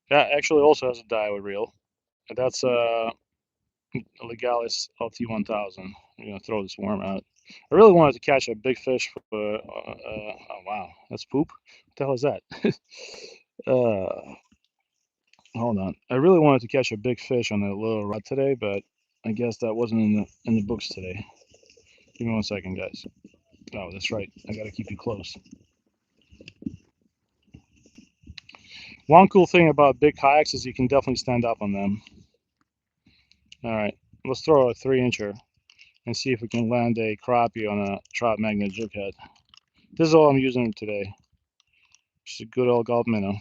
That actually also has a Daiwa reel. And that's Legalis LT1000. I'm going to throw this worm out. I really wanted to catch a big fish for, oh wow, that's poop. What the hell is that? uh, Hold on. I really wanted to catch a big fish on a little rod today, but I guess that wasn't in the books today. Give me 1 second, guys. Oh, that's right. I got to keep you close. One cool thing about big kayaks is you can definitely stand up on them. All right, let's throw a 3-incher and see if we can land a crappie on a trout magnet jig head. This is all I'm using today. Just a good old gulp minnow.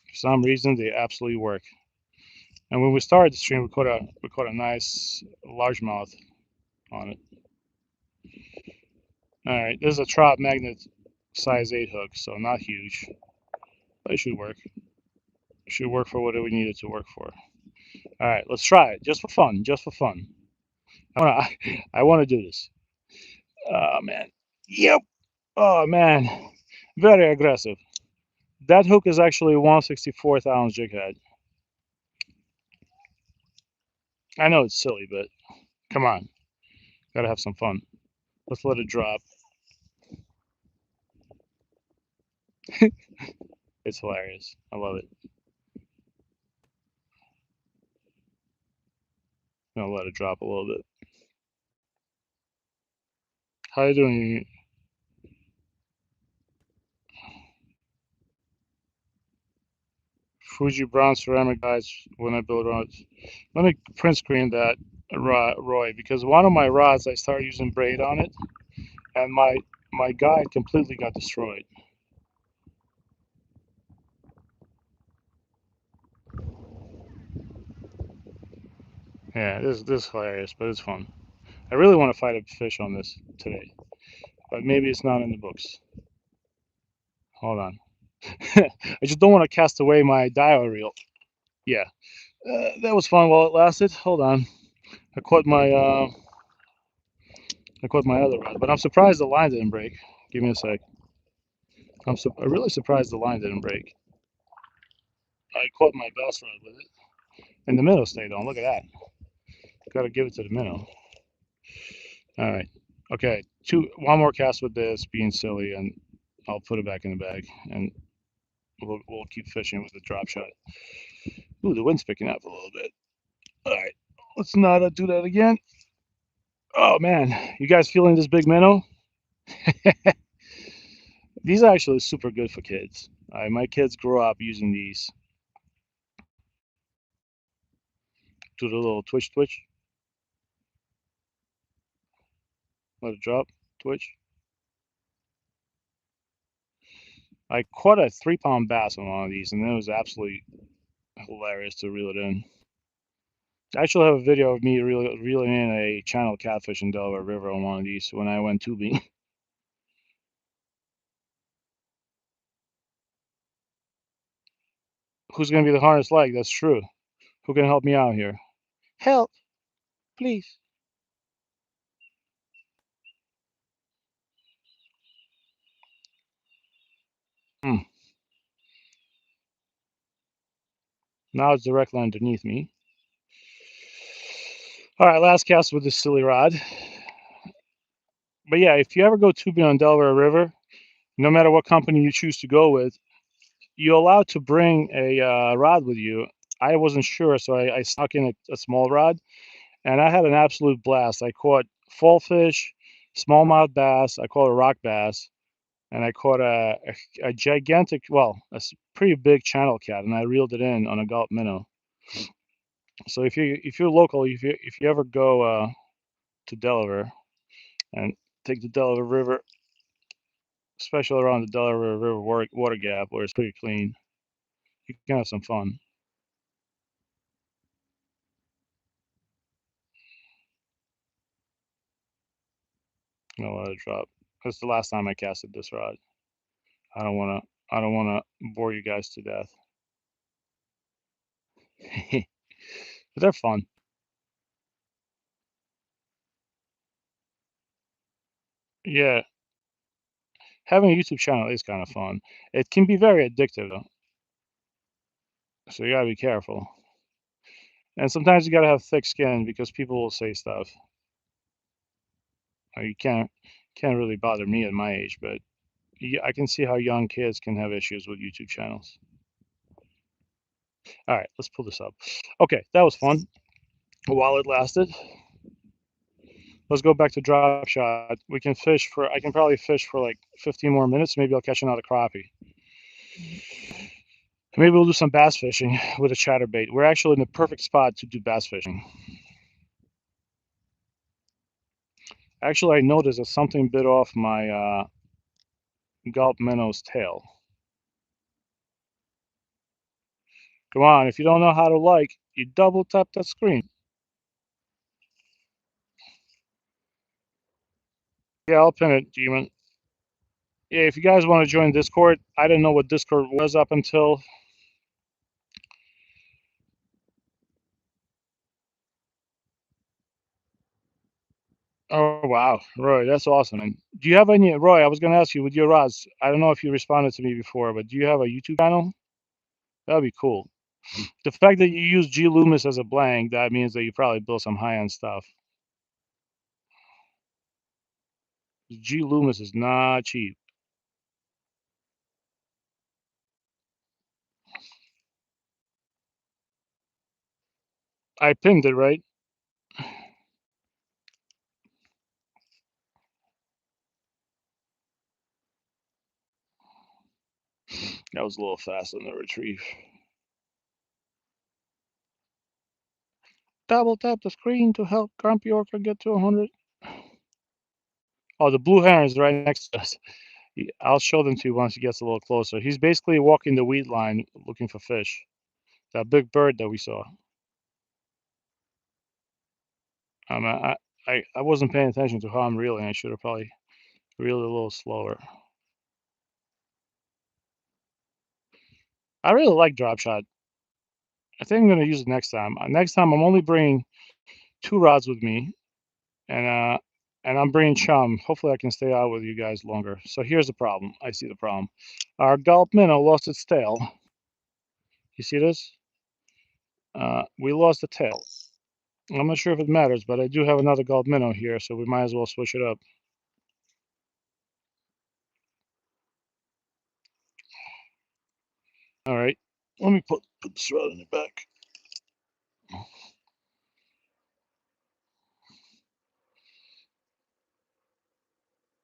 For some reason, they absolutely work. And when we started the stream, we caught a nice largemouth on it. All right, this is a trout magnet size 8 hook, so not huge, but it should work. It should work for what we need it to work for. All right, let's try it just for fun. Just for fun. I wanna do this. Oh man. Yep. Oh man. Very aggressive. That hook is actually 1/64th ounce jig head. I know it's silly, but come on. Gotta have some fun. Let's let it drop. It's hilarious. I love it. I'm gonna let it drop a little bit. How you doing? Fuji brown ceramic guys when I build rods. Let me print screen that, Roy, because one of my rods I started using braid on it, and my guide completely got destroyed. Yeah, this is hilarious, but it's fun. I really want to fight a fish on this today, but maybe it's not in the books. Hold on. I just don't want to cast away my dial reel. Yeah, that was fun while it lasted. Hold on. I caught my uh, I caught my other rod, but I'm surprised the line didn't break. Give me a sec. I'm really surprised the line didn't break. I caught my bass rod with it, and the minnow stayed on. Look at that. Got to give it to the minnow. All right. Okay. One more cast with this, being silly, and I'll put it back in the bag, and we'll keep fishing with the drop shot. Ooh, the wind's picking up a little bit. All right. Let's not do that again. Oh man, you guys feeling this big minnow? These are actually super good for kids. My kids grew up using these. Do the little twitch twitch. Let it drop. Twitch. I caught a 3 pound bass on one of these, and it was absolutely hilarious to reel it in. I actually have a video of me reeling in a channel catfish in Delaware River on one of these when I went tubing. Who's going to be the hardest leg? That's true. Who can help me out here? Help, please. Hmm. Now it's directly underneath me. All right, last cast with this silly rod. But yeah, if you ever go tubing on Delaware River, no matter what company you choose to go with, you're allowed to bring a rod with you. I wasn't sure, so I snuck in a small rod, and I had an absolute blast. I caught fall fish, smallmouth bass, I caught a rock bass, and I caught a gigantic, well, pretty big channel cat, and I reeled it in on a gulp minnow. So if you're local, if you ever go to Delaware and take the Delaware River, especially around the Delaware River water gap where it's pretty clean, you can have some fun. You know, let it drop. That's the last time I casted this rod. I don't wanna bore you guys to death. But they're fun. Yeah, having a YouTube channel is kind of fun. It can be very addictive though, so you gotta be careful. And sometimes you gotta have thick skin because people will say stuff. You can't really bother me at my age, but I can see how young kids can have issues with YouTube channels. All right, let's pull this up. Okay, that was fun while it lasted. Let's go back to drop shot. I can probably fish for like 15 more minutes. Maybe I'll catch another crappie. Maybe we'll do some bass fishing with a chatterbait. We're actually in the perfect spot to do bass fishing. Actually, I noticed that something bit off my gulp minnow's tail. Come on, if you don't know how to like, you double tap that screen. Yeah, I'll pin it, Demon. Yeah, if you guys want to join Discord, I didn't know what Discord was up until. Oh wow, Roy, that's awesome. And do you have any, Roy? I was gonna ask you with your rods. I don't know if you responded to me before, but do you have a YouTube channel? That'd be cool. The fact that you use G Loomis as a blank, that means that you probably built some high-end stuff. G Loomis is not cheap. I pinned it, right? That was a little fast on the retrieve. Double tap the screen to help Grumpy Orca get to 100. Oh, the blue heron is right next to us. I'll show them to you once he gets a little closer. He's basically walking the weed line looking for fish. That big bird that we saw. I wasn't paying attention to how I'm reeling. I should have probably reeled a little slower. I really like drop shot. I think I'm gonna use it next time. Next time I'm only bringing two rods with me, and I'm bringing chum. Hopefully I can stay out with you guys longer. So here's the problem. I see the problem. Our gulp minnow lost its tail. You see this? We lost the tail. I'm not sure if it matters, but I do have another gulp minnow here, so we might as well switch it up. All right. Let me put this rod in the back.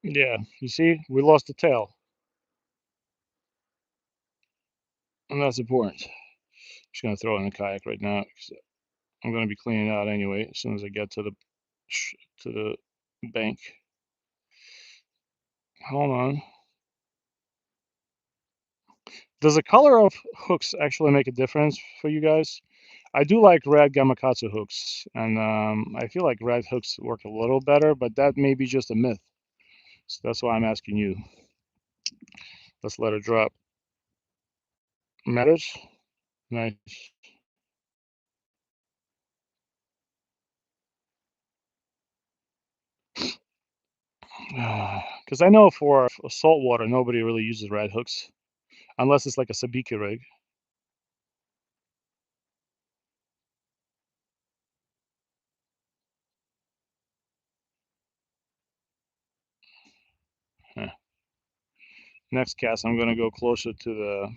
Yeah, you see, we lost the tail, and that's important. Just gonna throw it in the kayak right now because I'm gonna be cleaning out anyway as soon as I get to the bank. Hold on. Does the color of hooks actually make a difference for you guys? I do like red Gamakatsu hooks, and I feel like red hooks work a little better, but that may be just a myth. So that's why I'm asking you. Let's let her drop. Matters? Nice. Because I know for saltwater, nobody really uses red hooks unless it's like a sabiki rig. Huh. Next cast, I'm gonna go closer to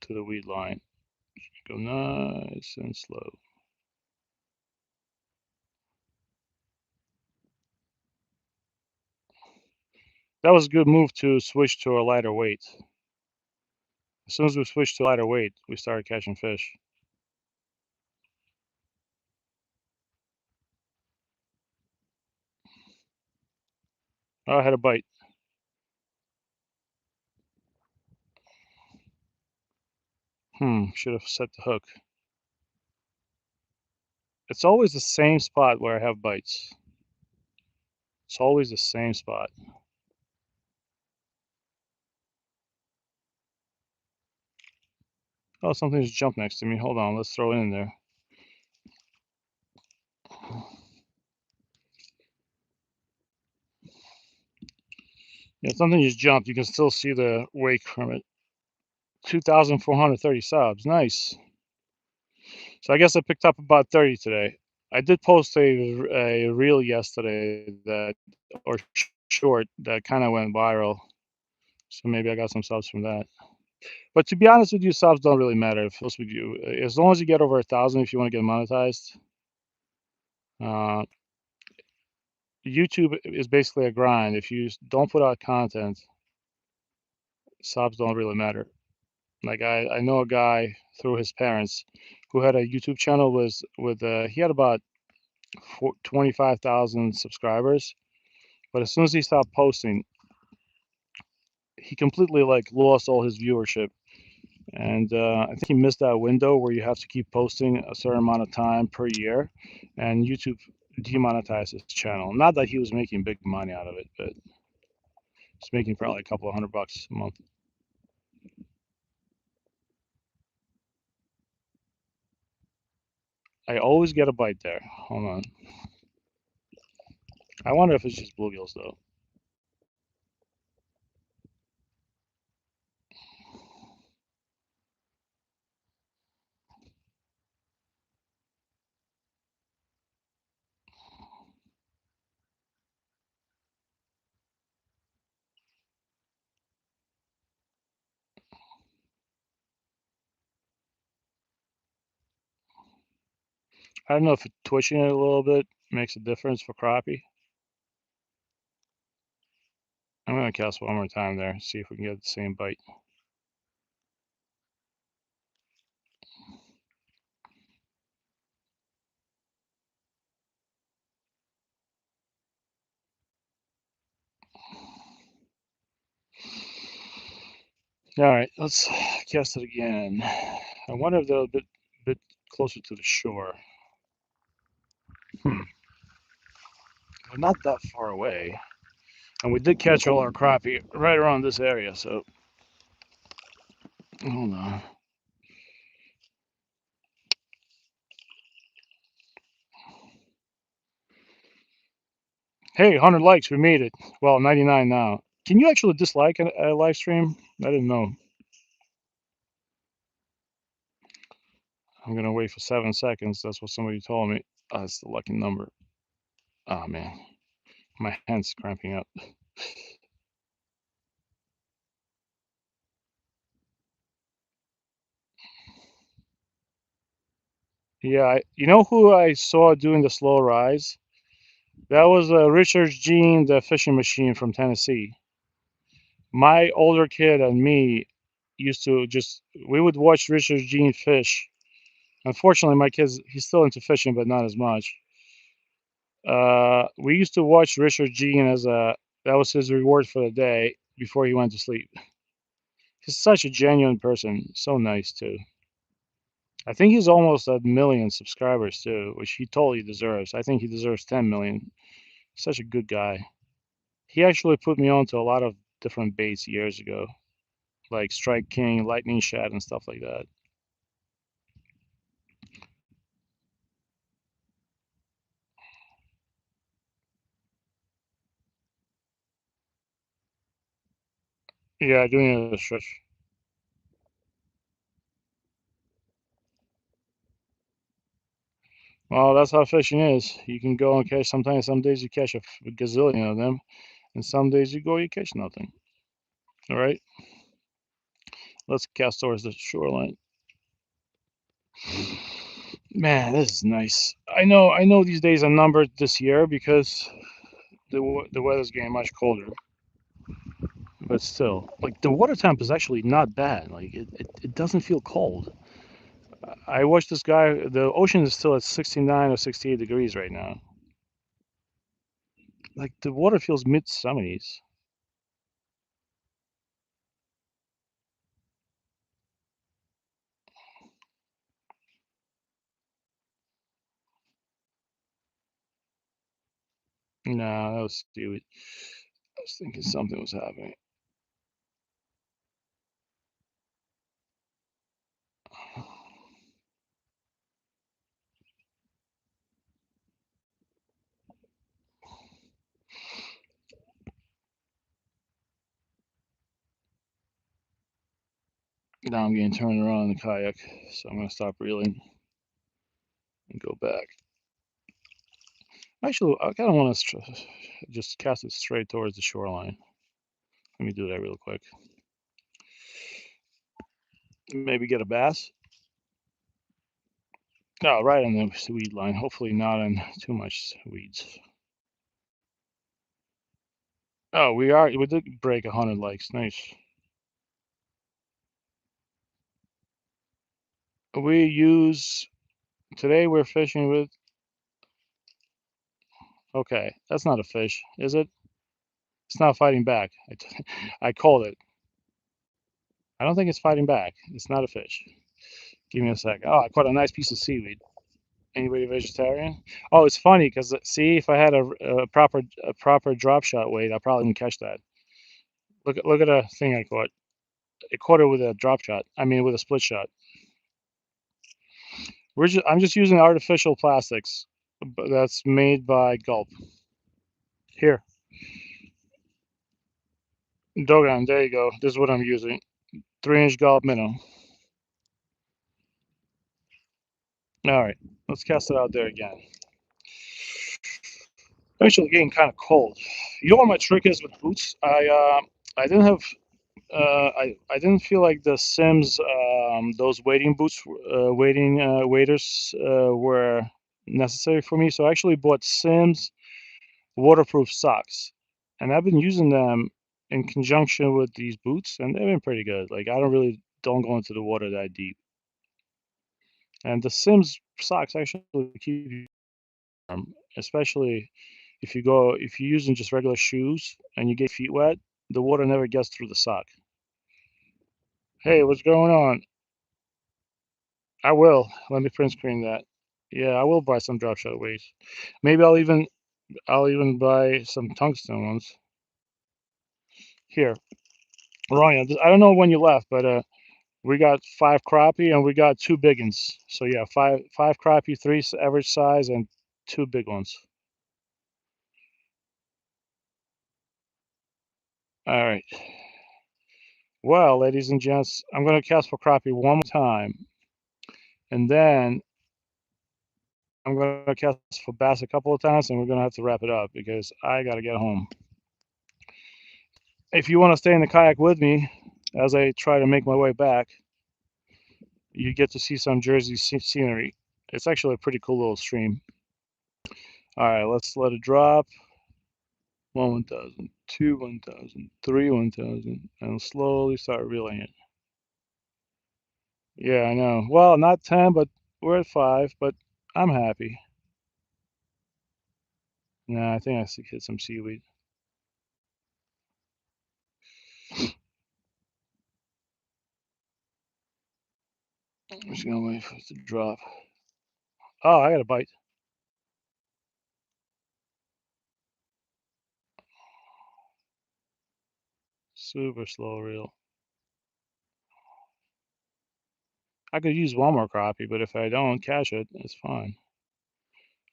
the weed line. Go nice and slow. That was a good move to switch to a lighter weight. As soon as we switched to lighter weight, we started catching fish. Oh, I had a bite. Should have set the hook. It's always the same spot where I have bites. It's always the same spot. Oh, something just jumped next to me. Hold on, let's throw it in there. Yeah, something just jumped. You can still see the wake from it. 2,430 subs. Nice. So I guess I picked up about 30 today. I did post a reel yesterday that, or short, that kind of went viral. So maybe I got some subs from that. But to be honest with you, subs don't really matter. If it's with you, as long as you get over 1,000, if you want to get monetized, uh, YouTube is basically a grind. If you don't put out content, subs don't really matter. Like I know a guy through his parents who had a YouTube channel with he had about 25,000 subscribers, but as soon as he stopped posting, he completely like lost all his viewership. And I think he missed that window where you have to keep posting a certain amount of time per year, and YouTube demonetized his channel. Not that he was making big money out of it, but he's making probably a couple of $100 a month. I always get a bite there. Hold on. I wonder if it's just bluegills though. I don't know if twitching it a little bit makes a difference for crappie. I'm gonna cast one more time there, see if we can get the same bite. All right, let's cast it again. I wonder if they're a bit closer to the shore. Hmm. They're not that far away. And we did catch all our crappie right around this area, so hold on. Hey, 100 likes, we made it. Well, 99 now. Can you actually dislike a live stream? I didn't know. I'm gonna wait for 7 seconds. That's what somebody told me. Oh, that's the lucky number. Oh man, my hand's cramping up. Yeah, you know who I saw doing the slow rise? That was Richard Jean, the fishing machine from Tennessee. My older kid and me used to we would watch Richard Jean fish. Unfortunately, my kid's he's still into fishing, but not as much. We used to watch Richard Jean that was his reward for the day before he went to sleep. He's such a genuine person, so nice too. I think he's almost a million subscribers too, which he totally deserves. I think he deserves 10 million. Such a good guy. He actually put me on to a lot of different baits years ago, like Strike King, Lightning Shad, and stuff like that. Yeah, doing a stretch. Well, that's how fishing is. You can go and catch. Sometimes, some days you catch a gazillion of them, and some days you go, you catch nothing. All right, let's cast towards the shoreline. Man, this is nice. I know. These days are numbered this year because the weather's getting much colder. But still, like the water temp is actually not bad. Like it doesn't feel cold. I watched this guy. The ocean is still at 69 or 68 degrees right now. Like the water feels mid 70s. No, that was stupid. I was thinking something was happening. Now I'm getting turned around in the kayak, so I'm gonna stop reeling and go back. Actually, I kind of want to just cast it straight towards the shoreline. Let me do that real quick. Maybe get a bass. No, right on the weed line. Hopefully not on too much weeds. Oh, we did break 100 likes. Nice. We use today we're fishing with. Okay, that's not a fish, is it? It's not fighting back. I called it. I don't think it's fighting back. It's not a fish. Give me a sec. Oh, I caught a nice piece of seaweed. Anybody vegetarian? Oh, it's funny because see, if I had a proper drop shot weight, I probably didn't catch that. Look at a thing I caught. I caught it with a drop shot. I mean, with a split shot. I'm just using artificial plastics, that's made by Gulp. Here, Dogon, there you go. This is what I'm using. 3-inch gallop minnow. All right, let's cast it out there again. Actually getting kind of cold. You know what my trick is with boots? I didn't have I didn't feel like the Sims those wading boots waders were necessary for me, so I actually bought Sims waterproof socks, and I've been using them in conjunction with these boots, and they've been pretty good. Like I don't go into the water that deep, and the Sims socks actually keep you warm, especially if you're using just regular shoes and you get feet wet, the water never gets through the sock. Hey, what's going on? I will. Let me print screen that. Yeah, I will buy some drop shot weights. Maybe I'll even buy some tungsten ones. Here, Ryan. I don't know when you left, but we got 5 crappie and we got 2 big ones. So yeah, five crappie, 3 average size, and 2 big ones. All right. Well, ladies and gents, I'm gonna cast for crappie one more time, and then I'm gonna cast for bass a couple of times, and we're gonna have to wrap it up because I gotta get home. If you want to stay in the kayak with me as I try to make my way back, you get to see some Jersey scenery. It's actually a pretty cool little stream. All right, let's let it drop. 1,000, 2, 1,000, 3, 1,000, and slowly start reeling it. Yeah, I know. Well, not 10, but we're at 5, but I'm happy. Nah, I think I hit some seaweed. I'm just gonna wait for it to drop. Oh, I got a bite. Super slow reel. I could use one more crappie, but if I don't catch it, it's fine.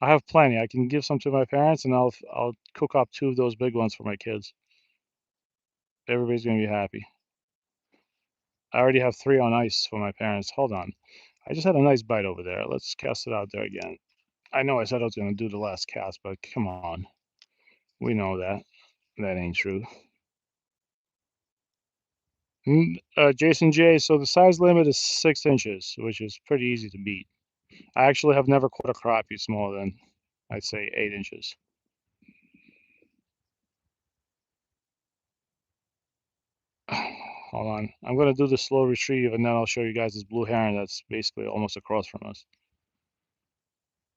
I have plenty. I can give some to my parents, and I'll cook up 2 of those big ones for my kids. Everybody's gonna be happy. I already have 3 on ice for my parents. Hold on. I just had a nice bite over there. Let's cast it out there again. I know I said I was gonna do the last cast, but come on. We know that. That ain't true. Jason J, so the size limit is 6 inches, which is pretty easy to beat. I actually have never caught a crappie smaller than, I'd say, 8 inches. Hold on. I'm going to do the slow retrieve, and then I'll show you guys this blue heron that's basically almost across from us.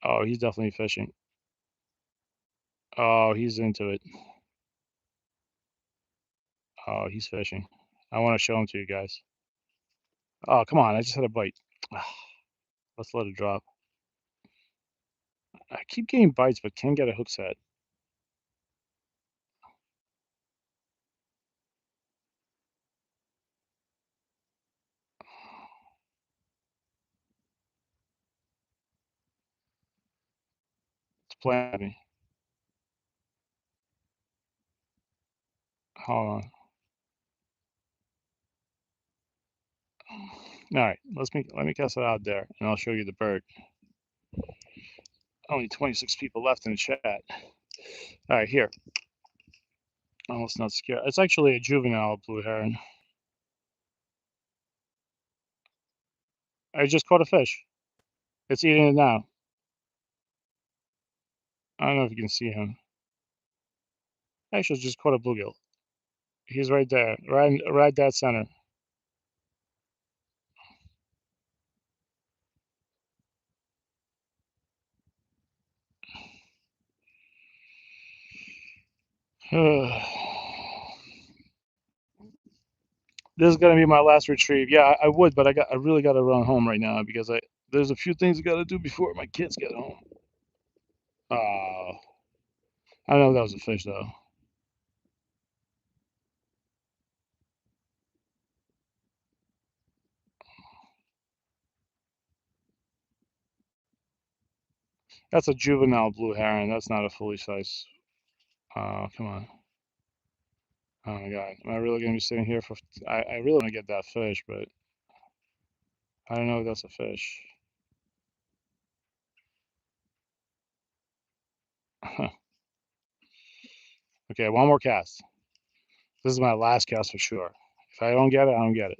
Oh, he's definitely fishing. Oh, he's into it. Oh, he's fishing. I want to show him to you guys. Oh, come on. I just had a bite. Let's let it drop. I keep getting bites, but can't get a hook set. It's playing me. Hold on. All right, let me cast it out there, and I'll show you the bird. Only 26 people left in the chat. All right, here. Almost not scared. It's actually a juvenile blue heron. I just caught a fish. It's eating it now. I don't know if you can see him. Actually, just caught a bluegill. He's right there, right dead center. This is gonna be my last retrieve. Yeah, I would, but I really gotta run home right now because there's a few things I gotta do before my kids get home. Oh, I don't know if that was a fish though. That's a juvenile blue heron. That's not a fully sized. Oh, come on. Oh my God. Am I really gonna be sitting here for? I really want to get that fish, but I don't know if that's a fish. Okay, one more cast. This is my last cast for sure. If I don't get it, I don't get it.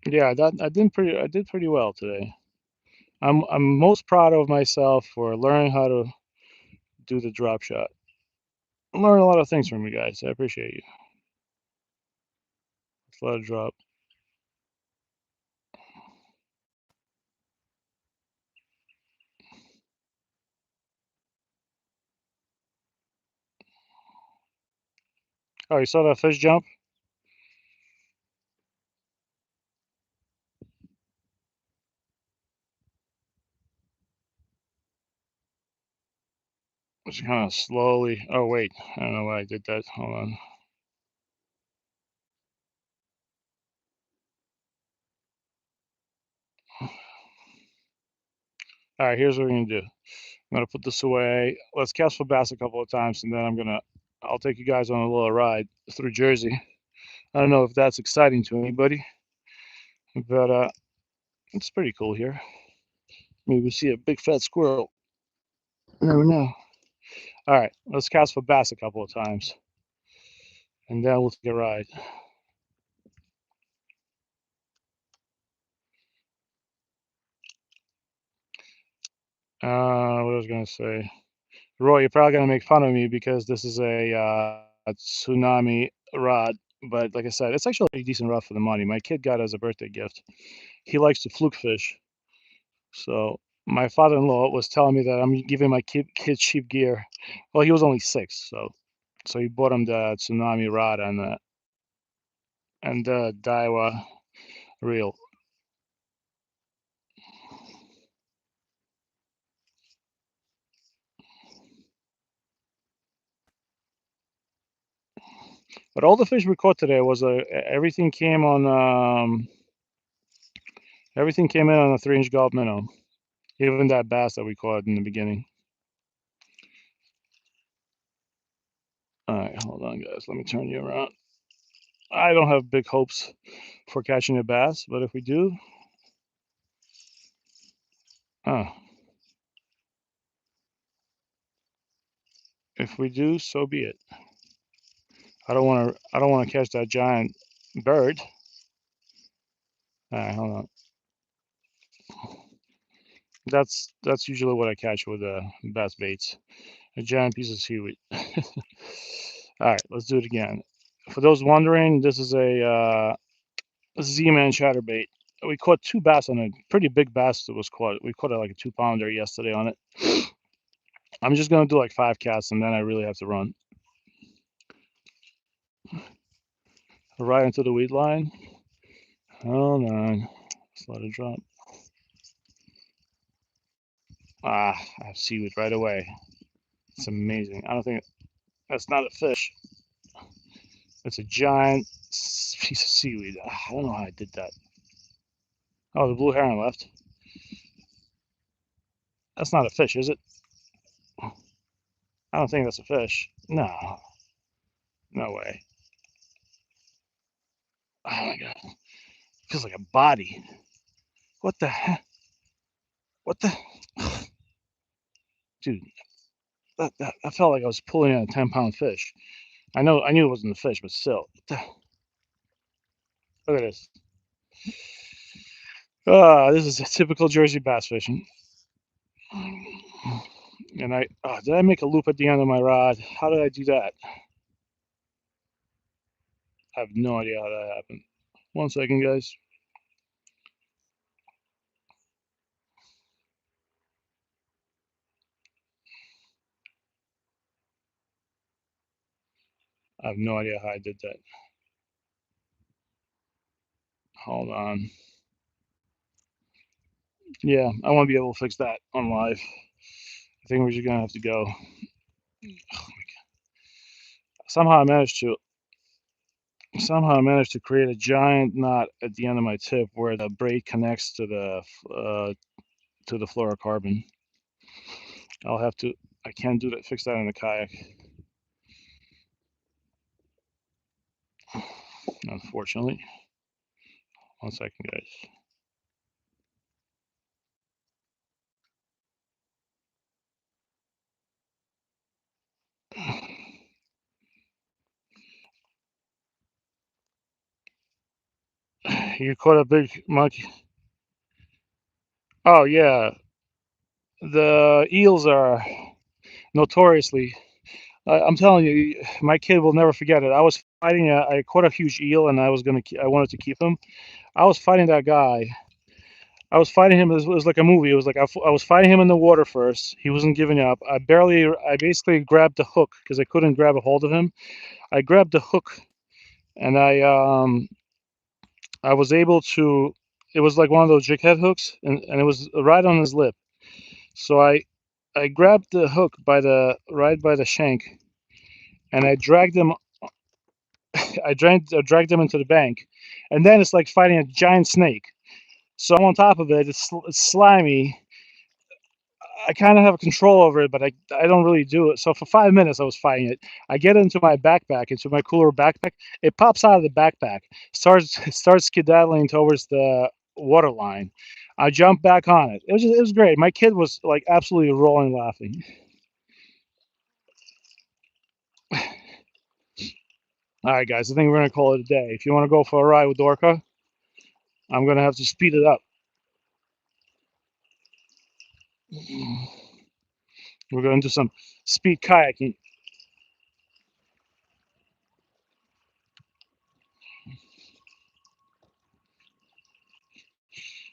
Yeah, I did pretty well today. I'm most proud of myself for learning how to do the drop shot. I learned a lot of things from you guys. I appreciate you. Let's let it drop. Oh, you saw that fish jump? Just kind of slowly. Oh wait, I don't know why I did that. Hold on. All right, here's what we're gonna do. I'm gonna put this away. Let's cast for bass a couple of times, and then I'll take you guys on a little ride through Jersey. I don't know if that's exciting to anybody, but it's pretty cool here. Maybe we'll see a big fat squirrel. You never know. All right, let's cast for bass a couple of times, and then we'll take a ride. What I was gonna say, Roy, you're probably gonna make fun of me because this is a tsunami rod, but like I said, it's actually a decent rod for the money. My kid got it as a birthday gift. He likes to fluke fish, so my father-in-law was telling me that I'm giving my kid cheap gear. Well, he was only 6, so he bought him the tsunami rod and the Daiwa reel. But all the fish we caught today was everything came on everything came in on a 3-inch gulp minnow. Even that bass that we caught in the beginning. All right, hold on, guys. Let me turn you around. I don't have big hopes for catching a bass, but if we do, uh, if we do, so be it. I don't want to catch that giant bird. All right, hold on. That's usually what I catch with bass baits. A giant piece of seaweed. All right, let's do it again. For those wondering, this is a Z-Man Chatterbait. We caught 2 bass on a pretty big bass that was caught. We caught like a 2-pounder yesterday on it. I'm just gonna do like 5 casts and then I really have to run. Right into the weed line. Hold on. Let's let it drop. Ah, I have seaweed right away. It's amazing. I don't think that's not a fish. It's a giant piece of seaweed. I don't know how I did that. Oh, the blue heron left. That's not a fish, is it? I don't think that's a fish. No, no way. Oh my god, it feels like a body. What the heck? What the? Dude, that felt like I was pulling in a 10-pound fish. I knew it wasn't a fish, but still. Look at this. Ah, this is a typical Jersey bass fishing. And did I make a loop at the end of my rod? How did I do that? I have no idea how that happened. One second, guys. I have no idea how I did that. Hold on. Yeah, I want to be able to fix that on live. I think we're just gonna have to go. Somehow I managed to. Somehow I managed to create a giant knot at the end of my tip where the braid connects to the fluorocarbon. I'll have to. I can't do that. Fix that in the kayak, unfortunately. 1 second, guys. You caught a big monkey. Oh yeah, the eels are notoriously. I'm telling you, my kid will never forget it. I was fighting. I caught a huge eel, and I wanted to keep him. I was fighting that guy. I was fighting him. It was like a movie. It was like I was fighting him in the water first. He wasn't giving up. I basically grabbed the hook because I couldn't grab a hold of him. I grabbed the hook, and I was able to. It was like one of those jig head hooks, and it was right on his lip. So I grabbed the hook right by the shank, and I dragged him. I dragged him into the bank, and then it's like fighting a giant snake. So I'm on top of it. It's slimy. I kind of have control over it, but I don't really do it. So for 5 minutes, I was fighting it. I get into my backpack, into my cooler backpack. It pops out of the backpack, starts skedaddling towards the water line. I jump back on it. It was great. My kid was like absolutely rolling laughing. All right, guys. I think we're gonna call it a day. If you want to go for a ride with Dorka, I'm gonna have to speed it up. We're gonna do some speed kayaking.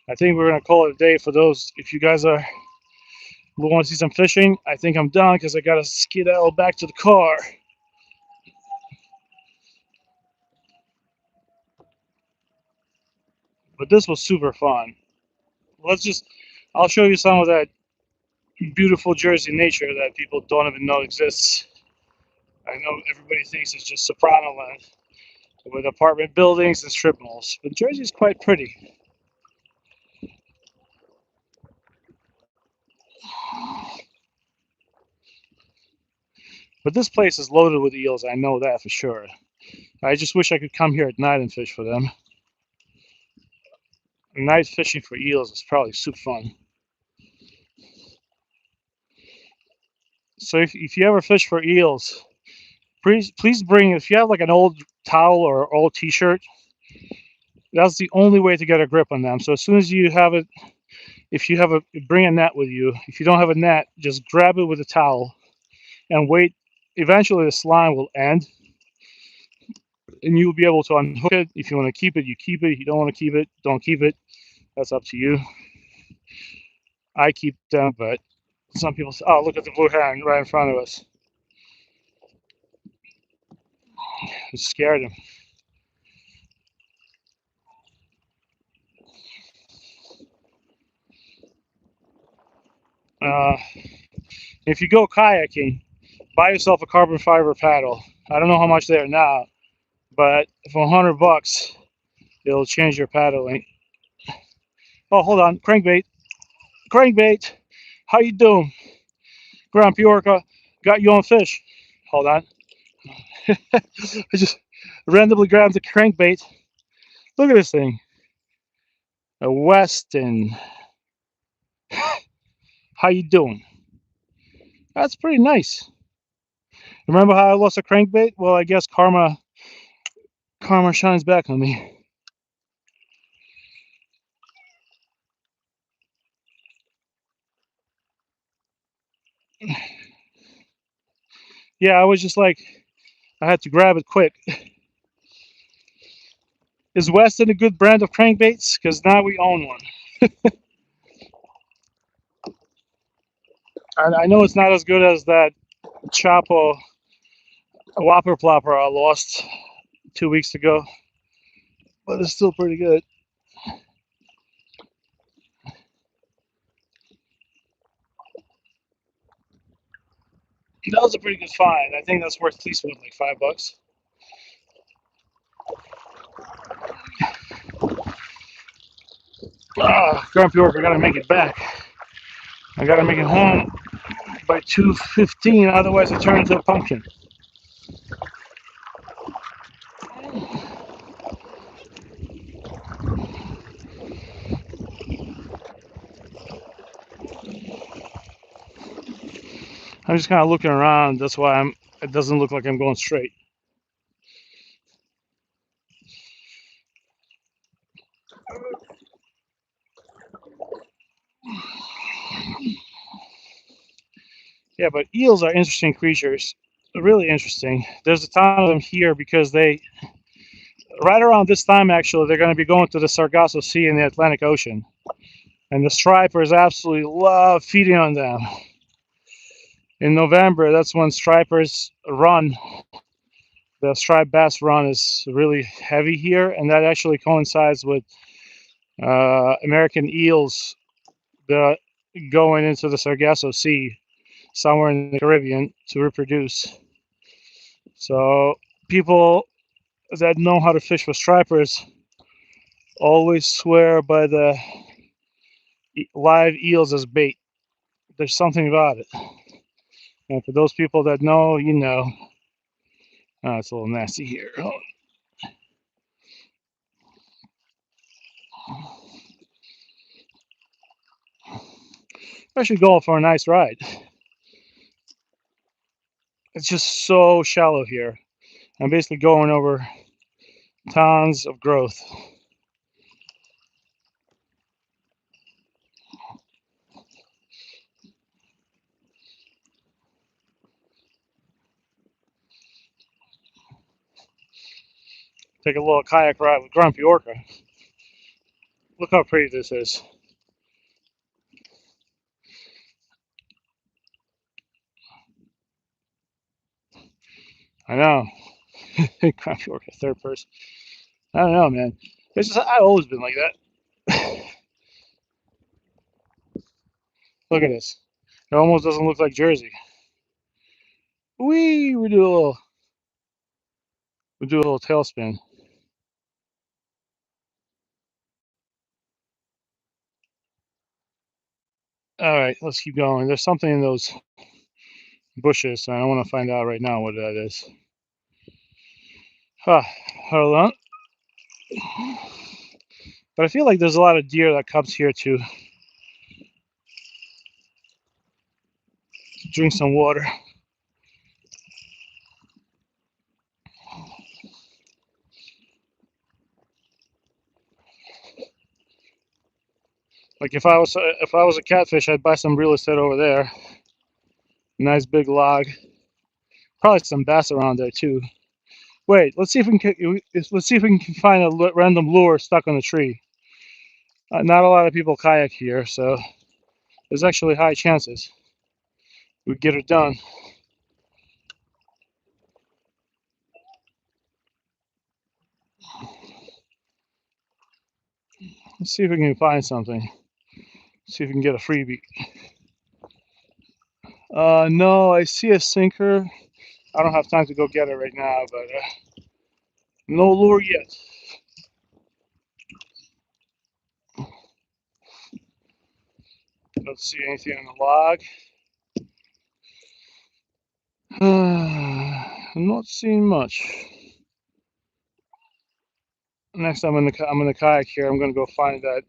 I think we're gonna call it a day for those. If you guys are want to see some fishing, I think I'm done because I gotta skedaddle back to the car. But this was super fun. Let's just, I'll show you some of that beautiful Jersey nature that people don't even know exists. I know everybody thinks it's just soprano land with apartment buildings and strip malls, but Jersey's quite pretty. But this place is loaded with eels, I know that for sure. I just wish I could come here at night and fish for them. Night fishing for eels is probably super fun. So if you ever fish for eels, please bring, if you have like an old towel or old t-shirt, that's the only way to get a grip on them. So as soon as you have it, if you have a, bring a net with you. If you don't have a net, just grab it with a towel and wait. Eventually the slime will end and you'll be able to unhook it. If you want to keep it, you keep it. If you don't want to keep it, don't keep it. That's up to you. I keep them, but some people say, oh, look at the blue heron right in front of us. It scared him. Uh, if you go kayaking, buy yourself a carbon fiber paddle. I don't know how much they are now, but for $100, it'll change your paddling. Oh, hold on, crankbait, crankbait. How you doing, Grandpa Orca? Got you on fish. Hold on. I just randomly grabbed the crankbait. Look at this thing. A Weston. How you doing? That's pretty nice. Remember how I lost a crankbait? Well, I guess karma shines back on me. Yeah, I was just like, I had to grab it quick. Is Weston a good brand of crankbaits? Because now we own one. I know it's not as good as that Chapo Whopper Plopper I lost 2 weeks ago, but it's still pretty good. That was a pretty good find. I think that's worth at least what, like $5. Grumpy Orc, I gotta make it back. I gotta make it home by 2:15, otherwise I turn into a pumpkin. I'm just kind of looking around. That's why it doesn't look like I'm going straight. Yeah, but eels are interesting creatures. Really interesting. There's a ton of them here because right around this time, actually, they're going to be going to the Sargasso Sea in the Atlantic Ocean. And the stripers absolutely love feeding on them. In November, that's when stripers run. The striped bass run is really heavy here, and that actually coincides with American eels going into the Sargasso Sea somewhere in the Caribbean to reproduce. So people that know how to fish with stripers always swear by the live eels as bait. There's something about it. And for those people that know, you know. Oh, it's a little nasty here. I should go for a nice ride. It's just so shallow here. I'm basically going over tons of growth. Take a little kayak ride with Grumpy Orca. Look how pretty this is. I know. Grumpy Orca, third person. I don't know, man. It's just I've always been like that. Look at this. It almost doesn't look like Jersey. Wee! We do a little tailspin. All right, let's keep going. There's something in those bushes, and I want to find out right now what that is. Ah, hold on. But I feel like there's a lot of deer that comes here to drink some water. Like if I was a catfish, I'd buy some real estate over there. Nice big log. Probably some bass around there too. Wait, let's see if we can find a random lure stuck on a tree. Not a lot of people kayak here, so there's actually high chances we get it done. Let's see if we can find something. See if we can get a freebie. No, I see a sinker. I don't have time to go get it right now, but no lure yet. Don't see anything on the log. I'm not seeing much. Next, I'm in the kayak here. I'm gonna go find that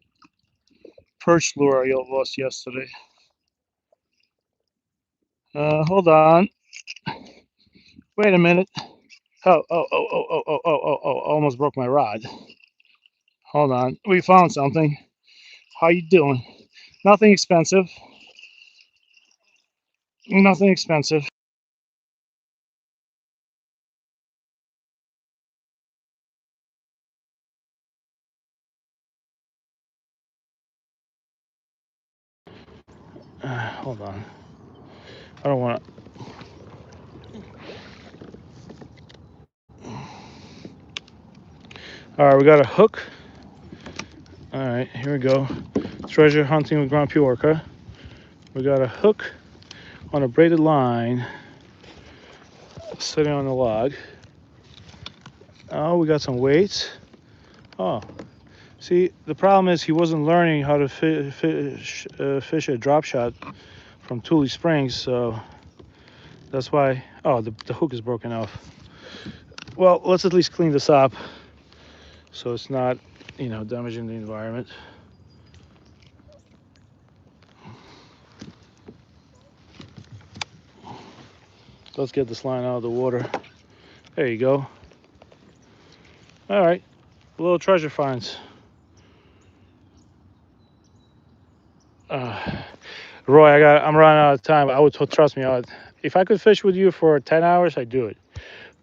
perch lure I lost yesterday. Hold on. Wait a minute. Oh! Almost broke my rod. Hold on. We found something. How you doing? Nothing expensive. Nothing expensive. Hold on. I don't want to. All right, we got a hook. All right, here we go. Treasure hunting with Grumpy Orca. We got a hook on a braided line sitting on the log. Oh, we got some weights. Oh,
See, the problem is he wasn't learning how to fish a drop shot from Tule Springs, so that's why. Oh, the hook is broken off. Well, let's at least clean this up so it's not, you know, damaging the environment. Let's get this line out of the water. There you go. All right, little treasure finds. Roy, I'm running out of time. I would trust me. If I could fish with you for 10 hours, I'd do it.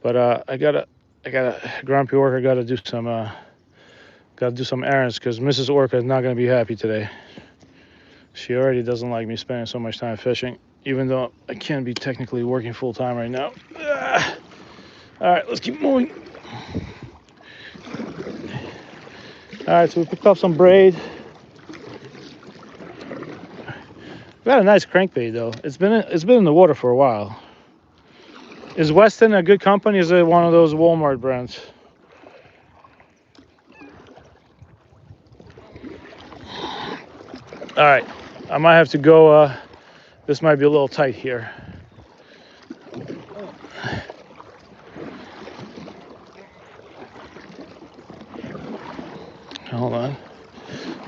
But I gotta grumpy worker. Gotta do some errands because Mrs. Orca is not gonna be happy today. She already doesn't like me spending so much time fishing, even though I can be technically working full time right now. All right, let's keep moving. All right, so we picked up some braid. We got a nice crankbait though. It's been in the water for a while. Is Weston a good company? Is it one of those Walmart brands? All right, I might have to go. This might be a little tight here. Hold on.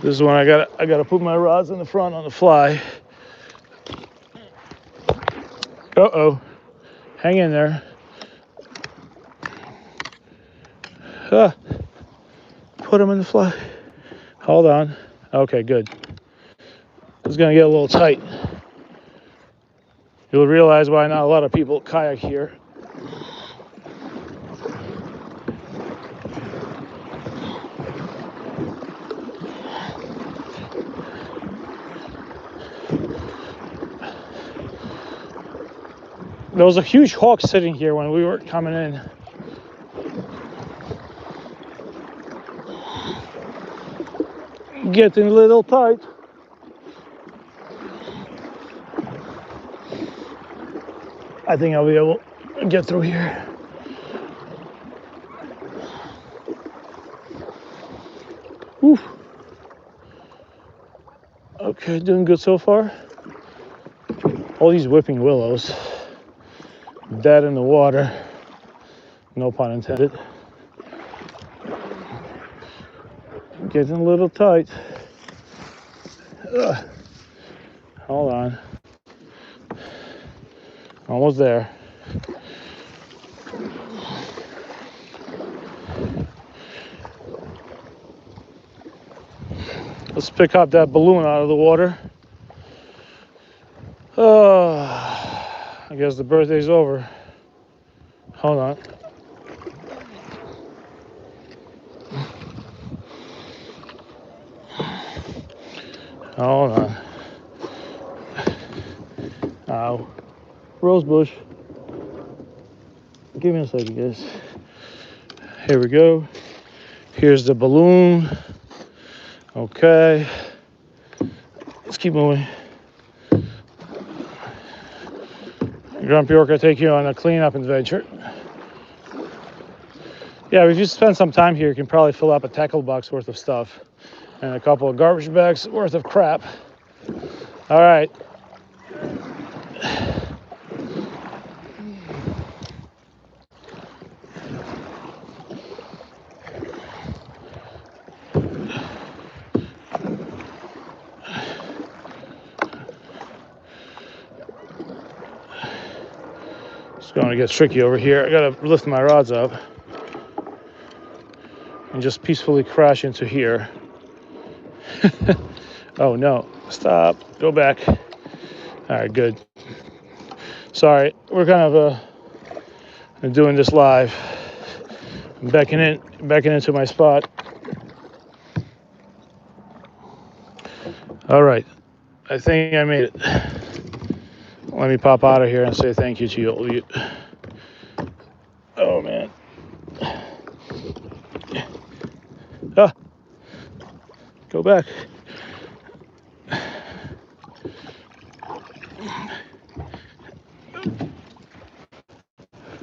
This is when I gotta put my rods in the front on the fly. Uh-oh. Hang in there. Put them in the fly. Hold on. Okay, good. It's gonna get a little tight. You'll realize why not a lot of people kayak here. There was a huge hawk sitting here when we were coming in. Getting a little tight. I think I'll be able to get through here. Oof. Okay, doing good so far. All these whipping willows. Dead in the water. No pun intended. Getting a little tight. Ugh. Hold on. Almost there. Let's pick up that balloon out of the water. I guess the birthday's over. Hold on. Hold on. Ow. Rosebush. Give me a second, guys. Here we go. Here's the balloon. Okay. Let's keep moving. Grumpy Orca, take you on a cleanup adventure. Yeah, if you spend some time here, you can probably fill up a tackle box worth of stuff and a couple of garbage bags worth of crap. All right. It's going to get tricky over here. I gotta lift my rods up and just peacefully crash into here. Oh no, stop, go back. All right, good. Sorry, we're kind of doing this live. I'm backing into my spot. All right, I think I made it. Let me pop out of here and say thank you to you. Oh man. Ah, go back.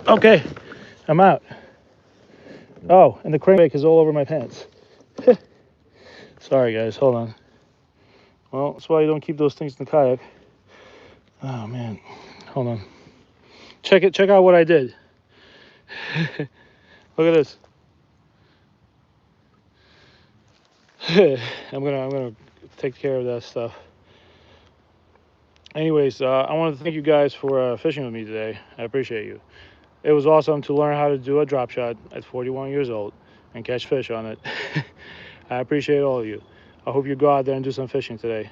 Okay, I'm out. Oh, and the crankbait is all over my pants. Sorry guys, hold on. Well, that's why you don't keep those things in the kayak. Oh man, hold on. Check out what I did. Look at this. I'm gonna take care of that stuff. Anyways, I want to thank you guys for fishing with me today. I appreciate you. It was awesome to learn how to do a drop shot at 41 years old and catch fish on it. I appreciate all of you. I hope you go out there and do some fishing today.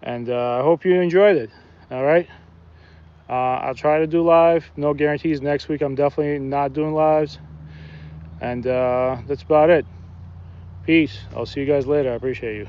And I hope you enjoyed it. All right. I'll try to do live. No guarantees. Next week I'm definitely not doing lives. And that's about it. Peace. I'll see you guys later. I appreciate you.